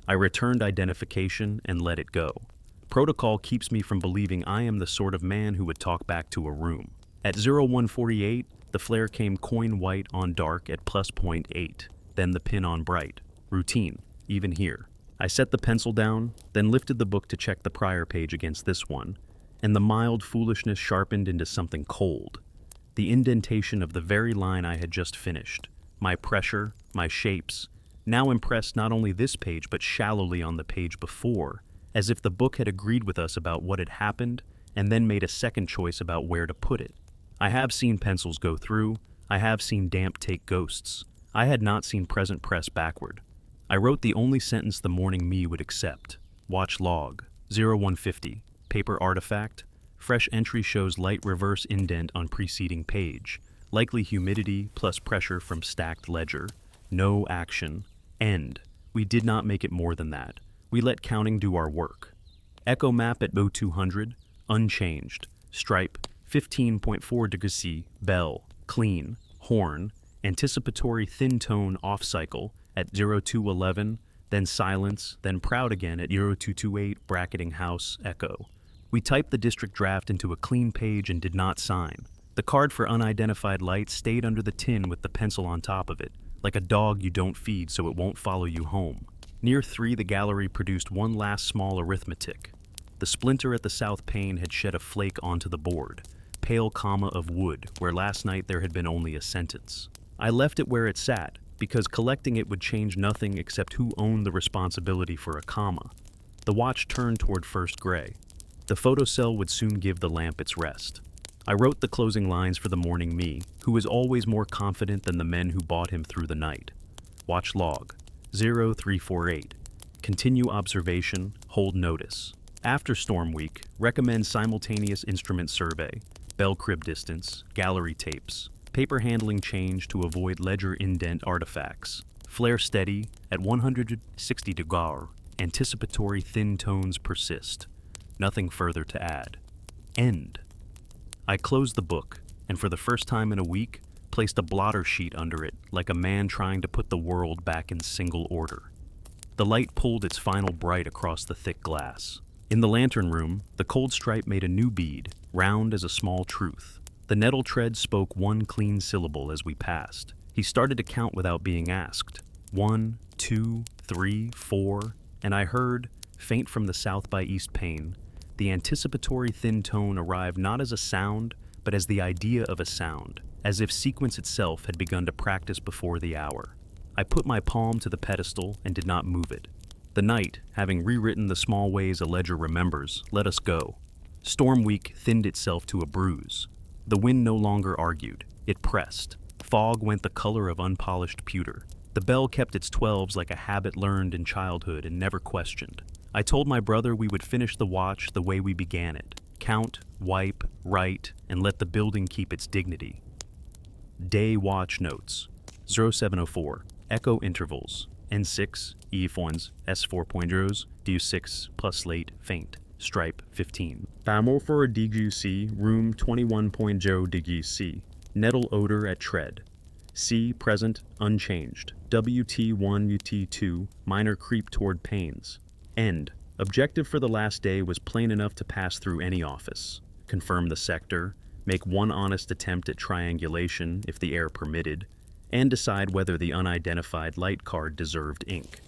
I returned identification and let it go. Protocol keeps me from believing I am the sort of man who would talk back to a room. At 0148, the flare came coin white on dark at plus 0.8, then the pin on bright. Routine, even here. I set the pencil down, then lifted the book to check the prior page against this one, and the mild foolishness sharpened into something cold. The indentation of the very line I had just finished, my pressure, my shapes, now impressed not only this page but shallowly on the page before, as if the book had agreed with us about what had happened and then made a second choice about where to put it. I have seen pencils go through, I have seen damp take ghosts. I had not seen present press backward. I wrote the only sentence the morning me would accept. Watch log, 0150, paper artifact, fresh entry shows light reverse indent on preceding page, likely humidity plus pressure from stacked ledger, no action, end. We did not make it more than that. We let counting do our work. Echo map at 0200, unchanged, stripe, 15.4 degrees, bell, clean, horn, anticipatory thin tone off cycle at 0211, then silence, then proud again at 0228, bracketing house, echo. We typed the district draft into a clean page and did not sign. The card for unidentified light stayed under the tin with the pencil on top of it, like a dog you don't feed so it won't follow you home. Near 3, the gallery produced one last small arithmetic. The splinter at the south pane had shed a flake onto the board, pale comma of wood, where last night there had been only a sentence. I left it where it sat, because collecting it would change nothing except who owned the responsibility for a comma. The watch turned toward first gray. The photocell would soon give the lamp its rest. I wrote the closing lines for the morning me, who was always more confident than the men who bought him through the night. Watch log, 0348. Continue observation, hold notice. After storm week, recommend simultaneous instrument survey, bell crib distance, gallery tapes. Paper handling change to avoid ledger indent artifacts. Flare steady at 160 degrees. Anticipatory thin tones persist. Nothing further to add. End. I closed the book, and for the first time in a week, placed a blotter sheet under it, like a man trying to put the world back in single order. The light pulled its final bright across the thick glass. In the lantern room, the cold stripe made a new bead, round as a small truth. The nettle tread spoke one clean syllable as we passed. He started to count without being asked. 1, 2, 3, 4, and I heard, faint from the south by east pane, the anticipatory thin tone arrive not as a sound, but as the idea of a sound, as if sequence itself had begun to practice before the hour. I put my palm to the pedestal and did not move it. The night, having rewritten the small ways a ledger remembers, let us go. Storm week thinned itself to a bruise. The wind no longer argued. It pressed. Fog went the color of unpolished pewter. The bell kept its 12s like a habit learned in childhood and never questioned. I told my brother we would finish the watch the way we began it. Count, wipe, write, and let the building keep its dignity. Day watch notes. 0704. Echo intervals. N6, E-Foins, S4.0s, DU6 plus late, faint. Stripe 15. Pamor for DGC, room 21.0 DGC. Nettle odor at tread. C present, unchanged. WT1, UT2, minor creep toward panes. End. Objective for the last day was plain enough to pass through any office. Confirm the sector, make one honest attempt at triangulation if the air permitted, and decide whether the unidentified light card deserved ink.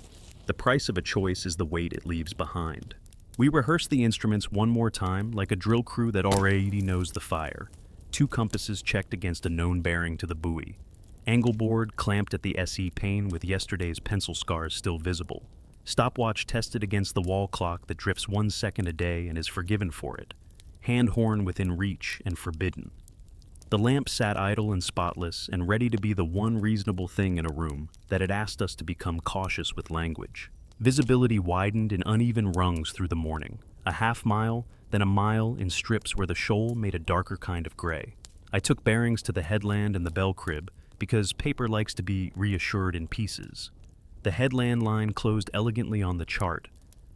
The price of a choice is the weight it leaves behind. We rehearsed the instruments one more time like a drill crew that already knows the fire. 2 compasses checked against a known bearing to the buoy. Angle board clamped at the SE pane with yesterday's pencil scars still visible. Stopwatch tested against the wall clock that drifts 1 second a day and is forgiven for it. Hand horn within reach and forbidden. The lamp sat idle and spotless and ready to be the one reasonable thing in a room that had asked us to become cautious with language. Visibility widened in uneven rungs through the morning. A half mile, then a mile in strips where the shoal made a darker kind of gray. I took bearings to the headland and the bell crib because paper likes to be reassured in pieces. The headland line closed elegantly on the chart.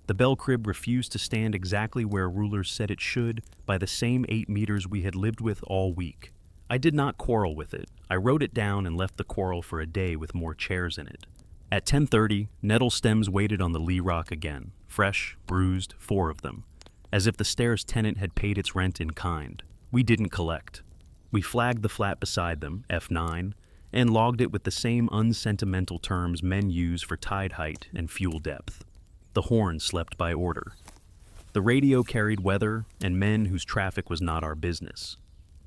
The bell crib refused to stand exactly where rulers said it should by the same 8 meters we had lived with all week. I did not quarrel with it. I wrote it down and left the quarrel for a day with more chairs in it. At 10:30, nettle stems waited on the lee rock again, fresh, bruised, 4 of them, as if the stairs tenant had paid its rent in kind. We didn't collect. We flagged the flat beside them, F9, and logged it with the same unsentimental terms men use for tide height and fuel depth. The horn slept by order. The radio carried weather and men whose traffic was not our business.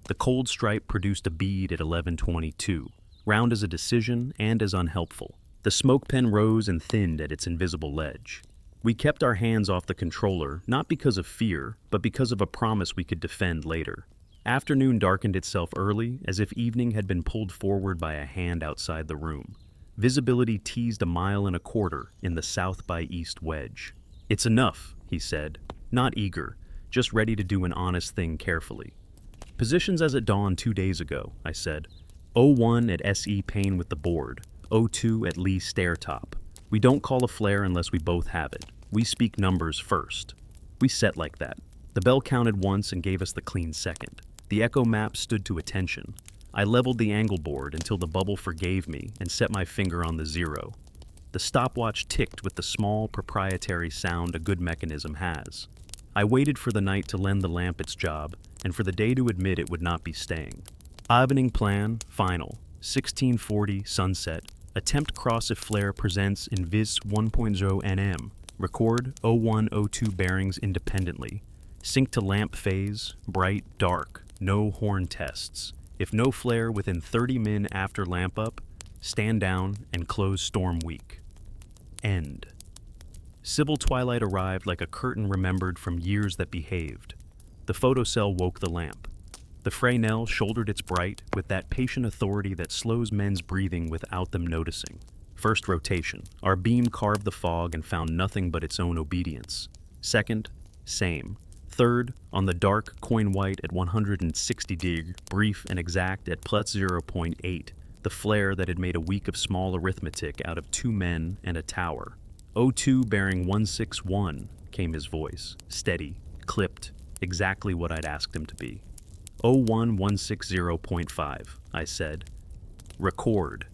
The cold stripe produced a bead at 11:22, round as a decision and as unhelpful. The smoke pen rose and thinned at its invisible ledge. We kept our hands off the controller, not because of fear, but because of a promise we could defend later. Afternoon darkened itself early, as if evening had been pulled forward by a hand outside the room. Visibility teased 1.25 miles in the south by east wedge. "It's enough," he said, not eager, just ready to do an honest thing carefully. "Positions as at dawn 2 days ago," I said. 01 at SE pane with the board, 02 at Lee stair top. We don't call a flare unless we both have it. We speak numbers first. We set like that. The bell counted once and gave us the clean second. The echo map stood to attention. I leveled the angle board until the bubble forgave me and set my finger on the 0. The stopwatch ticked with the small, proprietary sound a good mechanism has. I waited for the night to lend the lamp its job, and for the day to admit it would not be staying. Evening plan, final. 1640, sunset. Attempt cross if flare presents in vis 1.0 nm. Record 0102 bearings independently. Sync to lamp phase, bright, dark. No horn tests. If no flare within 30 min after lamp up, stand down and close storm week. End. Civil twilight arrived like a curtain remembered from years that behaved. The photocell woke the lamp. The Fresnel shouldered its bright with that patient authority that slows men's breathing without them noticing. First rotation. Our beam carved the fog and found nothing but its own obedience. Second, same. Third, on the dark, coin white at 160 dig, brief and exact at plus 0.8, the flare that had made a week of small arithmetic out of 2 men and a tower. 02 bearing 161, came his voice, steady, clipped, exactly what I'd asked him to be. 01160.5, I said. Record.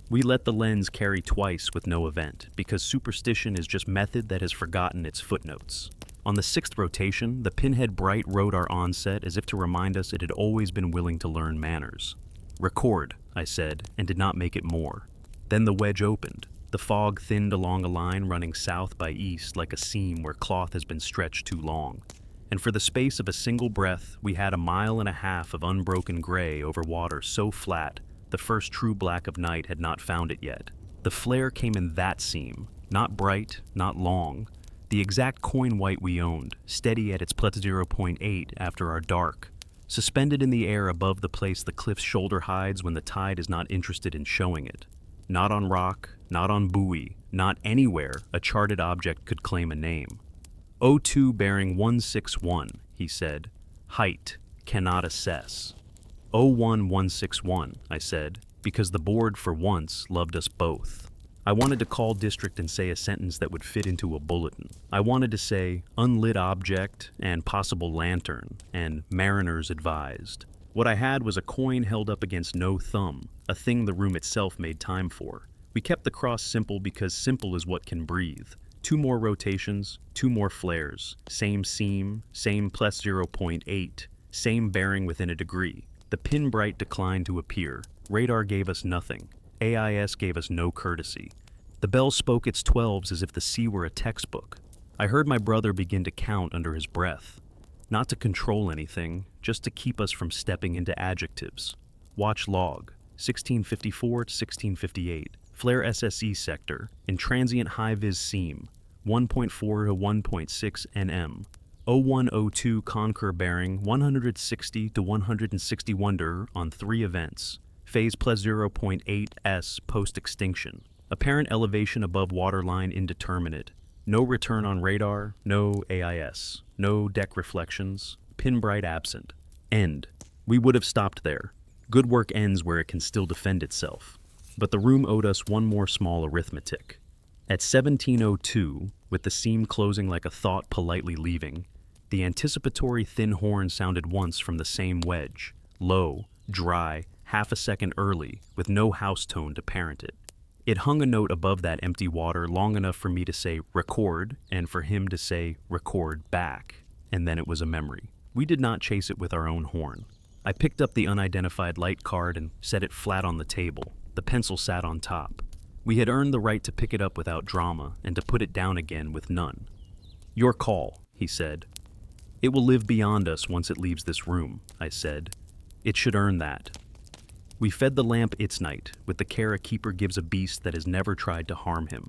We let the lens carry twice with no event, because superstition is just method that has forgotten its footnotes. On the 6th rotation, the pinhead bright wrote our onset as if to remind us it had always been willing to learn manners. Record, I said, and did not make it more. Then the wedge opened. The fog thinned along a line running south by east like a seam where cloth has been stretched too long. And for the space of a single breath, we had 1.5 miles of unbroken gray over water so flat, the first true black of night had not found it yet. The flare came in that seam, not bright, not long, the exact coin white we owned, steady at its plus 0.8 after our dark, suspended in the air above the place the cliff's shoulder hides when the tide is not interested in showing it. Not on rock, not on buoy, not anywhere a charted object could claim a name. 02 bearing 161, he said. Height, cannot assess. 01161, I said, because the board for once loved us both. I wanted to call district and say a sentence that would fit into a bulletin. I wanted to say unlit object and possible lantern and mariners advised. What I had was a coin held up against no thumb, a thing the room itself made time for. We kept the cross simple because simple is what can breathe. 2 more rotations, 2 more flares, same seam, same plus 0.8, same bearing within a degree. The pin bright declined to appear. Radar gave us nothing. AIS gave us no courtesy. The bell spoke its 12s as if the sea were a textbook. I heard my brother begin to count under his breath. Not to control anything, just to keep us from stepping into adjectives. Watch log, 1654 to 1658. Flare SSE sector, in transient high-vis seam, 1.4 to 1.6 nm. 0102 Concur bearing 160 to 161 on 3 events. Phase plus 0.8 s post-extinction. Apparent elevation above waterline indeterminate. No return on radar, no AIS. No deck reflections. Pin bright absent. End. We would have stopped there. Good work ends where it can still defend itself. But the room owed us one more small arithmetic. At 1702, with the seam closing like a thought politely leaving, the anticipatory thin horn sounded once from the same wedge, low, dry, half a second early, with no house tone to parent it. It hung a note above that empty water long enough for me to say record and for him to say record back, and then it was a memory. We did not chase it with our own horn. I picked up the unidentified light card and set it flat on the table. The pencil sat on top. We had earned the right to pick it up without drama and to put it down again with none. Your call, he said. It will live beyond us once it leaves this room, I said. It should earn that. We fed the lamp its night, with the care a keeper gives a beast that has never tried to harm him.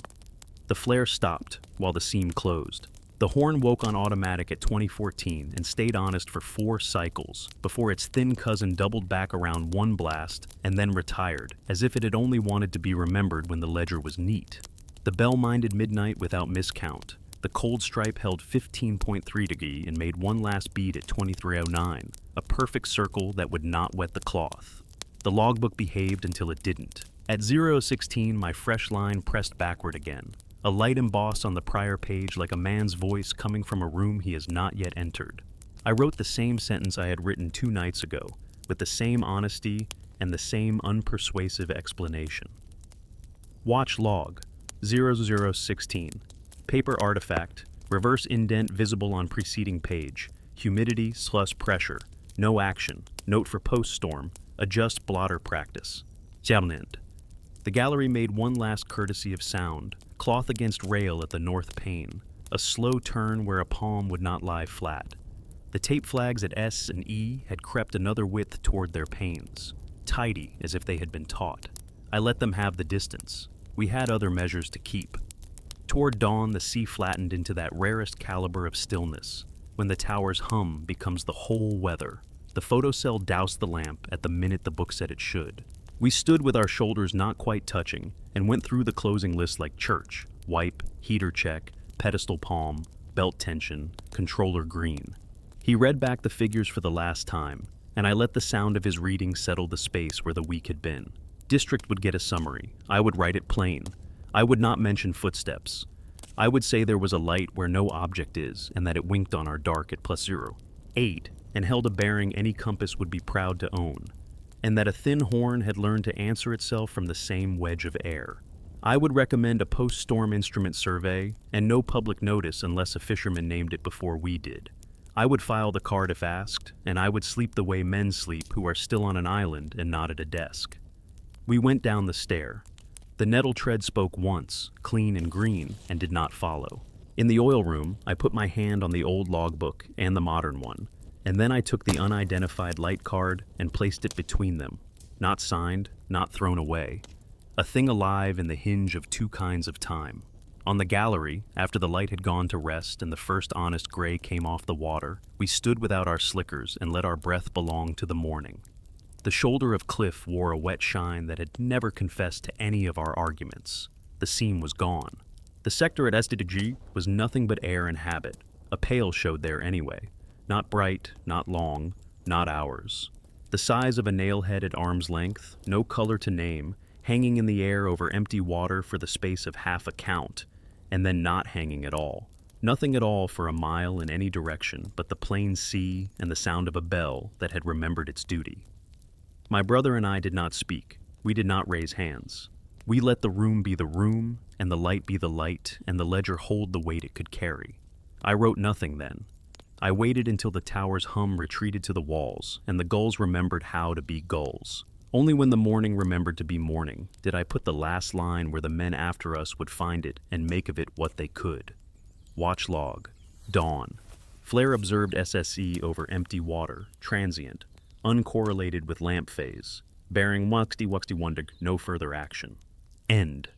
The flare stopped, while the seam closed. The horn woke on automatic at 2014 and stayed honest for 4 cycles, before its thin cousin doubled back around 1 blast and then retired, as if it had only wanted to be remembered when the ledger was neat. The bell minded midnight without miscount. The cold stripe held 15.3 degree and made one last beat at 2309, a perfect circle that would not wet the cloth. The logbook behaved until it didn't. At 016, my fresh line pressed backward again, a light embossed on the prior page like a man's voice coming from a room he has not yet entered. I wrote the same sentence I had written 2 nights ago, with the same honesty and the same unpersuasive explanation. Watch log, 0016. Paper artifact, reverse indent visible on preceding page, humidity / pressure, no action, note for post-storm, adjust blotter practice. End. The gallery made one last courtesy of sound, cloth against rail at the north pane, a slow turn where a palm would not lie flat. The tape flags at S and E had crept another width toward their panes, tidy as if they had been taut. I let them have the distance. We had other measures to keep. Toward dawn, the sea flattened into that rarest caliber of stillness, when the tower's hum becomes the whole weather. The photocell doused the lamp at the minute the book said it should. We stood with our shoulders not quite touching and went through the closing list like church: wipe, heater check, pedestal palm, belt tension, controller green. He read back the figures for the last time, and I let the sound of his reading settle the space where the week had been. District would get a summary. I would write it plain. I would not mention footsteps. I would say there was a light where no object is and that it winked on our dark at +0.8 and held a bearing any compass would be proud to own, and that a thin horn had learned to answer itself from the same wedge of air. I would recommend a post-storm instrument survey and no public notice unless a fisherman named it before we did. I would file the card if asked, and I would sleep the way men sleep who are still on an island and not at a desk. We went down the stair. The nettle tread spoke once, clean and green, and did not follow. In the oil room, I put my hand on the old logbook and the modern one, and then I took the unidentified light card and placed it between them, not signed, not thrown away, a thing alive in the hinge of 2 kinds of time. On the gallery, after the light had gone to rest and the first honest gray came off the water, we stood without our slickers and let our breath belong to the morning. The shoulder of cliff wore a wet shine that had never confessed to any of our arguments. The seam was gone. The sector at SDG was nothing but air and habit. A pail showed there anyway. Not bright, not long, not hours. The size of a nailhead at arm's length, no color to name, hanging in the air over empty water for the space of half a count, and then not hanging at all. Nothing at all for a mile in any direction but the plain sea and the sound of a bell that had remembered its duty. My brother and I did not speak. We did not raise hands. We let the room be the room, and the light be the light, and the ledger hold the weight it could carry. I wrote nothing then. I waited until the tower's hum retreated to the walls, and the gulls remembered how to be gulls. Only when the morning remembered to be morning did I put the last line where the men after us would find it and make of it what they could. Watch log. Dawn. Flare observed SSE over empty water, transient, uncorrelated with lamp phase, bearing wuxty no further action. End.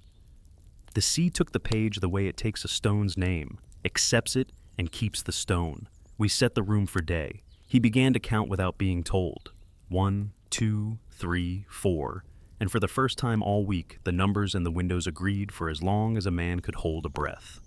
The sea took the page the way it takes a stone's name, accepts it, and keeps the stone. We set the room for day. He began to count without being told. 1, 2, 3, 4, and for the first time all week, the numbers and the windows agreed for as long as a man could hold a breath.